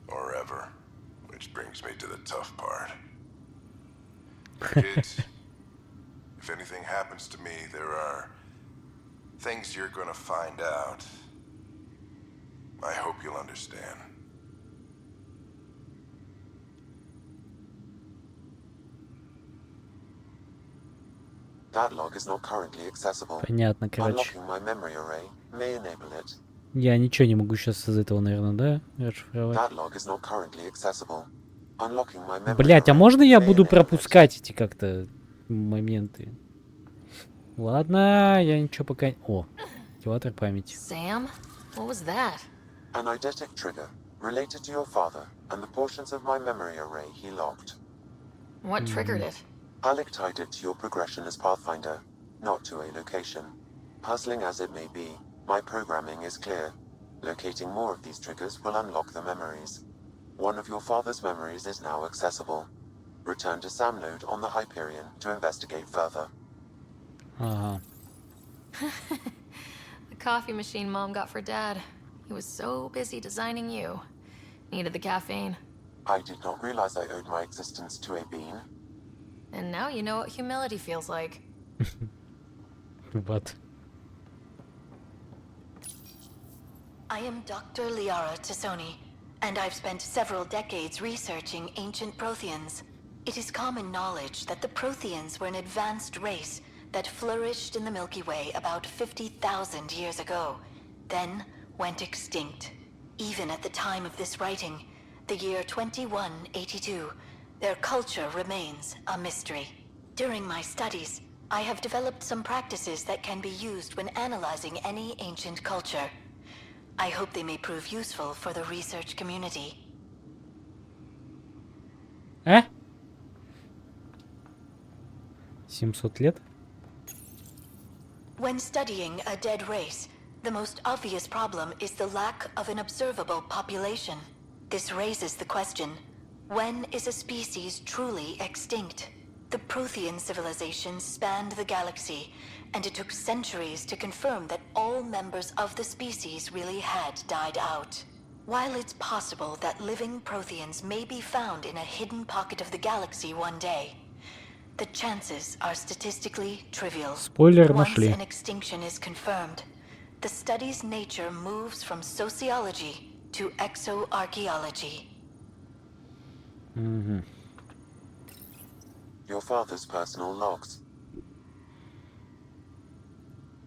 Or ever. Which brings me to the tough part. Kids, if anything happens to me, there are things you're gonna find out. I hope you'll understand. That log is not currently accessible. Понятно, короче. Unlocking my memory array may enable it. Я ничего не могу сейчас из этого, наверное, да, расшифровать. That log is not currently accessible. Unlocking my memory Блять, а array можно я may буду enable пропускать эти как-то моменты? Ладно, я ничего пока... О, активатор памяти. Sam? What was that? An eidetic trigger related to your father and the portions of my memory array he locked. What triggered it? Alec tied it to your progression as Pathfinder, not to a location. Puzzling as it may be, my programming is clear. Locating more of these triggers will unlock the memories. One of your father's memories is now accessible. Return to Sam node on the Hyperion to investigate further. Ага. The coffee machine Mom got for Dad. He was so busy designing you. Needed the caffeine. I did not realize I owed my existence to a bean. And now you know what humility feels like. Вот. I am Dr. Liara Tassoni, and I've spent several decades researching ancient Protheans. It is common knowledge that the Protheans were an advanced race that flourished in the Milky Way about 50,000 years ago, then went extinct. Even at the time of this writing, the year 2182, their culture remains a mystery. During my studies, I have developed some practices that can be used when analyzing any ancient culture. I hope they may prove useful for the research community. 700 лет? When studying a dead race, the most obvious problem is the lack of an observable population. This raises the question, when is a species truly extinct? The Prothean civilization spanned the galaxy, and it took centuries to confirm that all members of the species really had died out. While it's possible that living Protheans may be found in a hidden pocket of the galaxy one day, the chances are statistically trivial. Спойлер Once нашли. an extinction is confirmed, the study's nature moves from sociology to exoarchaeology. Угу. Your father's personal logs.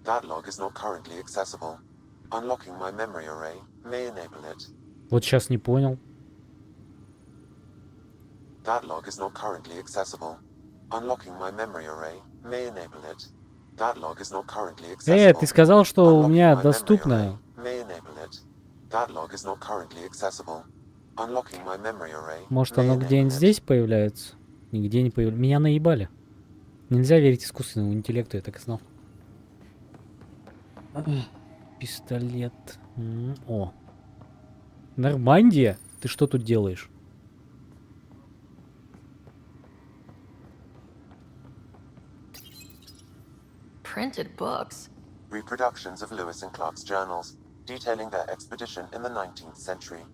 That log is not currently accessible. Unlocking my memory array may enable it. Вот сейчас не понял. That log is not currently accessible. Unlocking my memory array may enable it. That log is not currently accessible. Ты сказал, что у меня доступно. May enable it. That log is not currently accessible. Unlocking my memory array. Может, оно где-нибудь здесь появляется? Нигде не появляется. Меня наебали. Нельзя верить искусственному интеллекту, я так и знал. Пистолет. О. Нормандия? Ты что тут делаешь? Printed books. Reproductions of Lewis and Clark's journals, detailing their expedition in the 19th century.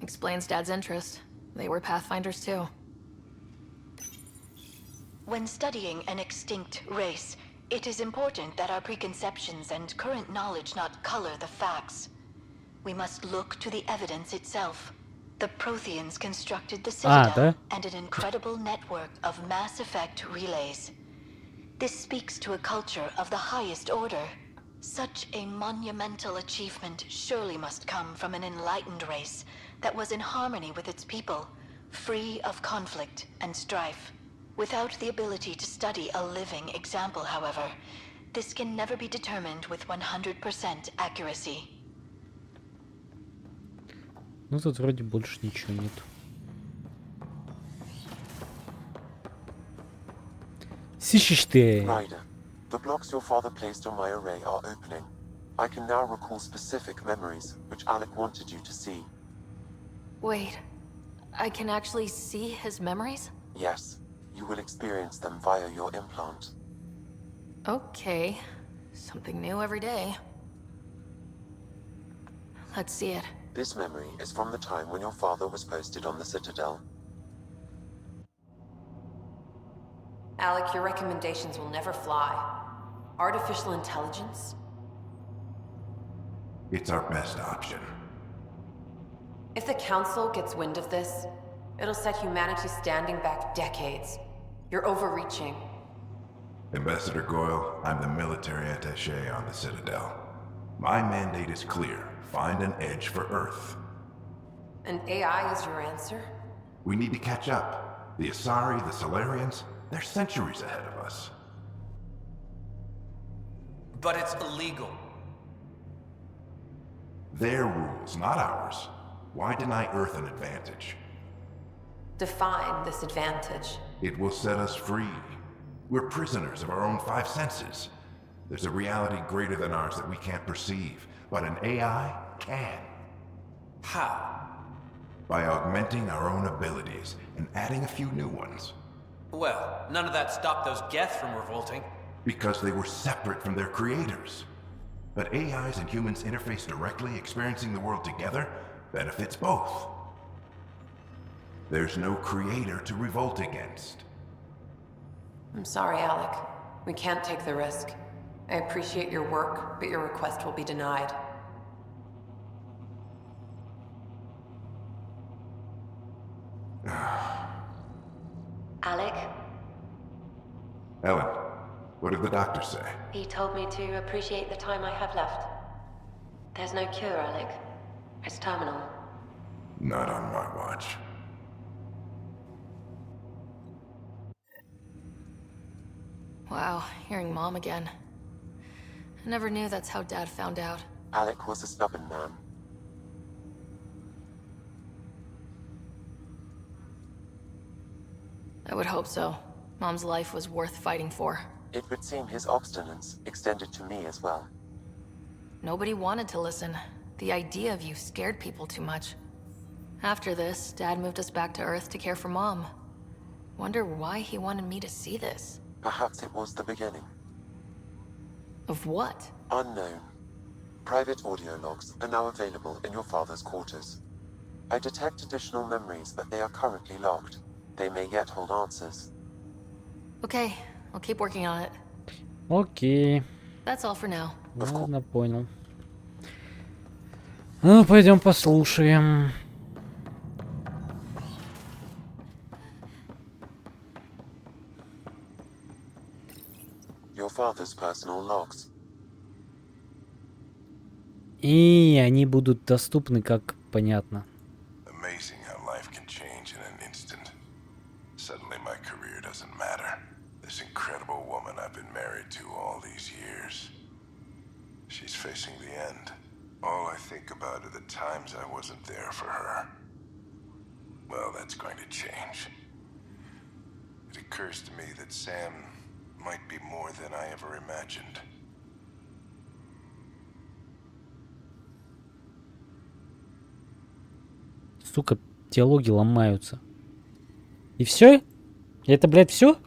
Explains Dad's interest. They were pathfinders too. When studying an extinct race, it is important that our preconceptions and current knowledge not color the facts. We must look to the evidence itself. The Protheans constructed the Citadel and an incredible network of mass effect relays. This speaks to a culture of the highest order. Such a monumental achievement surely must come from an enlightened race that was in harmony with its people, free of conflict and strife. Without the ability to study a living example, however, this can never be determined with 100% accuracy. Ну тут вроде больше ничего нет. Ryder, the blocks your father placed on my array are opening. I can now recall specific memories, which Alec wanted you to see. Wait, I can actually see his memories? Yes, you will experience them via your implant. Okay, something new every day. Let's see it. This memory is from the time when your father was posted on the Citadel. Alec, your recommendations will never fly. Artificial intelligence? It's our best option. If the Council gets wind of this, it'll set humanity standing back decades. You're overreaching. Ambassador Goyle, I'm the military attaché on the Citadel. My mandate is clear. Find an edge for Earth. And AI is your answer? We need to catch up. The Asari, the Solarians, they're centuries ahead of us. But it's illegal. Their rules, not ours. Why deny Earth an advantage? Define this advantage. It will set us free. We're prisoners of our own five senses. There's a reality greater than ours that we can't perceive, but an AI can. How? By augmenting our own abilities and adding a few new ones. Well, none of that stopped those Geth from revolting. Because they were separate from their creators. But AIs and humans interface directly, experiencing the world together, benefits both. There's no creator to revolt against. I'm sorry, Alec. We can't take the risk. I appreciate your work, but your request will be denied. Alec, Ellen, what did the doctor say? he told me to appreciate the time I have left. There's no cure, Alec. It's terminal. Not on my watch. Wow, hearing Mom again. I never knew that's how Dad found out. Alec was a stubborn man. I would hope so. Mom's life was worth fighting for. It would seem his obstinance extended to me as well. Nobody wanted to listen. The idea of you scared people too much. After this, Dad moved us back to Earth to care for Mom. Wonder why he wanted me to see this. Perhaps it was the beginning. Of what? Unknown. Private audio logs are now available in your father's quarters. I detect additional memories, but they are currently locked. They may yet hold answers. Okay, I'll keep working on it. Окей. That's all for now. Ладно, понял. Ну, пойдем послушаем. Your father's personal logs. И они будут доступны, как понятно. Amazing how life can change in an instant. Suddenly my career doesn't matter. This incredible woman I've been married to all these years. She's facing the end. All I think about are the times I wasn't there for her. Well, that's going to change. It occurs to me that Sam might be more than I ever imagined. Сука, диалоги ломаются. И все? Это, блядь, все?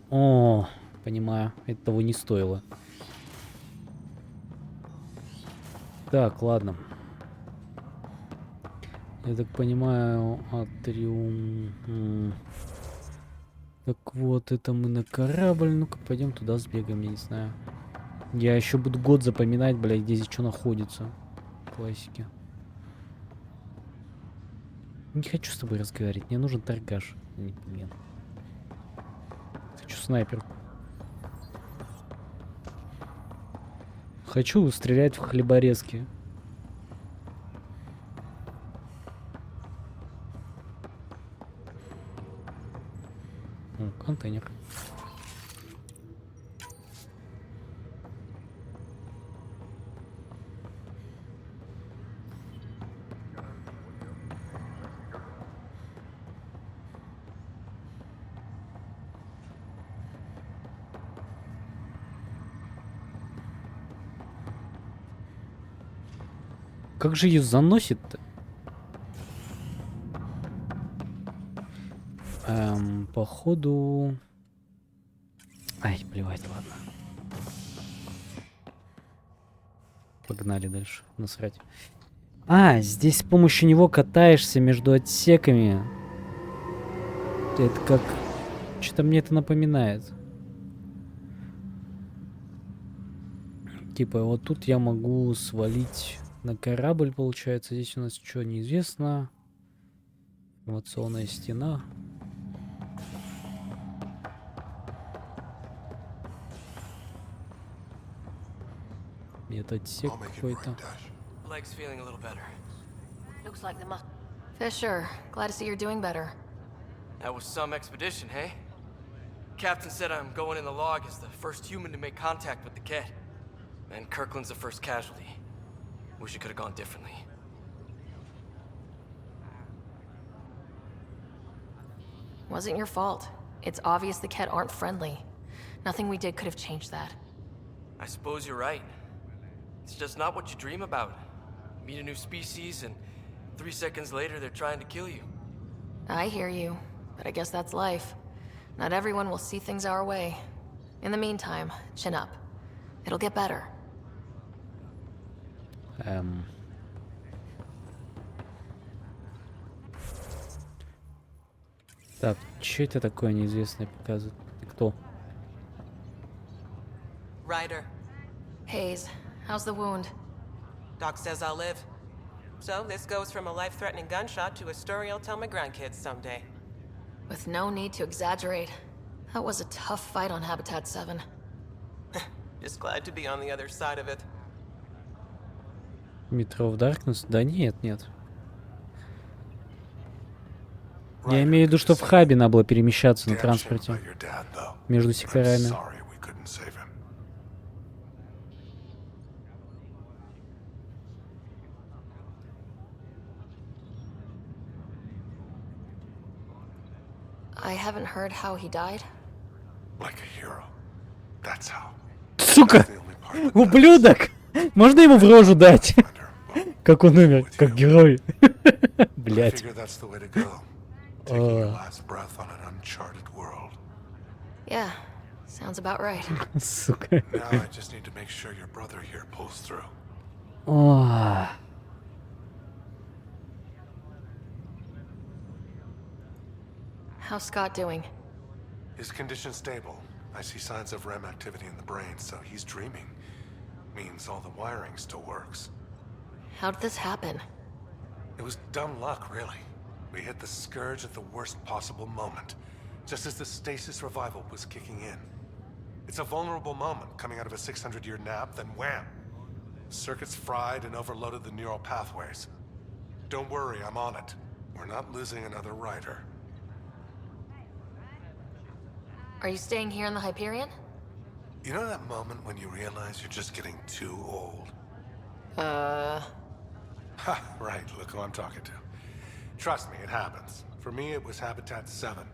О, понимаю, это того не стоило. Так, ладно. Я так понимаю, атриум. Так вот, это мы на корабль. Ну-ка, пойдем туда сбегаем, я не знаю. Я еще буду год запоминать, блядь, где здесь что находится. Классики. Не хочу с тобой разговаривать, мне нужен торгаш. Нет. Хочу снайперку. Хочу стрелять в хлеборезки. О, контейнер. Как же ее заносит-то? Походу... Ай, плевать, ладно. Погнали дальше, насрать. А, здесь с помощью него катаешься между отсеками. Это как... Что-то мне это напоминает. Типа, вот тут я могу свалить на корабль, получается. Здесь у нас что, неизвестно. Информационная стена. Это отсек какой-то. Leg's feeling a little better. Looks like the Fisher, glad to see you're doing better. That was some expedition, hey? Captain said I'm going in the log as the first human to make contact with the Ket. And Kirkland's the first casualty. Wish it could have gone differently. Wasn't your fault. It's obvious the Ket aren't friendly. Nothing we did could have changed that. I suppose you're right. It's just not what you dream about. Meet a new species and 3 seconds later they're trying to kill you. I hear you, but I guess that's life. Not everyone will see things our way. In the meantime, chin up. It'll get better. Так, что это такое неизвестное показывает? Ты кто? Ryder. Hayes, how's the wound? Doc says I'll live. So this goes from a life-threatening gunshot to a story I'll tell my grandkids someday. With no need to exaggerate, that was a tough fight on Habitat 7. Just glad to be on the other side of it. Metro of Darkness? Да нет, нет. Я имею в виду, что в хабе надо было перемещаться на транспорте между секторами. I haven't heard how he died. Like a hero. That's how. Сука! Ублюдок! Можно ему в рожу дать? Как он умер, как герой. Блять. Yeah, sounds about right. Сука. Now I just need to make sure your brother here pulls through. О. How's Scott doing? His condition stable. I see signs of REM activity in the brain, so he's dreaming. Means all the wiring still works. How did this happen? It was dumb luck, really. We hit the Scourge at the worst possible moment, just as the stasis revival was kicking in. It's a vulnerable moment coming out of a 600-year nap, then wham! Circuits fried and overloaded the neural pathways. Don't worry, I'm on it. We're not losing another rider. Are you staying here in the Hyperion? You know that moment when you realize you're just getting too old? Ha, right, look who I'm talking to. Trust me, it happens. For me, it was Habitat 7.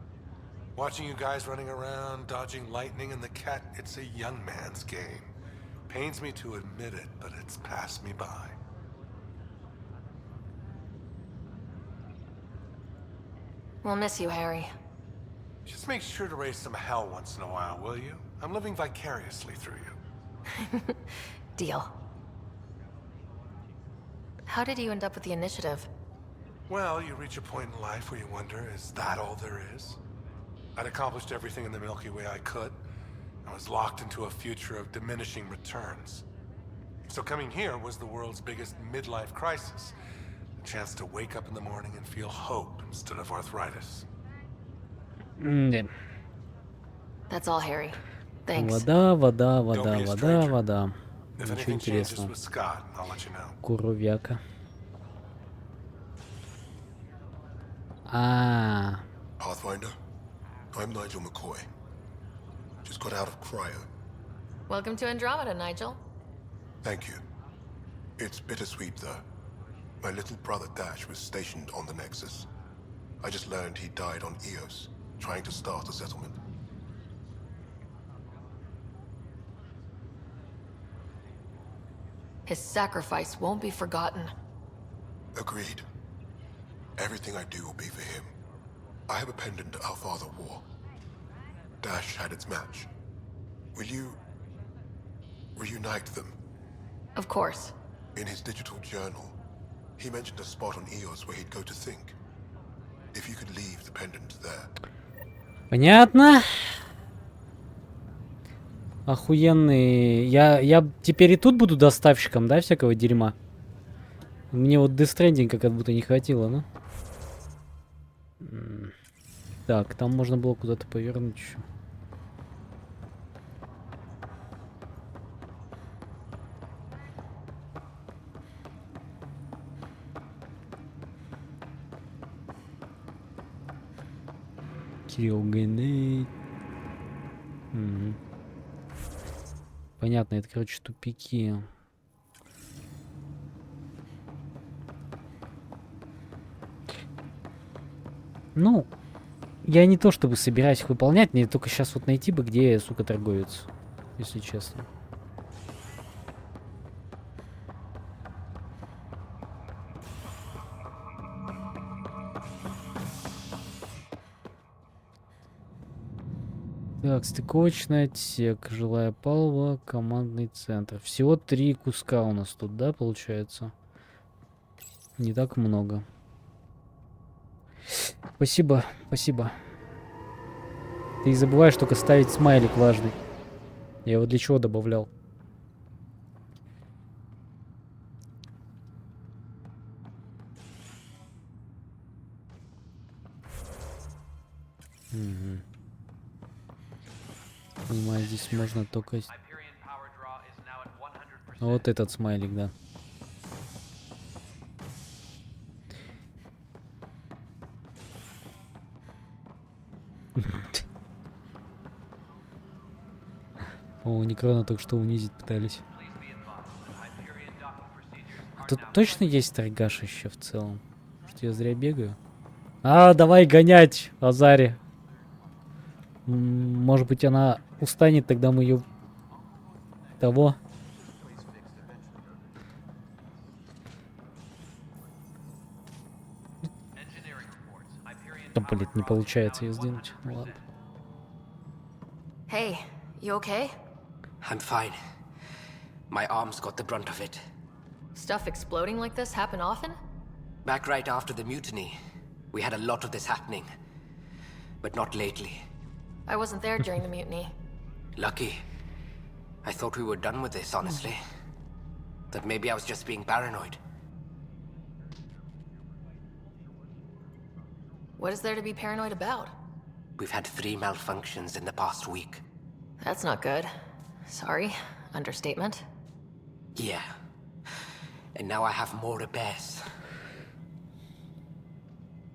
Watching you guys running around, dodging lightning and the cat, it's a young man's game. Pains me to admit it, but it's passed me by. We'll miss you, Harry. Just make sure to raise some hell once in a while, will you? I'm living vicariously through you. Deal. How did you end up with the initiative? Well, you reach a point in life where you wonder, is that all there is? I'd accomplished everything in the Milky Way I could. I was locked into a future of diminishing returns. So coming here was the world's biggest midlife crisis. A chance to wake up in the morning and feel hope instead of arthritis. That's all, Harry. Thanks. Вода, вода, вода, вода, вода. Ничего интересного. Куровяка. Pathfinder, I'm Nigel McCoy. Just got out of cryo. Welcome to Andromeda, Nigel. Thank you. It's bittersweet, though. My little brother Dash was stationed on the Nexus. I just learned he died on Eos, trying to start a settlement. His sacrifice won't be forgotten. Agreed. Everything I do will be for him. I have a pendant our father wore. Dash had its match. Will you reunite them? Of course. In his digital journal, he mentioned a spot on Eos where he'd go to think. If you could leave the pendant there. Понятно. Охуенный. Я теперь и тут буду доставщиком, да, всякого дерьма? Мне вот Death Stranding как будто не хватило, ну? Так, там можно было куда-то повернуть еще. Киллгрейд. Понятно, это, короче, тупики. Ну, я не то чтобы собираюсь их выполнять, мне только сейчас вот найти бы, где, сука, торговец, если честно. Так, стыковочный отсек, жилая палуба, командный центр. Всего 3 куска у нас тут, да, получается? Не так много. Спасибо, спасибо. Ты забываешь только ставить смайлик важный. Я его для чего добавлял? Угу. Понимаю, здесь можно только... Вот этот смайлик, да. О, Некрона только что унизить пытались. Тут точно есть торгаш еще в целом? Что я зря бегаю? А, давай гонять, Азари. Может быть, она устанет, тогда мы ее... Того. Да, блин, не получается ее сдвинуть. Ну, ладно. Hey, you okay? I'm fine. My arms got the brunt of it. Stuff exploding like this happen often? Back right after the mutiny, we had a lot of this happening. But not lately. I wasn't there during the mutiny. Lucky. I thought we were done with this, honestly. That maybe I was just being paranoid. What is there to be paranoid about? We've had 3 malfunctions in the past week. That's not good. Sorry. Understatement. Yeah. And now I have more repairs.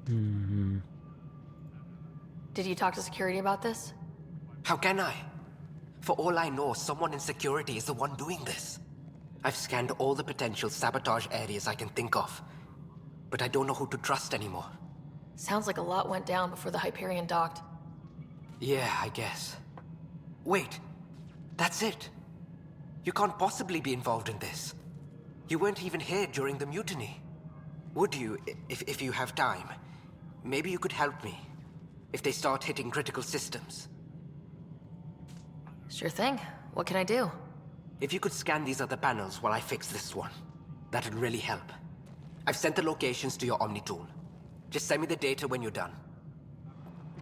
Mm-hmm. Did you talk to security about this? How can I? For all I know, someone in security is the one doing this. I've scanned all the potential sabotage areas I can think of. But I don't know who to trust anymore. Sounds like a lot went down before the Hyperion docked. Yeah, I guess. Wait. That's it. You can't possibly be involved in this. You weren't even here during the mutiny. Would you, if you have time? Maybe you could help me. If they start hitting critical systems. Sure thing. What can I do? If you could scan these other panels while I fix this one, that'd really help. I've sent the locations to your Omni tool. Just send me the data when you're done.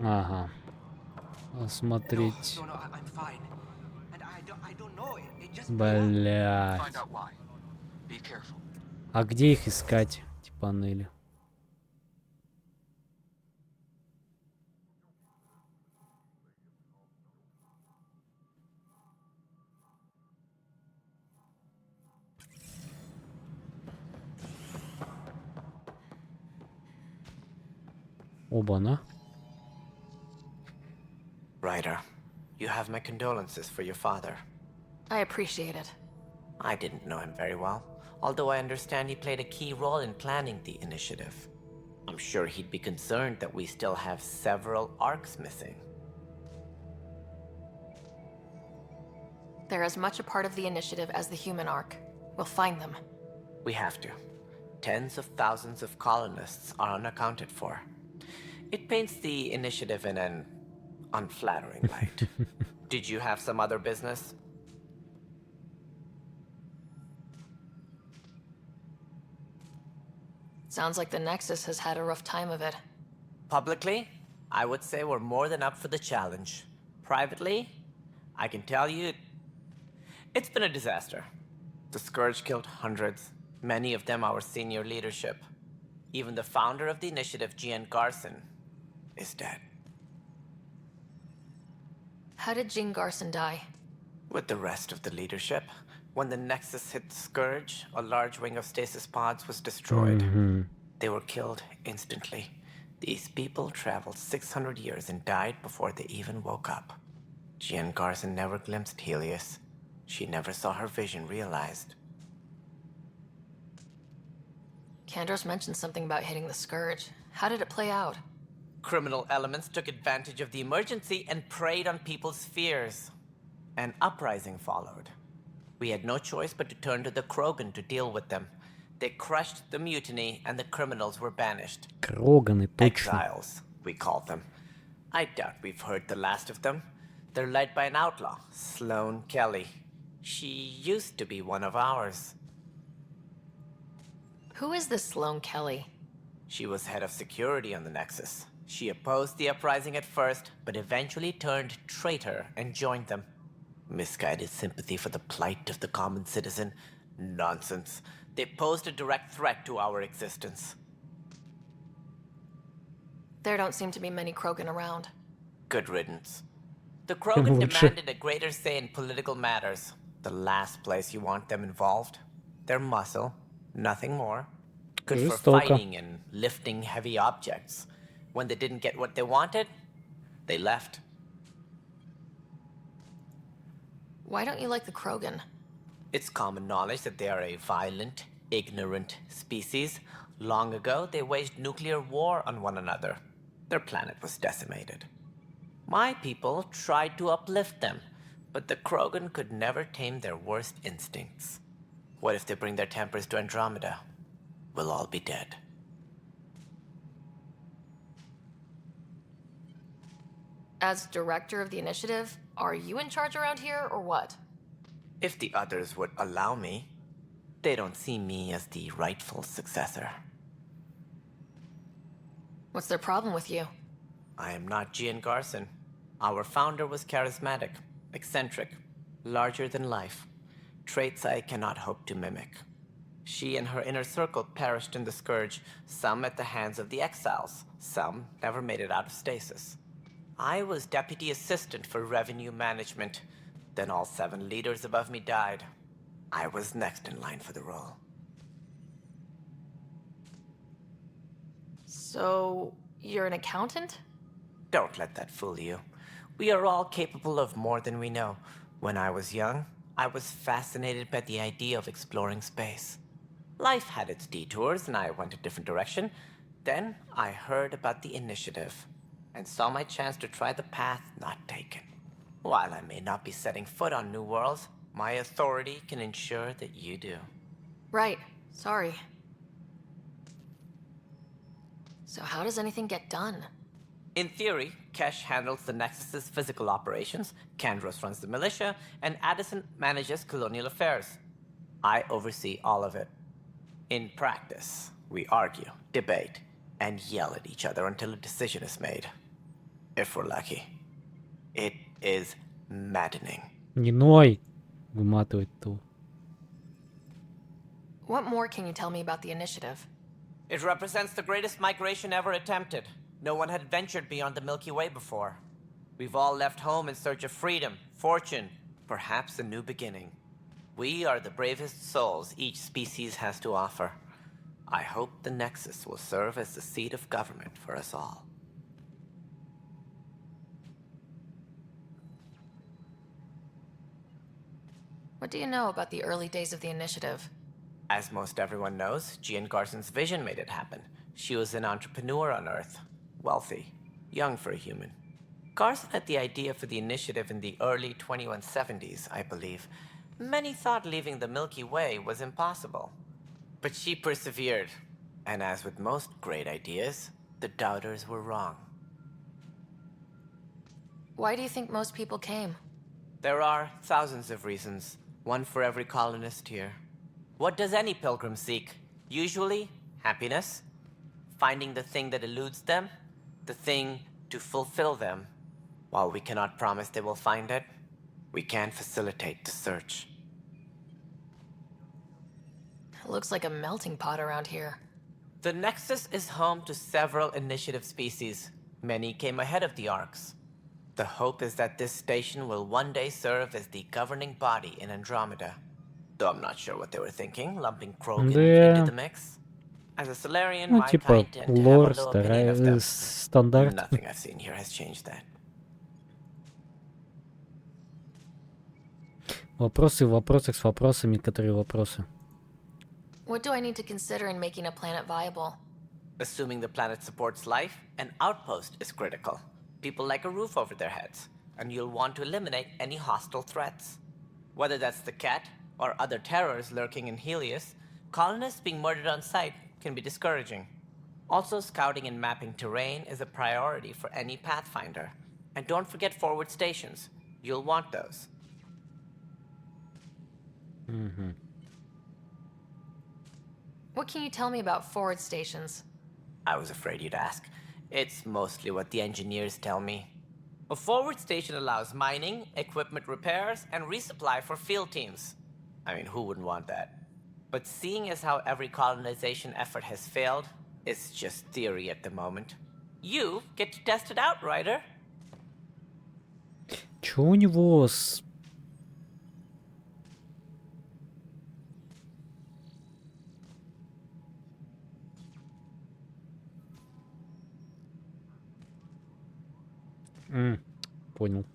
Ага. Осмотреть. Блядь. А где их искать, эти панели? Оба-на. Ryder, you have my condolences for your father. I appreciate it. I didn't know him very well, although I understand he played a key role in planning the initiative. I'm sure he'd be concerned that we still have several arcs missing. They're as much a part of the initiative as the human arc. We'll find them. We have to. Tens of thousands of colonists are unaccounted for. It paints the initiative in an unflattering light. Did you have some other business? Sounds like the Nexus has had a rough time of it. Publicly, I would say we're more than up for the challenge. Privately, I can tell you, it's been a disaster. The Scourge killed hundreds, many of them our senior leadership. Even the founder of the initiative, Jean Garson, is dead. How did Jean Garson die? With the rest of the leadership. When the Nexus hit the Scourge, a large wing of stasis pods was destroyed. Mm-hmm. They were killed instantly. These people traveled 600 years and died before they even woke up. Jean Garson never glimpsed Helios. She never saw her vision realized. Kandros mentioned something about hitting the Scourge. How did it play out? Criminal elements took advantage of the emergency and preyed on people's fears. An uprising followed. We had no choice but to turn to the Krogan to deal with them. They crushed the mutiny and the criminals were banished. Кроганы, точно. Exiles, we call them. I doubt we've heard the last of them. They're led by an outlaw, Sloane Kelly. She used to be one of ours. Who is this Sloane Kelly? She was head of security on the Nexus. She opposed the uprising at first, but eventually turned traitor and joined them. Misguided sympathy for the plight of the common citizen? Nonsense. They posed a direct threat to our existence. There don't seem to be many Krogan around. Good riddance. The Krogan Лучше. demanded a greater say in political matters. The last place you want them involved. Their muscle, nothing more. Good for Жестоко. fighting and lifting heavy objects. When they didn't get what they wanted, they left. Why don't you like the Krogan? It's common knowledge that they are a violent, ignorant species. Long ago, they waged nuclear war on one another. Their planet was decimated. My people tried to uplift them, but the Krogan could never tame their worst instincts. What if they bring their tempers to Andromeda? We'll all be dead. As director of the initiative, are you in charge around here or what? If the others would allow me, they don't see me as the rightful successor. What's their problem with you? I am not Gian Garson. Our founder was charismatic, eccentric, larger than life. Traits I cannot hope to mimic. She and her inner circle perished in the Scourge, some at the hands of the Exiles, some never made it out of stasis. I was deputy assistant for revenue management. Then all 7 leaders above me died. I was next in line for the role. So, you're an accountant? Don't let that fool you. We are all capable of more than we know. When I was young, I was fascinated by the idea of exploring space. Life had its detours, and I went a different direction. Then I heard about the initiative, and saw my chance to try the path not taken. While I may not be setting foot on new worlds, my authority can ensure that you do. Right. Sorry. So how does anything get done? In theory, Kesh handles the Nexus's physical operations, Kandros runs the militia, and Addison manages colonial affairs. I oversee all of it. In practice, we argue, debate, and yell at each other until a decision is made. If we're lucky. It is maddening. Не ной. Выматывает ту. What more can you tell me about the initiative? It represents the greatest migration ever attempted. No one had ventured beyond the Milky Way before. We've all left home in search of freedom, fortune, perhaps a new beginning. We are the bravest souls each species has to offer. I hope the Nexus will serve as the seat of government for us all. What do you know about the early days of the initiative? As most everyone knows, Gian Garson's vision made it happen. She was an entrepreneur on Earth. Wealthy. Young for a human. Garson had the idea for the initiative in the early 2170s, I believe. Many thought leaving the Milky Way was impossible. But she persevered. And as with most great ideas, the doubters were wrong. Why do you think most people came? There are thousands of reasons, one for every colonist here. What does any pilgrim seek? Usually, happiness. Finding the thing that eludes them. The thing to fulfill them. While we cannot promise they will find it, we can facilitate the search. It looks like a melting pot around here. The Nexus is home to several initiative species. Many came ahead of the Arks. The hope is that this station will one day serve as the governing body in Andromeda. Though I'm not sure what they were thinking, lumping Krogan into the mix. As a Solarian, Ну, my типа, kind tend to have a лор, low opinion of them. стандарт. Nothing I've seen here has changed that. Вопросы в вопросах с вопросами, которые вопросы. What do I need to consider in making a planet viable? Assuming the planet supports life, an outpost is critical. People like a roof over their heads, and you'll want to eliminate any hostile threats. Whether that's the cat or other terrors lurking in Helios, colonists being murdered on sight can be discouraging. Also, scouting and mapping terrain is a priority for any Pathfinder. And don't forget forward stations. You'll want those. Mm-hmm. What can you tell me about forward stations? I was afraid you'd ask. It's mostly what the engineers tell me. A forward station allows mining, equipment repairs, and resupply for field teams. I mean, who wouldn't want that? But seeing as how every colonization effort has failed, it's just theory at the moment. You get to test it out, Ryder. Чё у него с... Понял.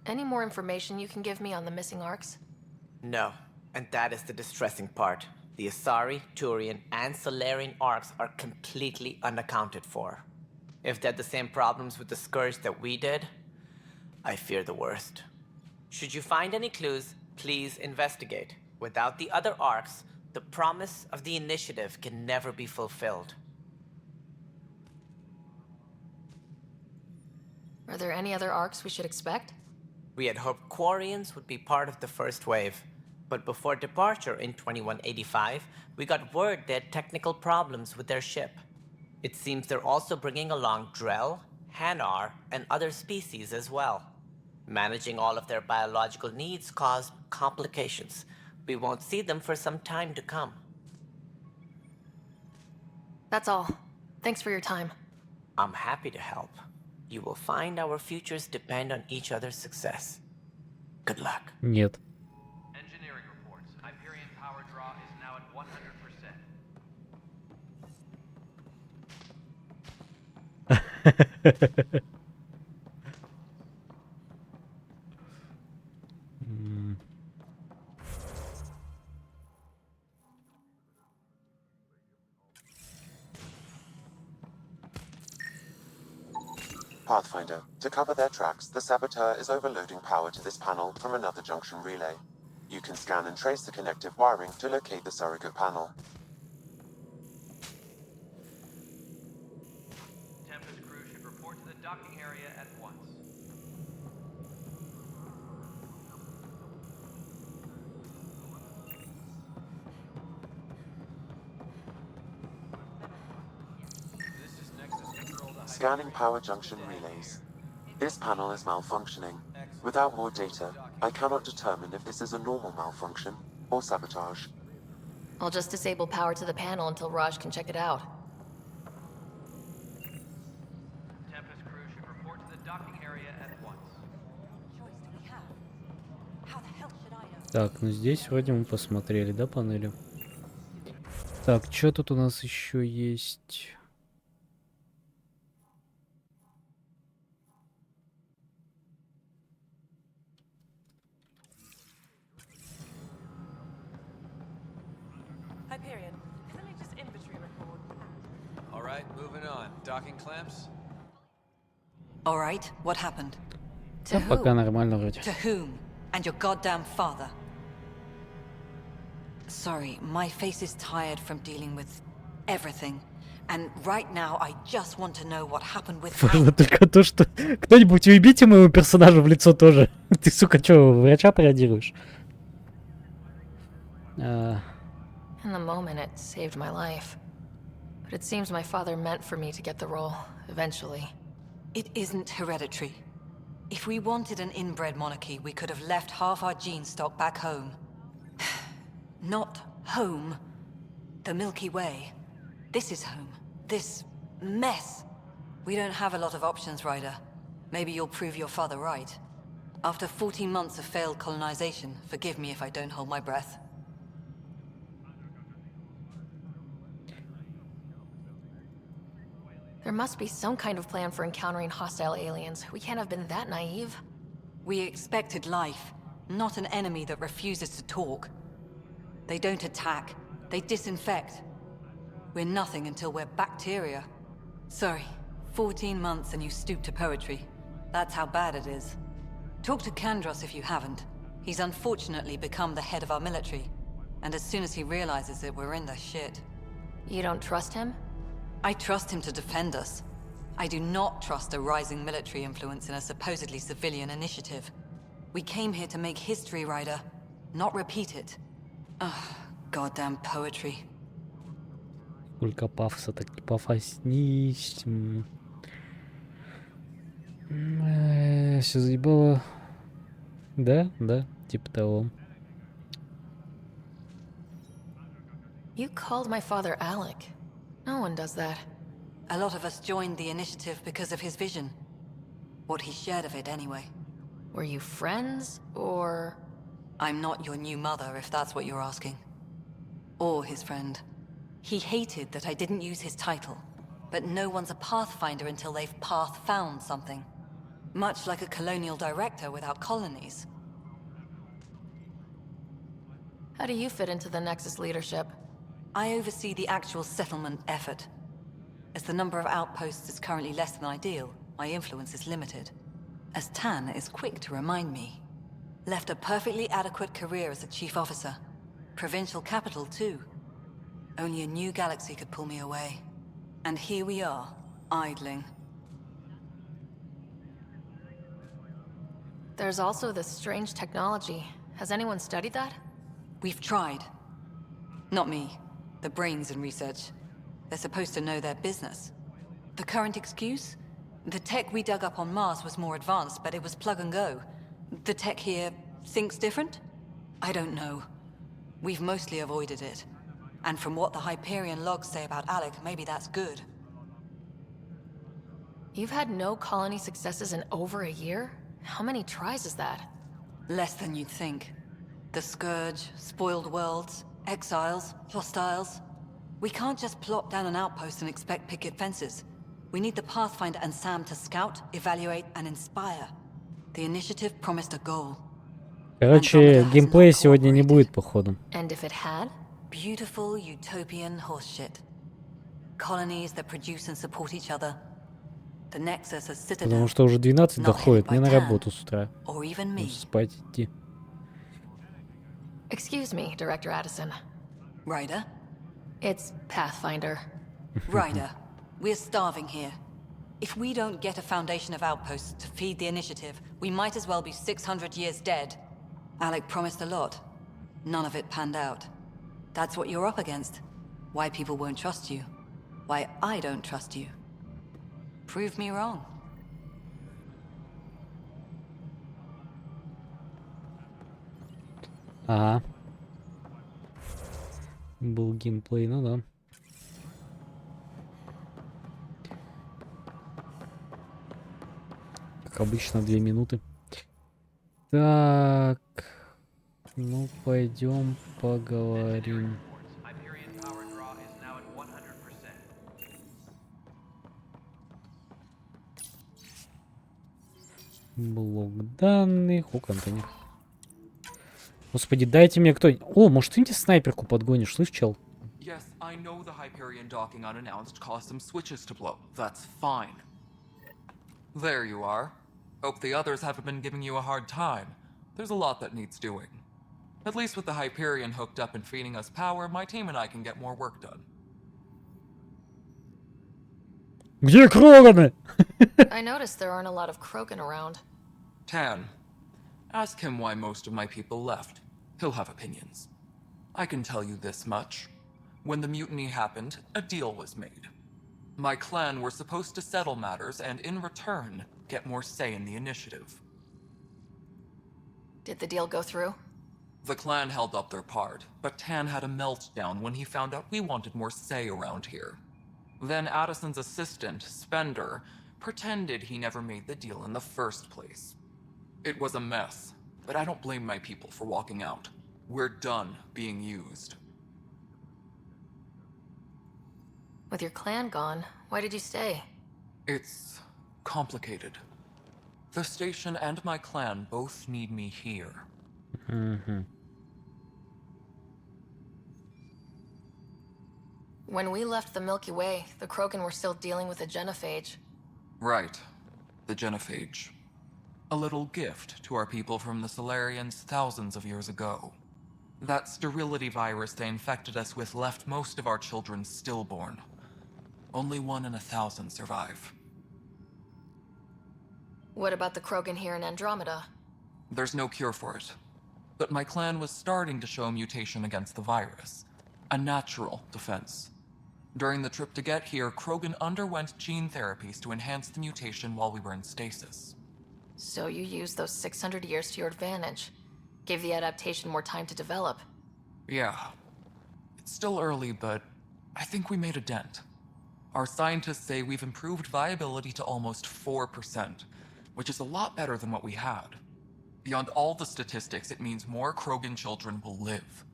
Any more information you can give me on the missing arcs? No, and that is the distressing part. The Asari, Turian, and Solarian arcs are completely unaccounted for. If they had the same problems with the Scourge that we did, I fear the worst. Should you find any clues, please investigate. Without the other arcs, the promise of the Initiative can never be fulfilled. Are there any other arcs we should expect? We had hoped Quarians would be part of the first wave, but before departure in 2185, we got word they had technical problems with their ship. It seems they're also bringing along Drell, Hanar, and other species as well. Managing all of their biological needs caused complications. We won't see them for some time to come. That's all. Thanks for your time. I'm happy to help. You will find our futures depend on each other's success. Good luck. Нет. Engineering reports. Hyperion power draw is now at 100%. Pathfinder, to cover their tracks, the Saboteur is overloading power to this panel from another junction relay. You can scan and trace the connective wiring to locate the surrogate panel. Tempest crew should report to the docking area at once. This is Nexus Control to Scanning power junction relays. This panel is malfunctioning. Without more data, I cannot determine if this is a normal malfunction or sabotage. I'll just disable power to the panel until Raj can check it out. Tempest crew should report to the docking area at once. Так, ну здесь вроде мы посмотрели, да, панели? Так, что тут у нас еще есть? Hyperion, College's inventory record. All right, moving on. Docking clamps? All right, what happened? Да, пока нормально вроде. To whom? And your goddamn father? Sorry, my face is tired from dealing with everything. And right now, I just want to know what happened with Важно только то, что кто-нибудь уебите моему персонажу в лицо тоже. Ты, сука, что, врача пародируешь? In the moment, it saved my life. But it seems my father meant for me to get the role, eventually. It isn't hereditary. If we wanted an inbred monarchy, we could have left half our gene stock back home. Not home. The Milky Way. This is home. This mess. We don't have a lot of options, Ryder. Maybe you'll prove your father right. After 14 months of failed colonization, forgive me if I don't hold my breath. There must be some kind of plan for encountering hostile aliens. We can't have been that naive. We expected life, not an enemy that refuses to talk. They don't attack, they disinfect. We're nothing until we're bacteria. Sorry, 14 months and you stoop to poetry. That's how bad it is. Talk to Kandros if you haven't. He's unfortunately become the head of our military. And as soon as he realizes it, we're in the shit. You don't trust him? I trust him to defend us. I do not trust a rising military influence in a supposedly civilian initiative. We came here to make history, Ryder, not repeat it. Ugh, goddamn poetry. Сколько пафоса, так не пофаснись. Все заебало. Да, типа того. You called my father Alec. No one does that. A lot of us joined the initiative because of his vision. What he shared of it, anyway. Were you friends, or...? I'm not your new mother, if that's what you're asking. Or his friend. He hated that I didn't use his title. But no one's a pathfinder until they've path-found something. Much like a colonial director without colonies. How do you fit into the Nexus leadership? I oversee the actual settlement effort. As the number of outposts is currently less than ideal, my influence is limited. As Tan is quick to remind me. Left a perfectly adequate career as a chief officer. Provincial capital, too. Only a new galaxy could pull me away. And here we are, idling. There's also this strange technology. Has anyone studied that? We've tried. Not me. The brains in research. They're supposed to know their business. The current excuse? The tech we dug up on Mars was more advanced, but it was plug and go. The tech here thinks different? I don't know. We've mostly avoided it. And from what the Hyperion logs say about Alec, maybe that's good. You've had no colony successes in over a year? How many tries is that? Less than you'd think. The Scourge, spoiled worlds, exiles, hostiles. We can't just plop down an outpost and expect picket fences. We need the Pathfinder and Sam to scout, evaluate, and inspire. The initiative promised a goal. Короче, геймплея сегодня не будет, походу. And if it had? Beautiful utopian horseshit. Colonies that produce and support each other. The Nexus as citadel. Потому что уже 12 доходит, мне на работу с утра. Спать идти. Excuse me, Director Addison. Ryder? It's Pathfinder. Ryder, we're starving here. If we don't get a foundation of outposts to feed the initiative, we might as well be 600 years dead. Alec promised a lot. None of it panned out. That's what you're up against. Why people won't trust you. Why I don't trust you. Prove me wrong. Ага. Был геймплей, ну да. Как обычно, 2 минуты. Так. Ну, пойдем поговорим. Блок данных. О, контейнер. Господи, дайте мне кто-нибудь... О, может, ты мне снайперку подгонишь, слышь, чел? Yes, I know the Hyperion docking unannounced caused some switches to blow. That's fine. There you are. Hope the others haven't been giving you a hard time. There's a lot that needs doing. At least with the Hyperion hooked up and feeding us power, my team and I can get more work done. Где Кроганы? I noticed there aren't a lot of Krogan around. Tan, ask him why most of my people left. He'll have opinions. I can tell you this much. When the mutiny happened, a deal was made. My clan were supposed to settle matters and, in return, get more say in the initiative. Did the deal go through? The clan held up their part, but Tan had a meltdown when he found out we wanted more say around here. Then Addison's assistant, Spender, pretended he never made the deal in the first place. It was a mess, but I don't blame my people for walking out. We're done being used. With your clan gone, why did you stay? It's complicated. The station and my clan both need me here. When we left the Milky Way, the Krogan were still dealing with the genophage. Right. The genophage. A little gift to our people from the Solarians thousands of years ago. That sterility virus they infected us with left most of our children stillborn. Only 1 in 1,000 survive. What about the Krogan here in Andromeda? There's no cure for it. But my clan was starting to show mutation against the virus. A natural defense. During the trip to get here, Krogan underwent gene therapies to enhance the mutation while we were in stasis. So you used those 600 years to your advantage. Gave the adaptation more time to develop. Yeah. It's still early, but I think we made a dent. Our scientists say we've improved viability to almost 4%. which is a lot better than what we had. Beyond all the statistics, it means more Krogan children will live.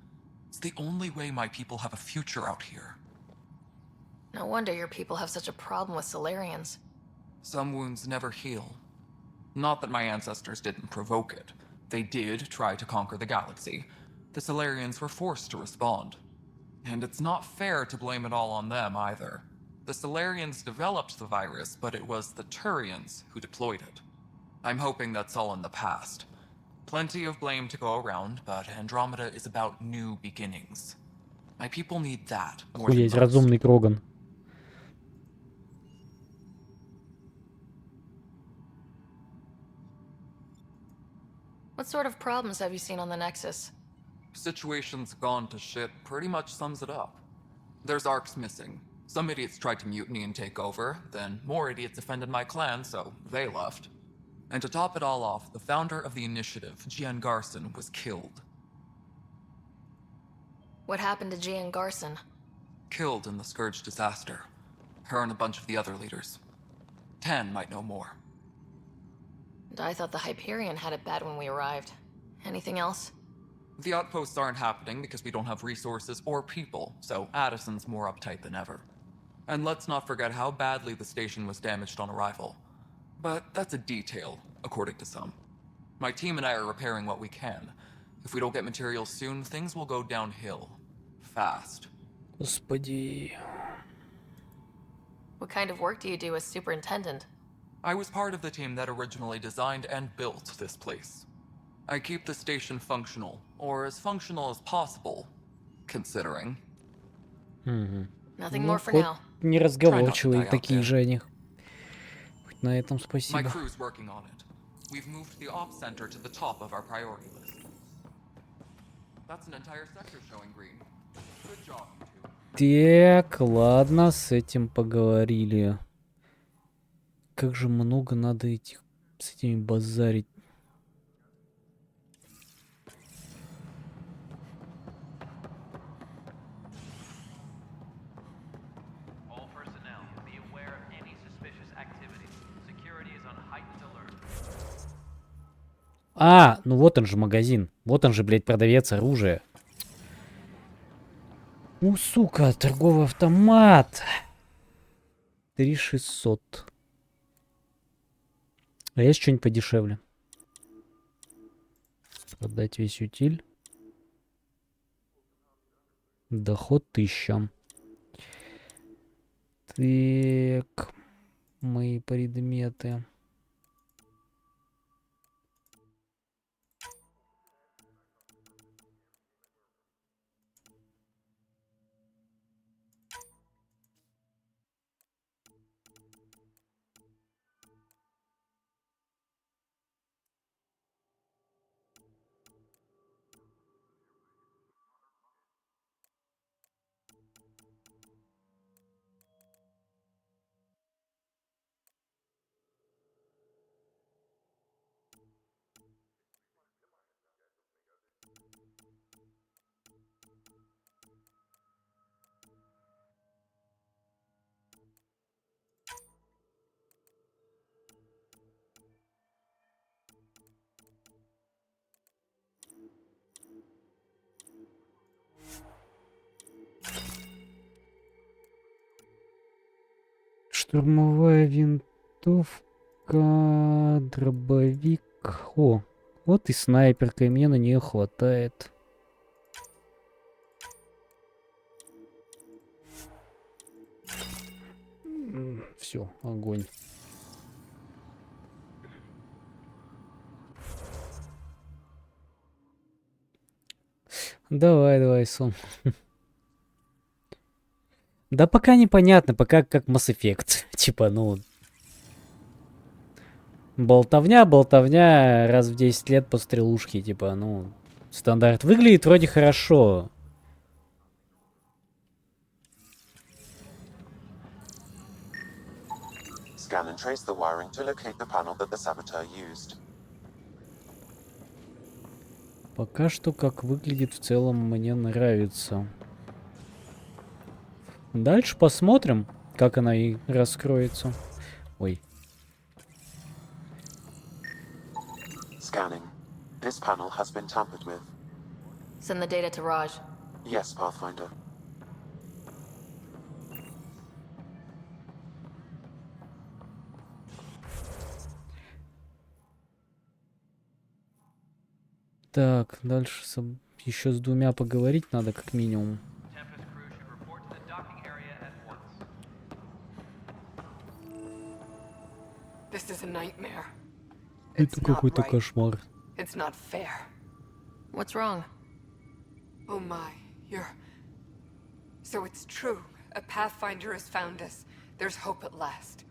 It's the only way my people have a future out here. No wonder your people have such a problem with Solarians. Some wounds never heal. Not that my ancestors didn't provoke it. They did try to conquer the galaxy. The Solarians were forced to respond. And it's not fair to blame it all on them either. The Solarians developed the virus, but it was the Turians who deployed it. I'm hoping that's all in the past. Plenty of blame to go around, but Andromeda is about new beginnings. My people need that more than Охуеть, most. разумный Кроган. What sort of problems have you seen on the Nexus? Situation's gone to shit pretty much sums it up. There's arcs missing. Some idiots tried to mutiny and take over, then more idiots offended my clan, so they left. And to top it all off, the founder of the initiative, Gian Garson, was killed. What happened to Gian Garson? Killed in the Scourge disaster. Her and a bunch of the other leaders. Tan might know more. And I thought the Hyperion had it bad when we arrived. Anything else? The outposts aren't happening because we don't have resources or people, so Addison's more uptight than ever. And let's not forget how badly the station was damaged on arrival. But that's a detail, according to some. My team and I are repairing what we can. If we don't get materials soon, things will go downhill. Fast. Господи. What kind of work do you do as superintendent? I was part of the team that originally designed and built this place. I keep the station functional, or as functional as possible, considering. Nothing Ну, more for хоть now. неразговорчивые такие же они. Хоть на этом My спасибо. crew's working on it. We've moved the ops center to the top of our priority list. That's an entire sector showing green. Good job, you two. Так, ладно, с этим поговорили. Как же много надо этих с этими базарить. All personnel, be aware of any suspicious activity. Security is on heightened alert. А, ну вот он же магазин. Вот он же, блядь, продавец оружия. Ну, сука, торговый автомат. 3600. А есть что-нибудь подешевле? Продать весь утиль. Доход 1000. Так. Мои предметы. Штурмовая винтовка, дробовик. О, вот и снайперка, и мне на нее хватает. Все, огонь. Давай, давай, сон. Да пока непонятно, пока как Mass Effect. Типа, ну... Болтовня, болтовня, раз в 10 лет по стрелушке, типа, ну... Стандарт. Выглядит вроде хорошо. Scan and trace the wiring to locate the panel that the saboteur used. Пока что, как выглядит в целом, мне нравится. Дальше посмотрим, как она и раскроется. Ой. Scanning. This panel has been tampered with. Send the data to Raj. Yes, Pathfinder. Так, дальше еще с двумя поговорить надо как минимум. This is a nightmare. Это какой-то кошмар. It's not fair. What's wrong? Oh my, you're... So it's true. A Pathfinder has found us. There's hope at last.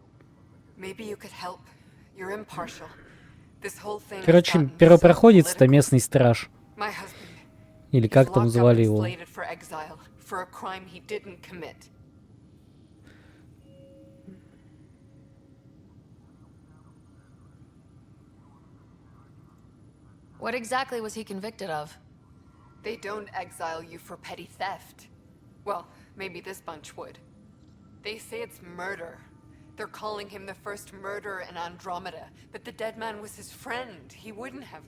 Maybe you could help. You're impartial. This whole thing... Короче, первопроходец-то местный страж. My husband. Или как там звали его? For exile, for a crime he didn't commit. What exactly was he convicted of? They don't exile you for petty theft. Well, maybe this bunch would. They say it's murder. They're calling him the first murderer in Andromeda, but the dead man was his friend. He wouldn't have...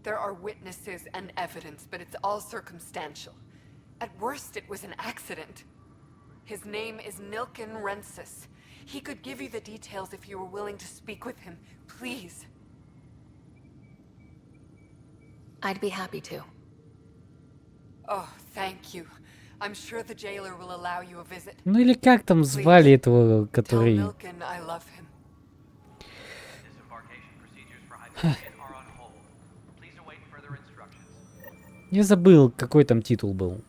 There are witnesses and evidence, but it's all circumstantial. At worst, it was an accident. His name is Nilken Rensis. He could give you the details if you were willing to speak with him. Please. I'd be happy to. Oh, thank you. I'm sure the jailer will allow you a visit. Ну или как там звали этого, который... Tell Nilken I love him. Я забыл, какой там титул был.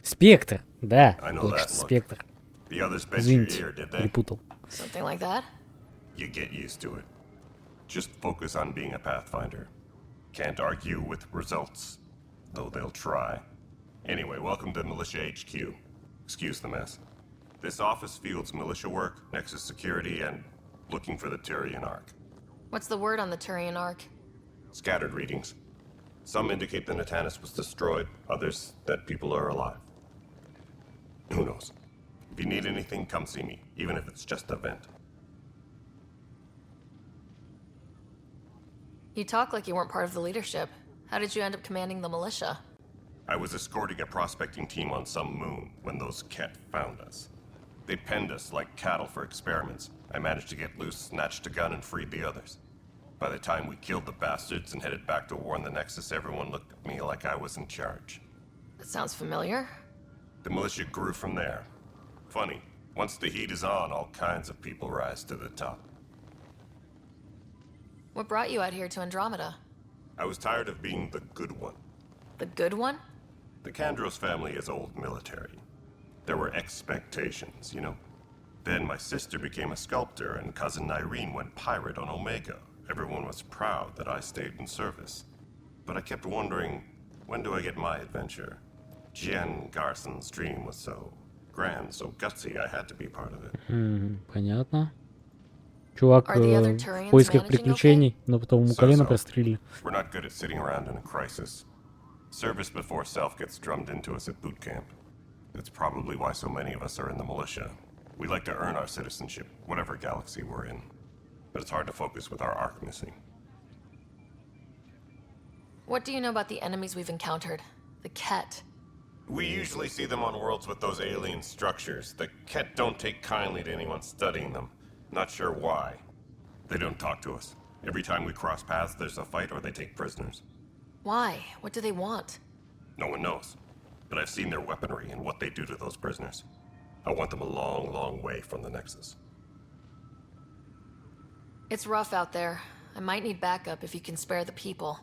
Спектр, да, точно, Спектр. Извините, перепутал. Something like that? You get used to it. Just focus on being a Pathfinder. Can't argue with results, though they'll try. Anyway, welcome to Militia HQ. Excuse the mess. This office fields militia work, Nexus security, and looking for the Turian Ark. What's the word on the Turian Ark? Scattered readings. Some indicate the Natanus was destroyed, others that people are alive. Who knows? If you need anything, come see me, even if it's just a vent. You talk like you weren't part of the leadership. How did you end up commanding the militia? I was escorting a prospecting team on some moon when those Ket found us. They penned us like cattle for experiments. I managed to get loose, snatched a gun, and freed the others. By the time we killed the bastards and headed back to warn the Nexus, everyone looked at me like I was in charge. That sounds familiar. The militia grew from there. Funny, once the heat is on, all kinds of people rise to the top. What brought you out here to Andromeda? I was tired of being the good one. The good one? The Kandros family is old military. There were expectations, you know. Then my sister became a sculptor and cousin Irene went pirate on Omega. Everyone was proud that I stayed in service. But I kept wondering, when do I get my adventure? Jian Garson's dream was so grand, so gutsy, I had to be part of it. Понятно. Чувак в поисках приключений, но потом ему колено прострелили. We're not good at sitting around in a crisis. Service before self gets drummed into us at boot camp. That's probably why so many of us are in the militia. We like to earn our citizenship, whatever galaxy we're in. But it's hard to focus with our arc missing. What do you know about the enemies we've encountered? The Ket. We usually see them on worlds with those alien structures. The Ket don't take kindly to anyone studying them. Not sure why. They don't talk to us. Every time we cross paths, there's a fight or they take prisoners. Why? What do they want? No one knows. But I've seen their weaponry and what they do to those prisoners. I want them a long, long way from the Nexus. It's rough out there. I might need backup if you can spare the people.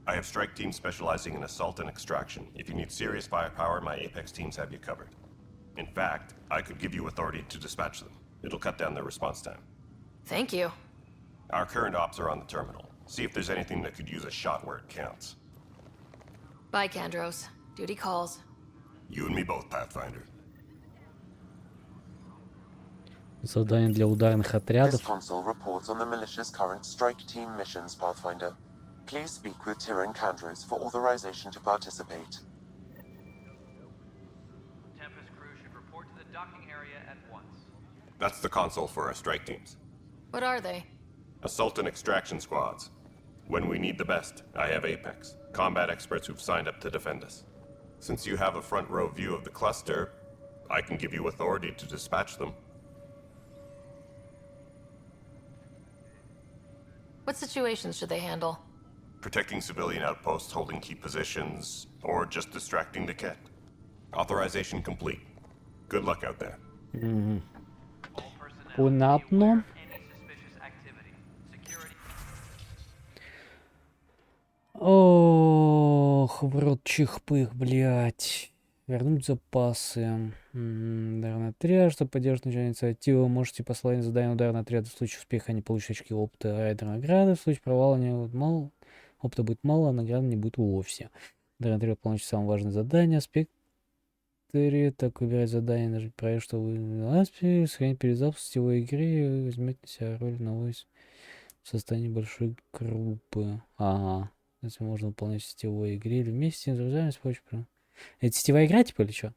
I have strike teams specializing in assault and extraction. If you need serious firepower, my Apex teams have you covered. In fact, I could give you authority to dispatch them. It'll cut down their response time. Thank you. Our current ops are on the terminal. See if there's anything that could use a shot where it counts. Bye, Kandros. Duty calls. You and me both, Pathfinder. Задание для ударных отрядов. This console reports on the militia's current strike team missions, Pathfinder. Please speak with Tyrion Kandros for authorization to participate. Tempest crew should report to the docking area at once. That's the console for our strike teams. What are they? Assault and extraction squads. When we need the best, I have Apex, combat experts who've signed up to defend us. Since you have a front row view of the cluster, I can give you authority to dispatch them. What situations should they handle? Protecting civilian outposts, holding key positions, or just distracting the Ket. Authorization complete. Good luck out there. Понятно. Ох, в рот чих-пых, блядь. Вернуть запасы. Ударный отряд, чтобы поддерживать начальную инициативу. Можете послать на задание ударного отряда. В случае успеха они получат очки опыта, райдера награды. В случае провала не будет мало. Опыта будет мало, а награды не будет вовсе. Ударный отряд получит самое важное задание. Спектре. Так, выбирать задание. Нажмите проверить, что вы аспе. Сохранить перезапуск сетевой игры. И возьмете на себя роль одного из в состоянии большой группы. Ага. Если можно выполнять в сетевой игре или вместе с друзьями с помощью... Это сетевая игра, типа, или что?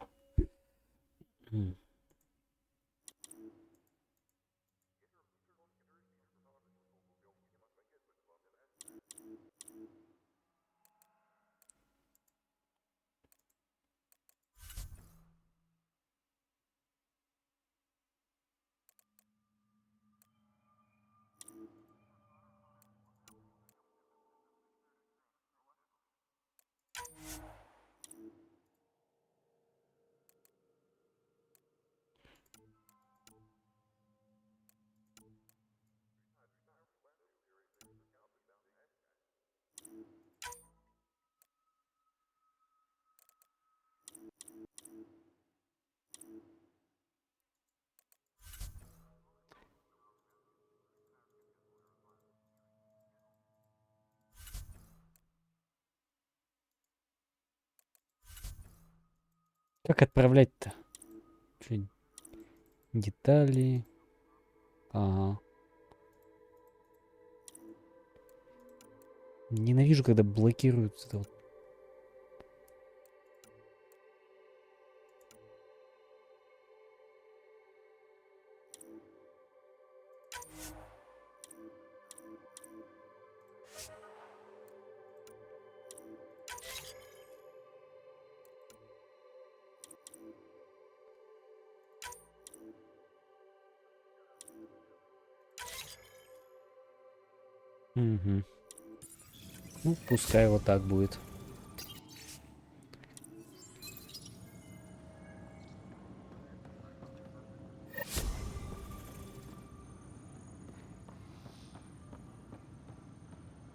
Как отправлять-то? Детали. Ага. Ненавижу, когда блокируют это вот. Угу. Ну, пускай вот так будет.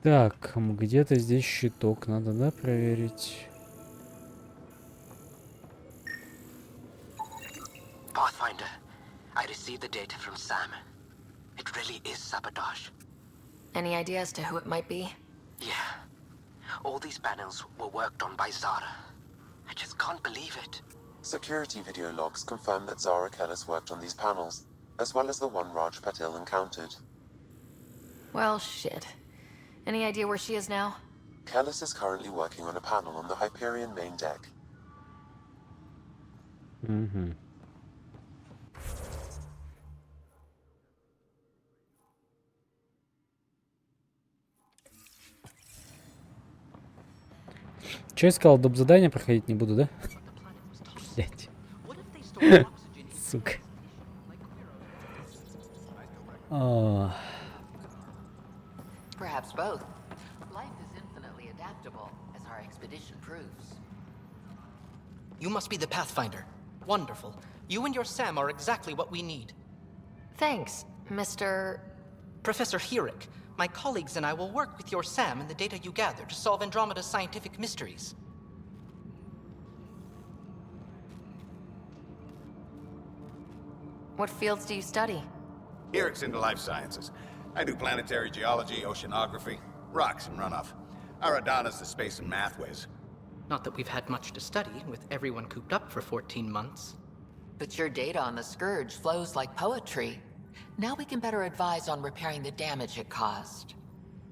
Так, где-то здесь щиток надо, да, проверить? Pathfinder, I received the data from Sam. It really is sabotage. Any idea as to who it might be? Yeah. All these panels were worked on by Zara. I just can't believe it. Security video logs confirm that Zara Kellis worked on these panels, as well as the one Raj Patil encountered. Well, shit. Any idea where she is now? Kellis is currently working on a panel on the Hyperion main deck. Угу. Че я сказал, доп. Задания проходить не буду, да? Блять. Сука. Perhaps both. Life is infinitely adaptable, as our expedition proves. You must be the Pathfinder. Wonderful. You and your Sam are exactly what we need. Thanks, Mr. Professor Herrick. My colleagues and I will work with your Sam and the data you gather to solve Andromeda's scientific mysteries. What fields do you study? Herrick's into life sciences. I do planetary geology, oceanography, rocks and runoff. Aradana's the space and math whiz. Not that we've had much to study, with everyone cooped up for 14 months. But your data on the Scourge flows like poetry. Now we can better advise on repairing the damage it caused.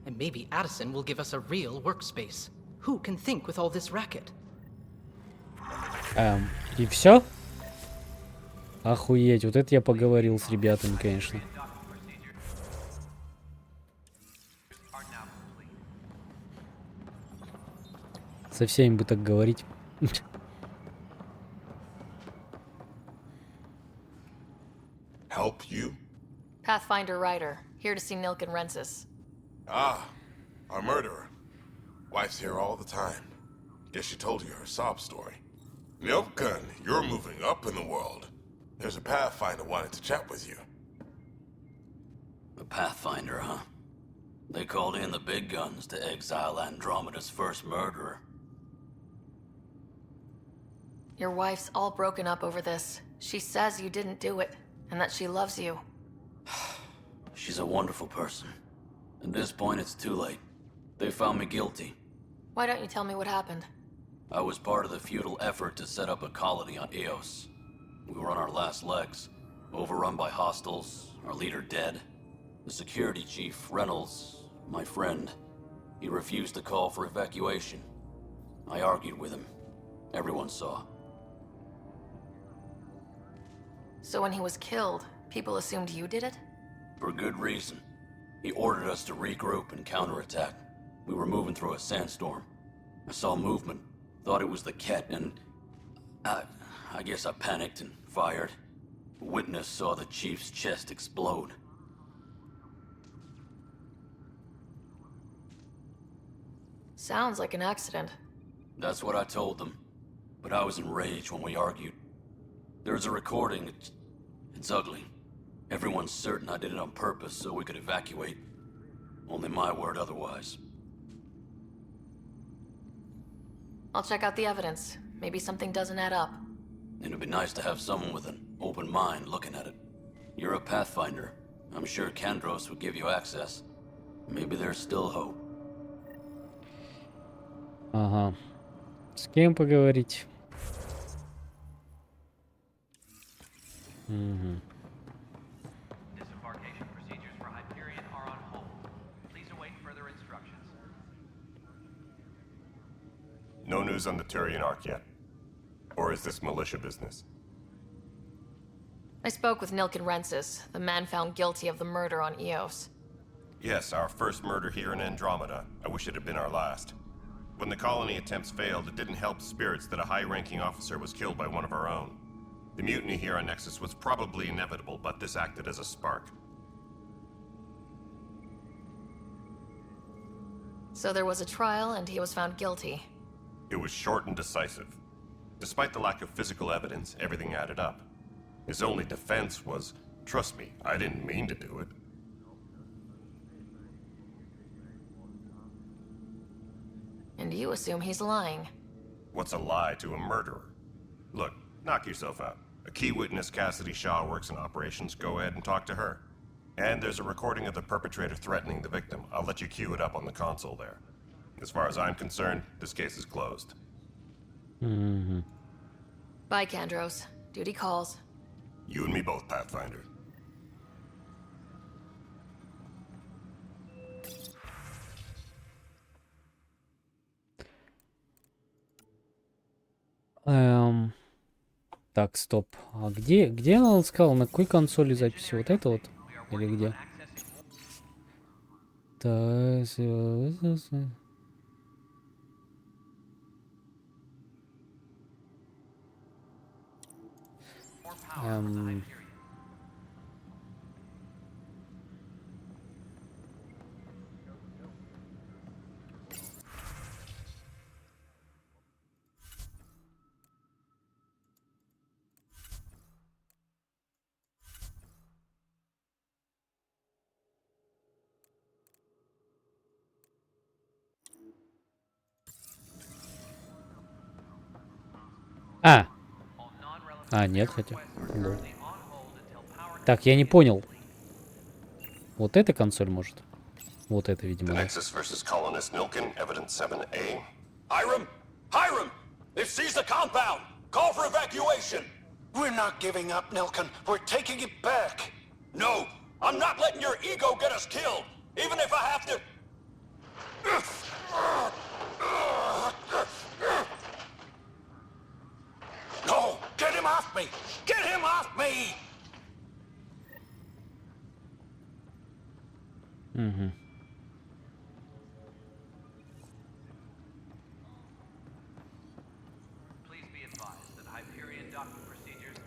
And maybe Addison will give us a real workspace. Who can think with all this racket? И все? Охуеть, вот это я поговорил с ребятами, конечно. Со всеми бы так говорить. Help you? Pathfinder Ryder, here to see Nilken Rensis. Ah, our murderer. Wife's here all the time. Guess she told you her sob story. Nilken, you're moving up in the world. There's a Pathfinder wanting to chat with you. The Pathfinder, huh? They called in the big guns to exile Andromeda's first murderer. Your wife's all broken up over this. She says you didn't do it, and that she loves you. She's a wonderful person. At this point, it's too late. They found me guilty. Why don't you tell me what happened? I was part of the futile effort to set up a colony on Eos. We were on our last legs, overrun by hostiles, our leader dead. The security chief, Reynolds, my friend, he refused to call for evacuation. I argued with him. Everyone saw. So when he was killed, people assumed you did it? For good reason. He ordered us to regroup and counterattack. We were moving through a sandstorm. I saw movement, thought it was the Ket, and I guess I panicked and fired. A witness saw the chief's chest explode. Sounds like an accident. That's what I told them. But I was enraged when we argued. There's a recording. It's ugly. Everyone's certain I did it on purpose so we could evacuate. Only my word otherwise. I'll check out the evidence. Maybe something doesn't add up. It'd be nice to have someone with an open mind looking at it. You're a Pathfinder. I'm sure Kandros would give you access. Maybe there's still hope. Ага. С кем поговорить? Угу. Disembarkation procedures for Hyperion are on hold. Please await further instructions. No news on the Turian Ark yet? Or is this militia business? I spoke with Nilken Rensis, the man found guilty of the murder on Eos. Yes, our first murder here in Andromeda. I wish it had been our last. When the colony attempts failed, it didn't help spirits that a high-ranking officer was killed by one of our own. The mutiny here on Nexus was probably inevitable, but this acted as a spark. So there was a trial, and he was found guilty. It was short and decisive. Despite the lack of physical evidence, everything added up. His only defense was, trust me, I didn't mean to do it. And you assume he's lying. What's a lie to a murderer? Look, knock yourself out. A key witness, Cassidy Shaw, works in operations. Go ahead and talk to her. And there's a recording of the perpetrator threatening the victim. I'll let you cue it up on the console there. As far as I'm concerned, this case is closed. Mm-hmm. Bye, Kandros. Duty calls. You and me both, Pathfinder. Так, стоп. А где он сказал, на какой консоли записи? Вот это вот? Или где? Нет, хотя. Да. Так, я не понял. Вот эта консоль может? Вот это, видимо, да. Nexus versus colonist Nilken, evidence 7A. Hiram! Hiram! They've seized the compound! Call for evacuation! We're not giving up, Nilken. We're taking it back. No! I'm not letting your ego get us killed! Even if I have to... No! Get him out! off me! Get him off me! Угу.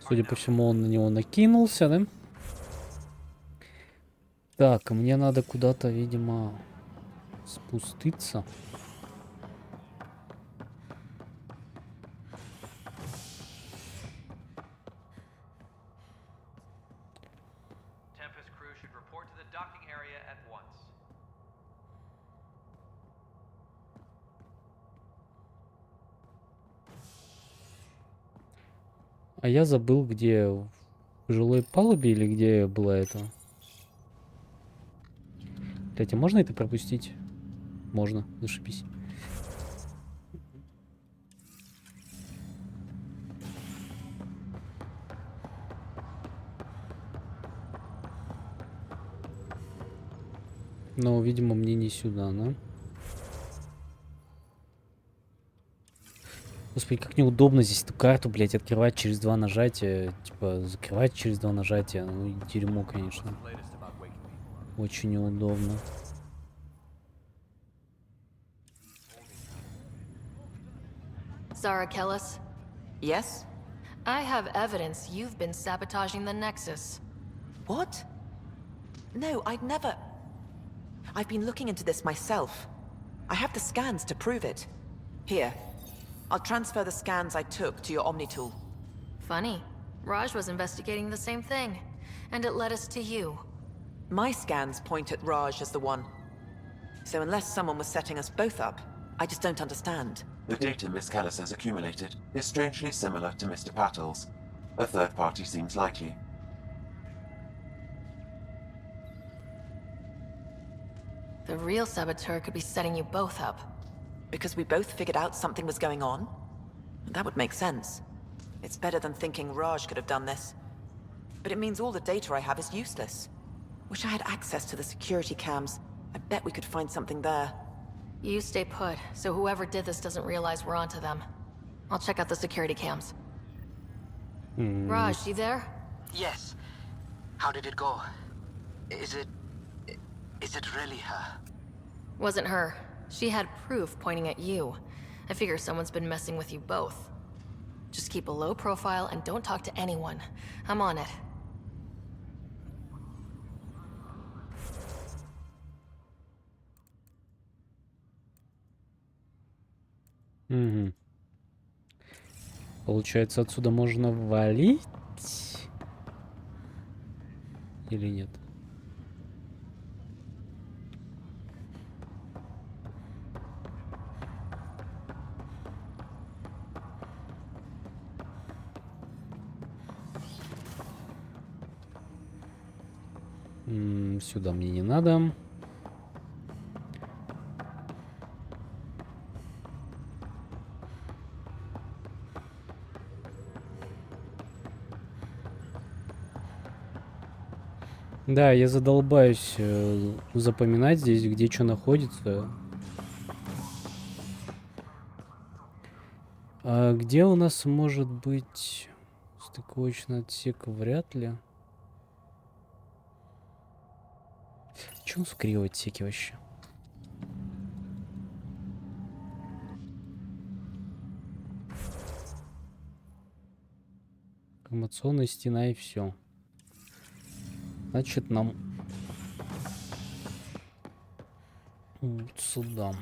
Судя по всему, он на него накинулся, да? Так, мне надо куда-то, видимо, спуститься. А я забыл, где в жилой палубе или где была это. Кстати, можно это пропустить? Можно, зашибись. Но, видимо, мне не сюда, да? Господи, как неудобно здесь эту карту, блядь, открывать через 2 нажатия. Типа, закрывать через 2 нажатия. Ну, и дерьмо, конечно. Очень неудобно. Zara Kellis? Yes? I have evidence you've been sabotaging the Nexus. What? No, I'd never... I've been looking into this myself. I have the scans to prove it. Here. I'll transfer the scans I took to your Omni tool. Funny. Raj was investigating the same thing. And it led us to you. My scans point at Raj as the one. So unless someone was setting us both up, I just don't understand. The data Miss Callis has accumulated is strangely similar to Mr. Patel's. A third party seems likely. The real saboteur could be setting you both up. Because we both figured out something was going on? That would make sense. It's better than thinking Raj could have done this. But it means all the data I have is useless. Wish I had access to the security cams. I bet we could find something there. You stay put, so whoever did this doesn't realize we're onto them. I'll check out the security cams. Raj, you there? Yes. How did it go? Is it really her? Wasn't her. She had proof pointing at you. I figure someone's been messing with you both. Just keep a low profile and don't talk to anyone. I'm on it. Угу. Получается, отсюда можно валить? Или нет? Сюда мне не надо. Да, я задолбаюсь запоминать здесь, где что находится. А где у нас может быть стыковочный отсек? Вряд ли. Че у нас криво отсеки вообще? Информационная стена и все. Значит, нам вот сюда.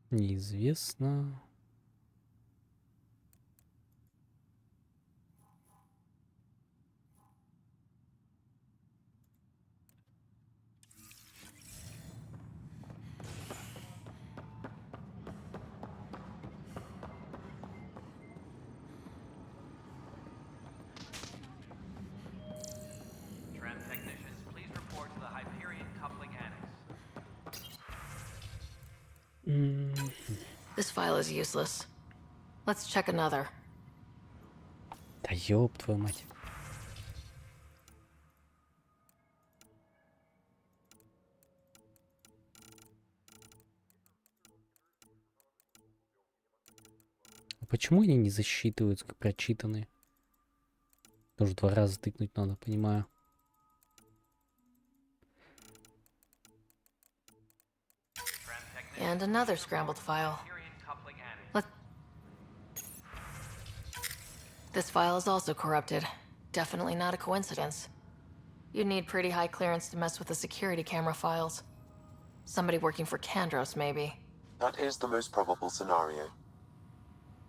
Неизвестно. This file is useless. Let's check another. Да ёб твою мать. А почему они не засчитываются как прочитанные? Тоже 2 раза тыкнуть надо, понимаю. And another scrambled file. This file is also corrupted. Definitely not a coincidence. You'd need pretty high clearance to mess with the security camera files. Somebody working for Kandros, maybe. That is the most probable scenario.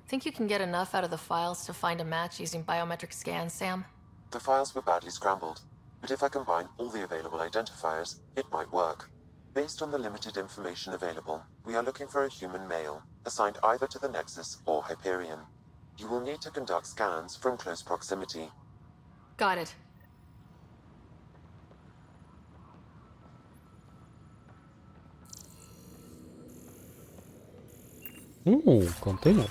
Think you can get enough out of the files to find a match using biometric scans, Sam? The files were badly scrambled, but if I combine all the available identifiers, it might work. Based on the limited information available, we are looking for a human male, assigned either to the Nexus or Hyperion. You will need to conduct scans from close proximity. Got it. Контейнер.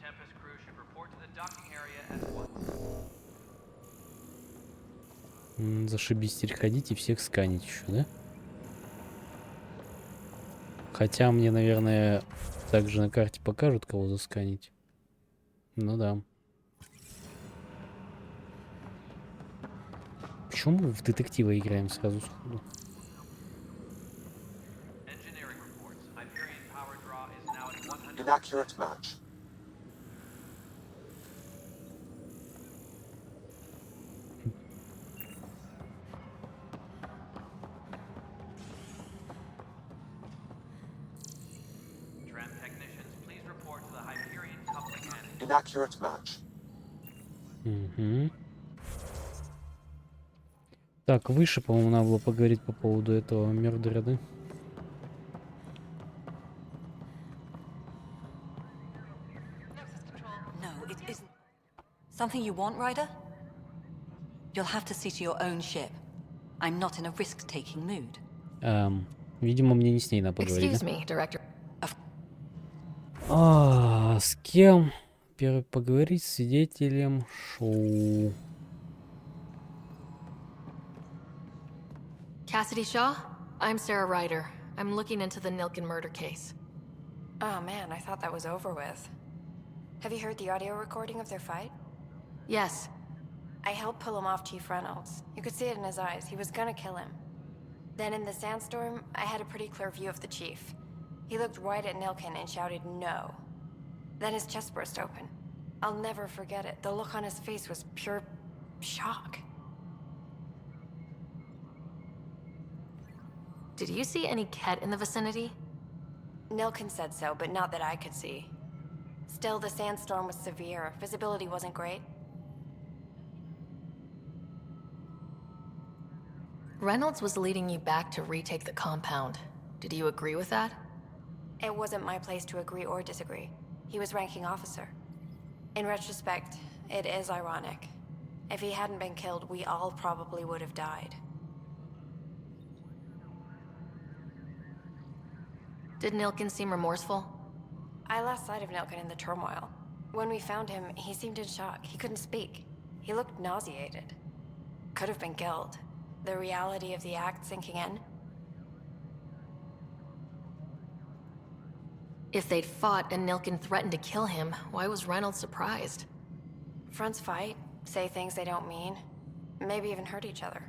Tempest crew should report to the docking area at once. Зашибись теперь ходить и всех сканить еще, да? Хотя мне, наверное, также на карте покажут, кого засканить. Ну да. Почему мы в детектива играем сразу сходу? Inaccurate match. Tram technicians, please report to the Hyperion coupling end. Inaccurate match. Угу. Так, выше, по-моему, надо было поговорить по поводу этого мердера, да? No, it isn't. Something you want, Ryder? You'll have to see to your own ship. I'm not in a risk-taking mood. Видимо, мне не с ней надо поговорить, Excuse да? me, Director. С кем? Первый поговорить с свидетелем шоу. Cassidy Shaw? I'm Sarah Ryder. I'm looking into the Nilken murder case. Oh man, I thought that was over with. Have you heard the audio recording of their fight? Yes. I helped pull him off Chief Reynolds. You could see it in his eyes. He was gonna kill him. Then in the sandstorm, I had a pretty clear view of the Chief. He looked right at Nilken and shouted no. Then his chest burst open. I'll never forget it. The look on his face was pure shock. Did you see any Ket in the vicinity? Nilken said so, but not that I could see. Still, the sandstorm was severe. Visibility wasn't great. Reynolds was leading you back to retake the compound. Did you agree with that? It wasn't my place to agree or disagree. He was ranking officer. In retrospect, it is ironic. If he hadn't been killed, we all probably would have died. Did Nilken seem remorseful? I lost sight of Nilken in the turmoil. When we found him, he seemed in shock. He couldn't speak. He looked nauseated. Could have been killed. The reality of the act sinking in. If they'd fought and Nilken threatened to kill him, why was Reynolds surprised? Fronts fight, say things they don't mean, maybe even hurt each other.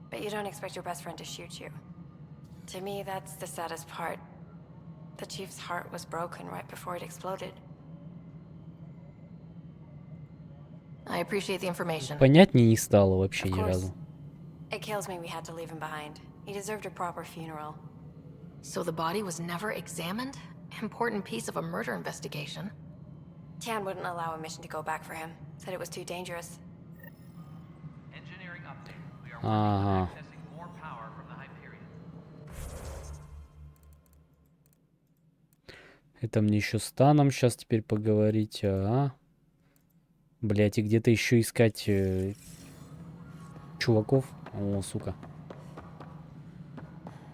But you don't expect your best friend to shoot you. To me, that's the saddest part. The Chief's heart was broken right before it exploded. I appreciate the information. Понятнее не стало вообще Of ни course. разу. It kills me we had to leave him behind. He deserved a proper funeral. So the body was never examined? Important piece of a murder investigation. Tian wouldn't allow a mission to go back for him. Said it was too dangerous. Engineering update. We are Ага. accessing more power from the Hyperion. Это мне еще с Таном сейчас теперь поговорить. Блять, и где-то еще искать чуваков. О, сука.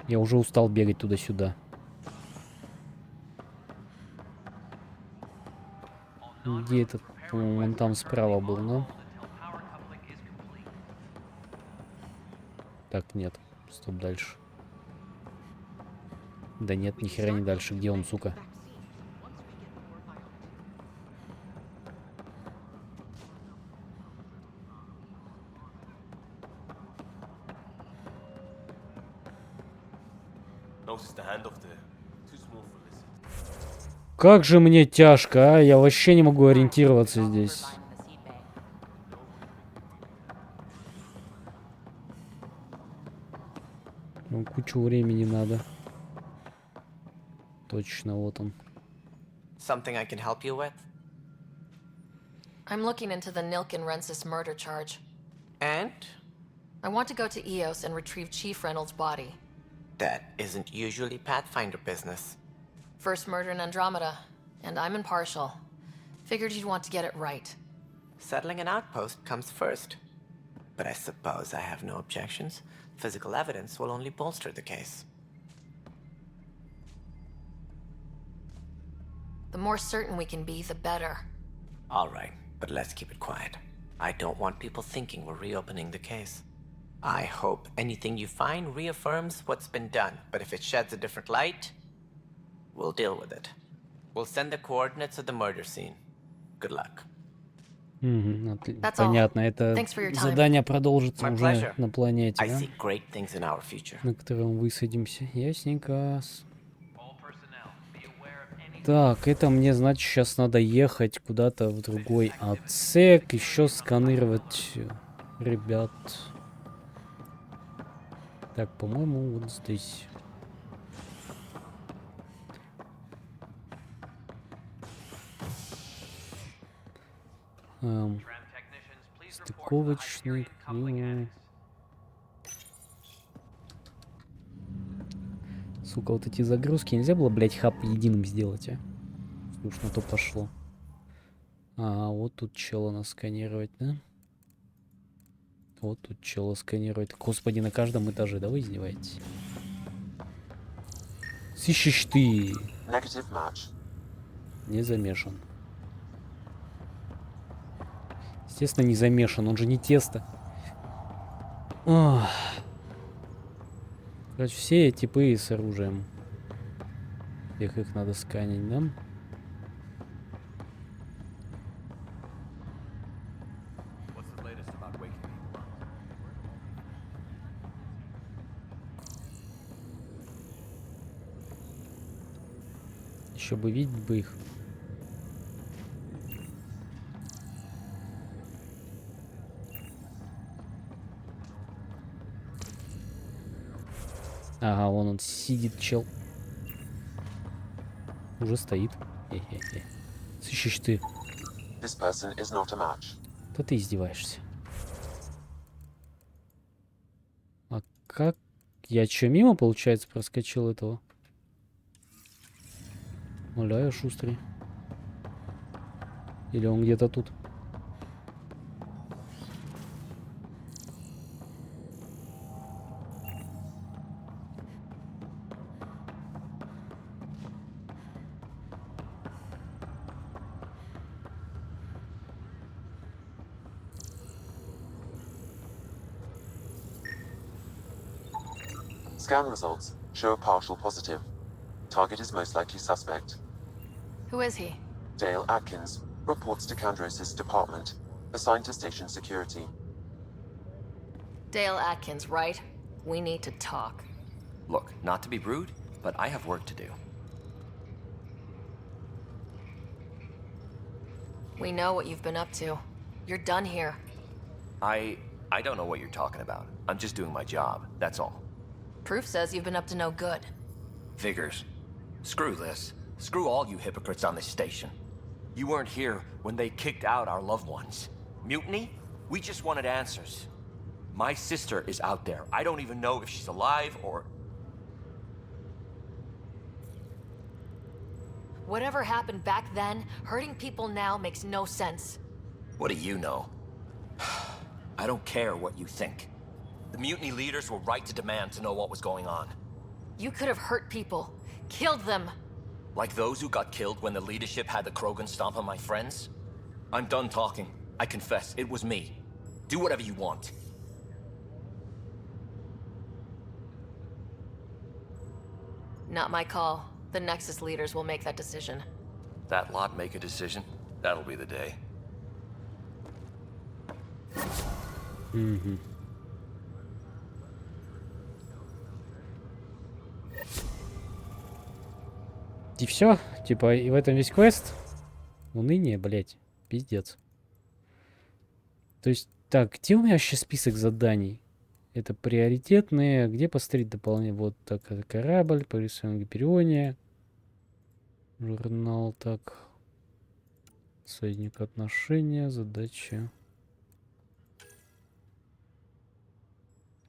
Я уже устал бегать туда-сюда. Где этот? По-моему, он там справа был, да? Так, нет. Стоп, дальше. Да нет, ни хера не дальше. Где он, сука? Как же мне тяжко, а? Я вообще не могу ориентироваться здесь. Ну, кучу времени надо. Точно, вот он. Something I can help you with? I'm looking into the Nilkin Rensis murder charge. And? I want to go to EOS and retrieve Chief Reynolds' body. That isn't usually Pathfinder business. First murder in Andromeda, and I'm impartial. Figured you'd want to get it right. Settling an outpost comes first. But I suppose I have no objections. Physical evidence will only bolster the case. The more certain we can be, the better. All right, but let's keep it quiet. I don't want people thinking we're reopening the case. I hope anything you find reaffirms what's been done, but if it sheds a different light, we'll deal with it. We'll send the coordinates of the murder scene. Good luck. Понятно, это задание продолжится уже на планете, да? На которой мы высадимся. Ясненько. Так, это мне, значит, сейчас надо ехать куда-то в другой отсек, еще сканировать ребят. Так, по-моему, вот здесь. Стыковочный. Сука, вот эти загрузки нельзя было, блять, хаб единым сделать, а? Уж на то пошло. А, вот тут чела насканировать, да? Вот тут чела сканировать. Господи, на каждом этаже, да вы издеваетесь? Сыщешь ты. Не замешан. Естественно, не замешан, он же не тесто. Ох. Короче, все типы с оружием. Их надо сканить, да? Еще бы видеть бы их. Ага, вон он сидит, чел. Уже стоит. Хе-хе-хе. Сыщешь ты. Да ты издеваешься. А как? Я че, мимо, получается, проскочил этого? Оля, я шустрый. Или он где-то тут? Scan results show a partial positive. Target is most likely suspect. Who is he? Dale Atkins reports to Kandros' department, assigned to station security. Dale Atkins, right? We need to talk. Look, not to be rude, but I have work to do. We know what you've been up to. You're done here. I don't know what you're talking about. I'm just doing my job, that's all. Proof says you've been up to no good. Figures. Screw this. Screw all you hypocrites on this station. You weren't here when they kicked out our loved ones. Mutiny? We just wanted answers. My sister is out there. I don't even know if she's alive or... Whatever happened back then, hurting people now makes no sense. What do you know? I don't care what you think. The mutiny leaders were right to demand to know what was going on. You could have hurt people. Killed them. Like those who got killed when the leadership had the Krogan stomp on my friends? I'm done talking. I confess, it was me. Do whatever you want. Not my call. The Nexus leaders will make that decision. That lot make a decision? That'll be the day. Угу. И все? Типа, и в этом весь квест? Уныние, блять. Пиздец. То есть, так, где у меня вообще список заданий? Это приоритетные. Где посмотреть дополнение? Вот так, это корабль, порисование Гипериония. Журнал, так. Союзник отношения, задача.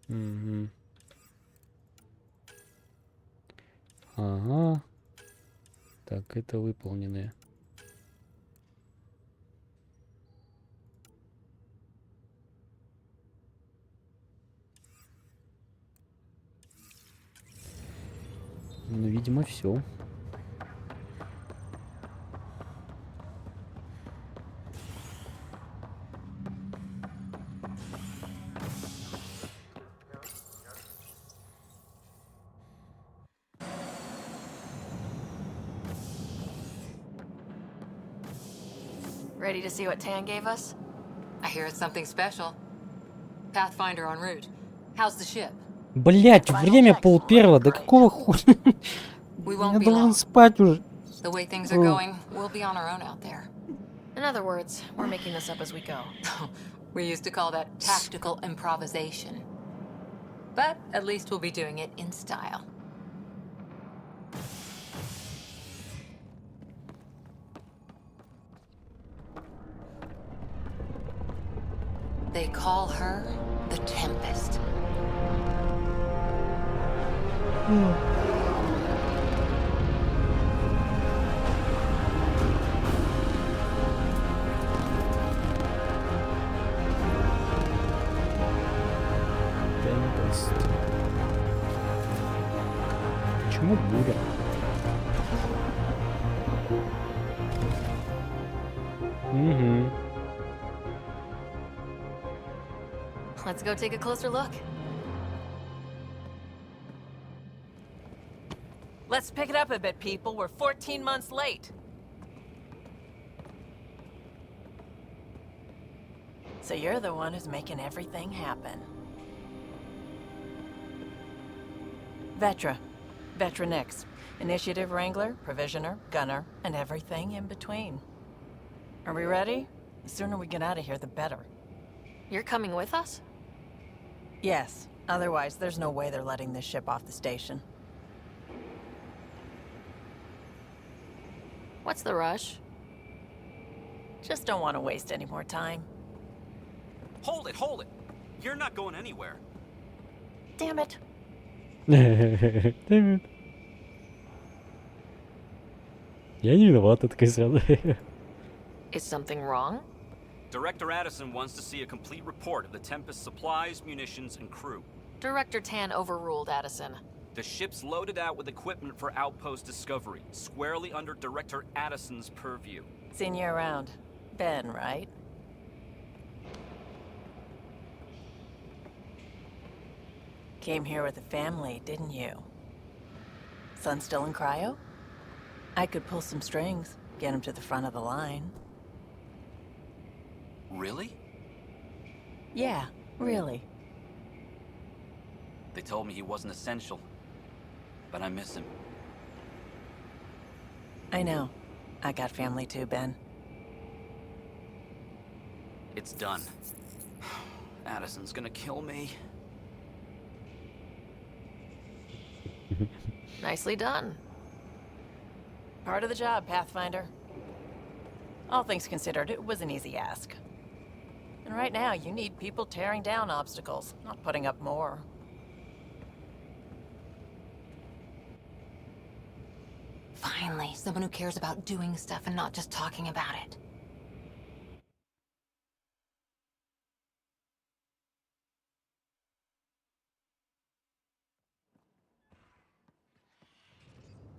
Угу. Ага. Так, это выполненные. Ну, видимо, все. Ready to see what Tan gave us? I hear it's something special. Pathfinder en route. How's the ship? Блять, время 1:30. Да какого хуя? Я должен спать уже. The way things are going, we'll be on our own out there. In other words, we're making this up as we go. We used to call that tactical improvisation. But at least we'll be doing it in style. They call her the Tempest. Tempest. Почему буря? Угу. Let's go take a closer look. Let's pick it up a bit, people. We're 14 months late. So you're the one who's making everything happen. Vetra. Vetra Nix. Initiative Wrangler, Provisioner, Gunner, and everything in between. Are we ready? The sooner we get out of here, the better. You're coming with us? Yes. Otherwise, there's no way they're letting this ship off the station. What's the rush? Just don't want to waste any more time. Hold it, hold it. You're not going anywhere. Damn it. Damn it. Я не виноват, это сразу. Is something wrong? Director Addison wants to see a complete report of the Tempest's supplies, munitions, and crew. Director Tan overruled Addison. The ship's loaded out with equipment for outpost discovery, squarely under Director Addison's purview. Seen you around. Ben, right? Came here with a family, didn't you? Son still in cryo? I could pull some strings, get him to the front of the line. Really? Yeah, really. They told me he wasn't essential, but I miss him. I know. I got family too, Ben. It's done. Addison's gonna kill me. Nicely done. Part of the job, Pathfinder. All things considered, it was an easy ask. And right now, you need people tearing down obstacles, not putting up more. Finally, someone who cares about doing stuff and not just talking about it.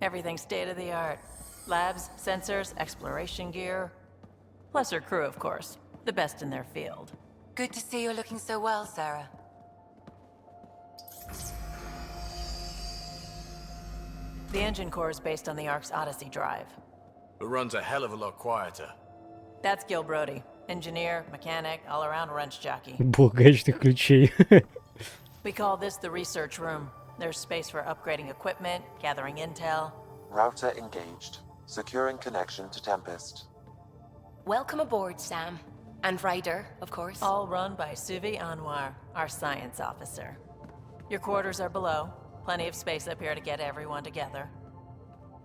Everything's state-of-the-art. Labs, sensors, exploration gear. Plus her crew, of course. The best in their field. Good to see you're looking so well, Sarah. The engine core is based on the Ark's Odyssey drive. It runs a hell of a lot quieter. That's Gil Brody. Engineer, mechanic, all-around wrench jockey. Багажных ключей. We call this the research room. There's space for upgrading equipment, gathering intel. Router engaged. Securing connection to Tempest. Welcome aboard, Sam. And Ryder, of course. All run by Suvi Anwar, our science officer. Your quarters are below. Plenty of space up here to get everyone together.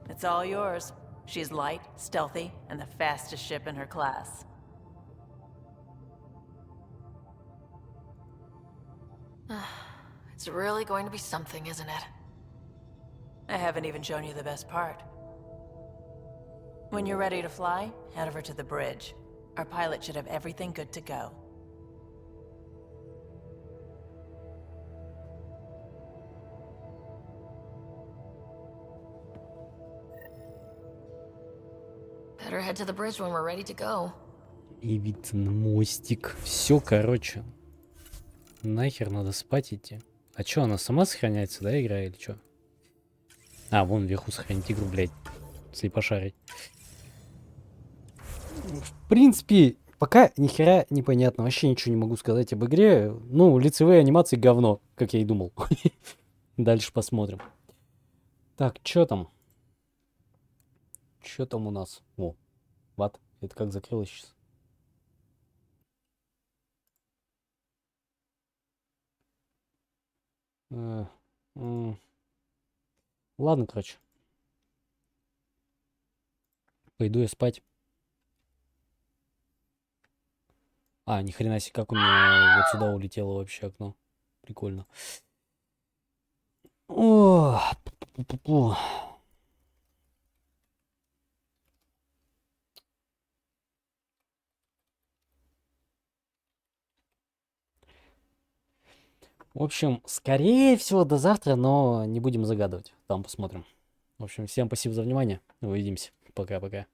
It's all yours. She's light, stealthy, and the fastest ship in her class. It's really going to be something, isn't it? I haven't even shown you the best part. When you're ready to fly, head over to the bridge. Our pilot should have everything good to go. Better head to the bridge when we're ready to go. И вид на мостик. Все, короче. Нахер надо спать идти. А чё, она сама сохраняется, да, игра или чё? А, вон вверху сохранить игру, блядь. Слепошарить. В принципе, пока ни хера непонятно. Вообще ничего не могу сказать об игре. Ну, лицевые анимации говно, как я и думал. Дальше посмотрим. Так, чё там? Чё там у нас? О, ват. Это как закрылось сейчас? Ладно, короче. Пойду я спать. А, ни хрена себе, как у меня вот сюда улетело вообще окно. Прикольно. О, пу-пу-пу. В общем, скорее всего, до завтра, но не будем загадывать. Там посмотрим. В общем, всем спасибо за внимание. Увидимся. Пока-пока.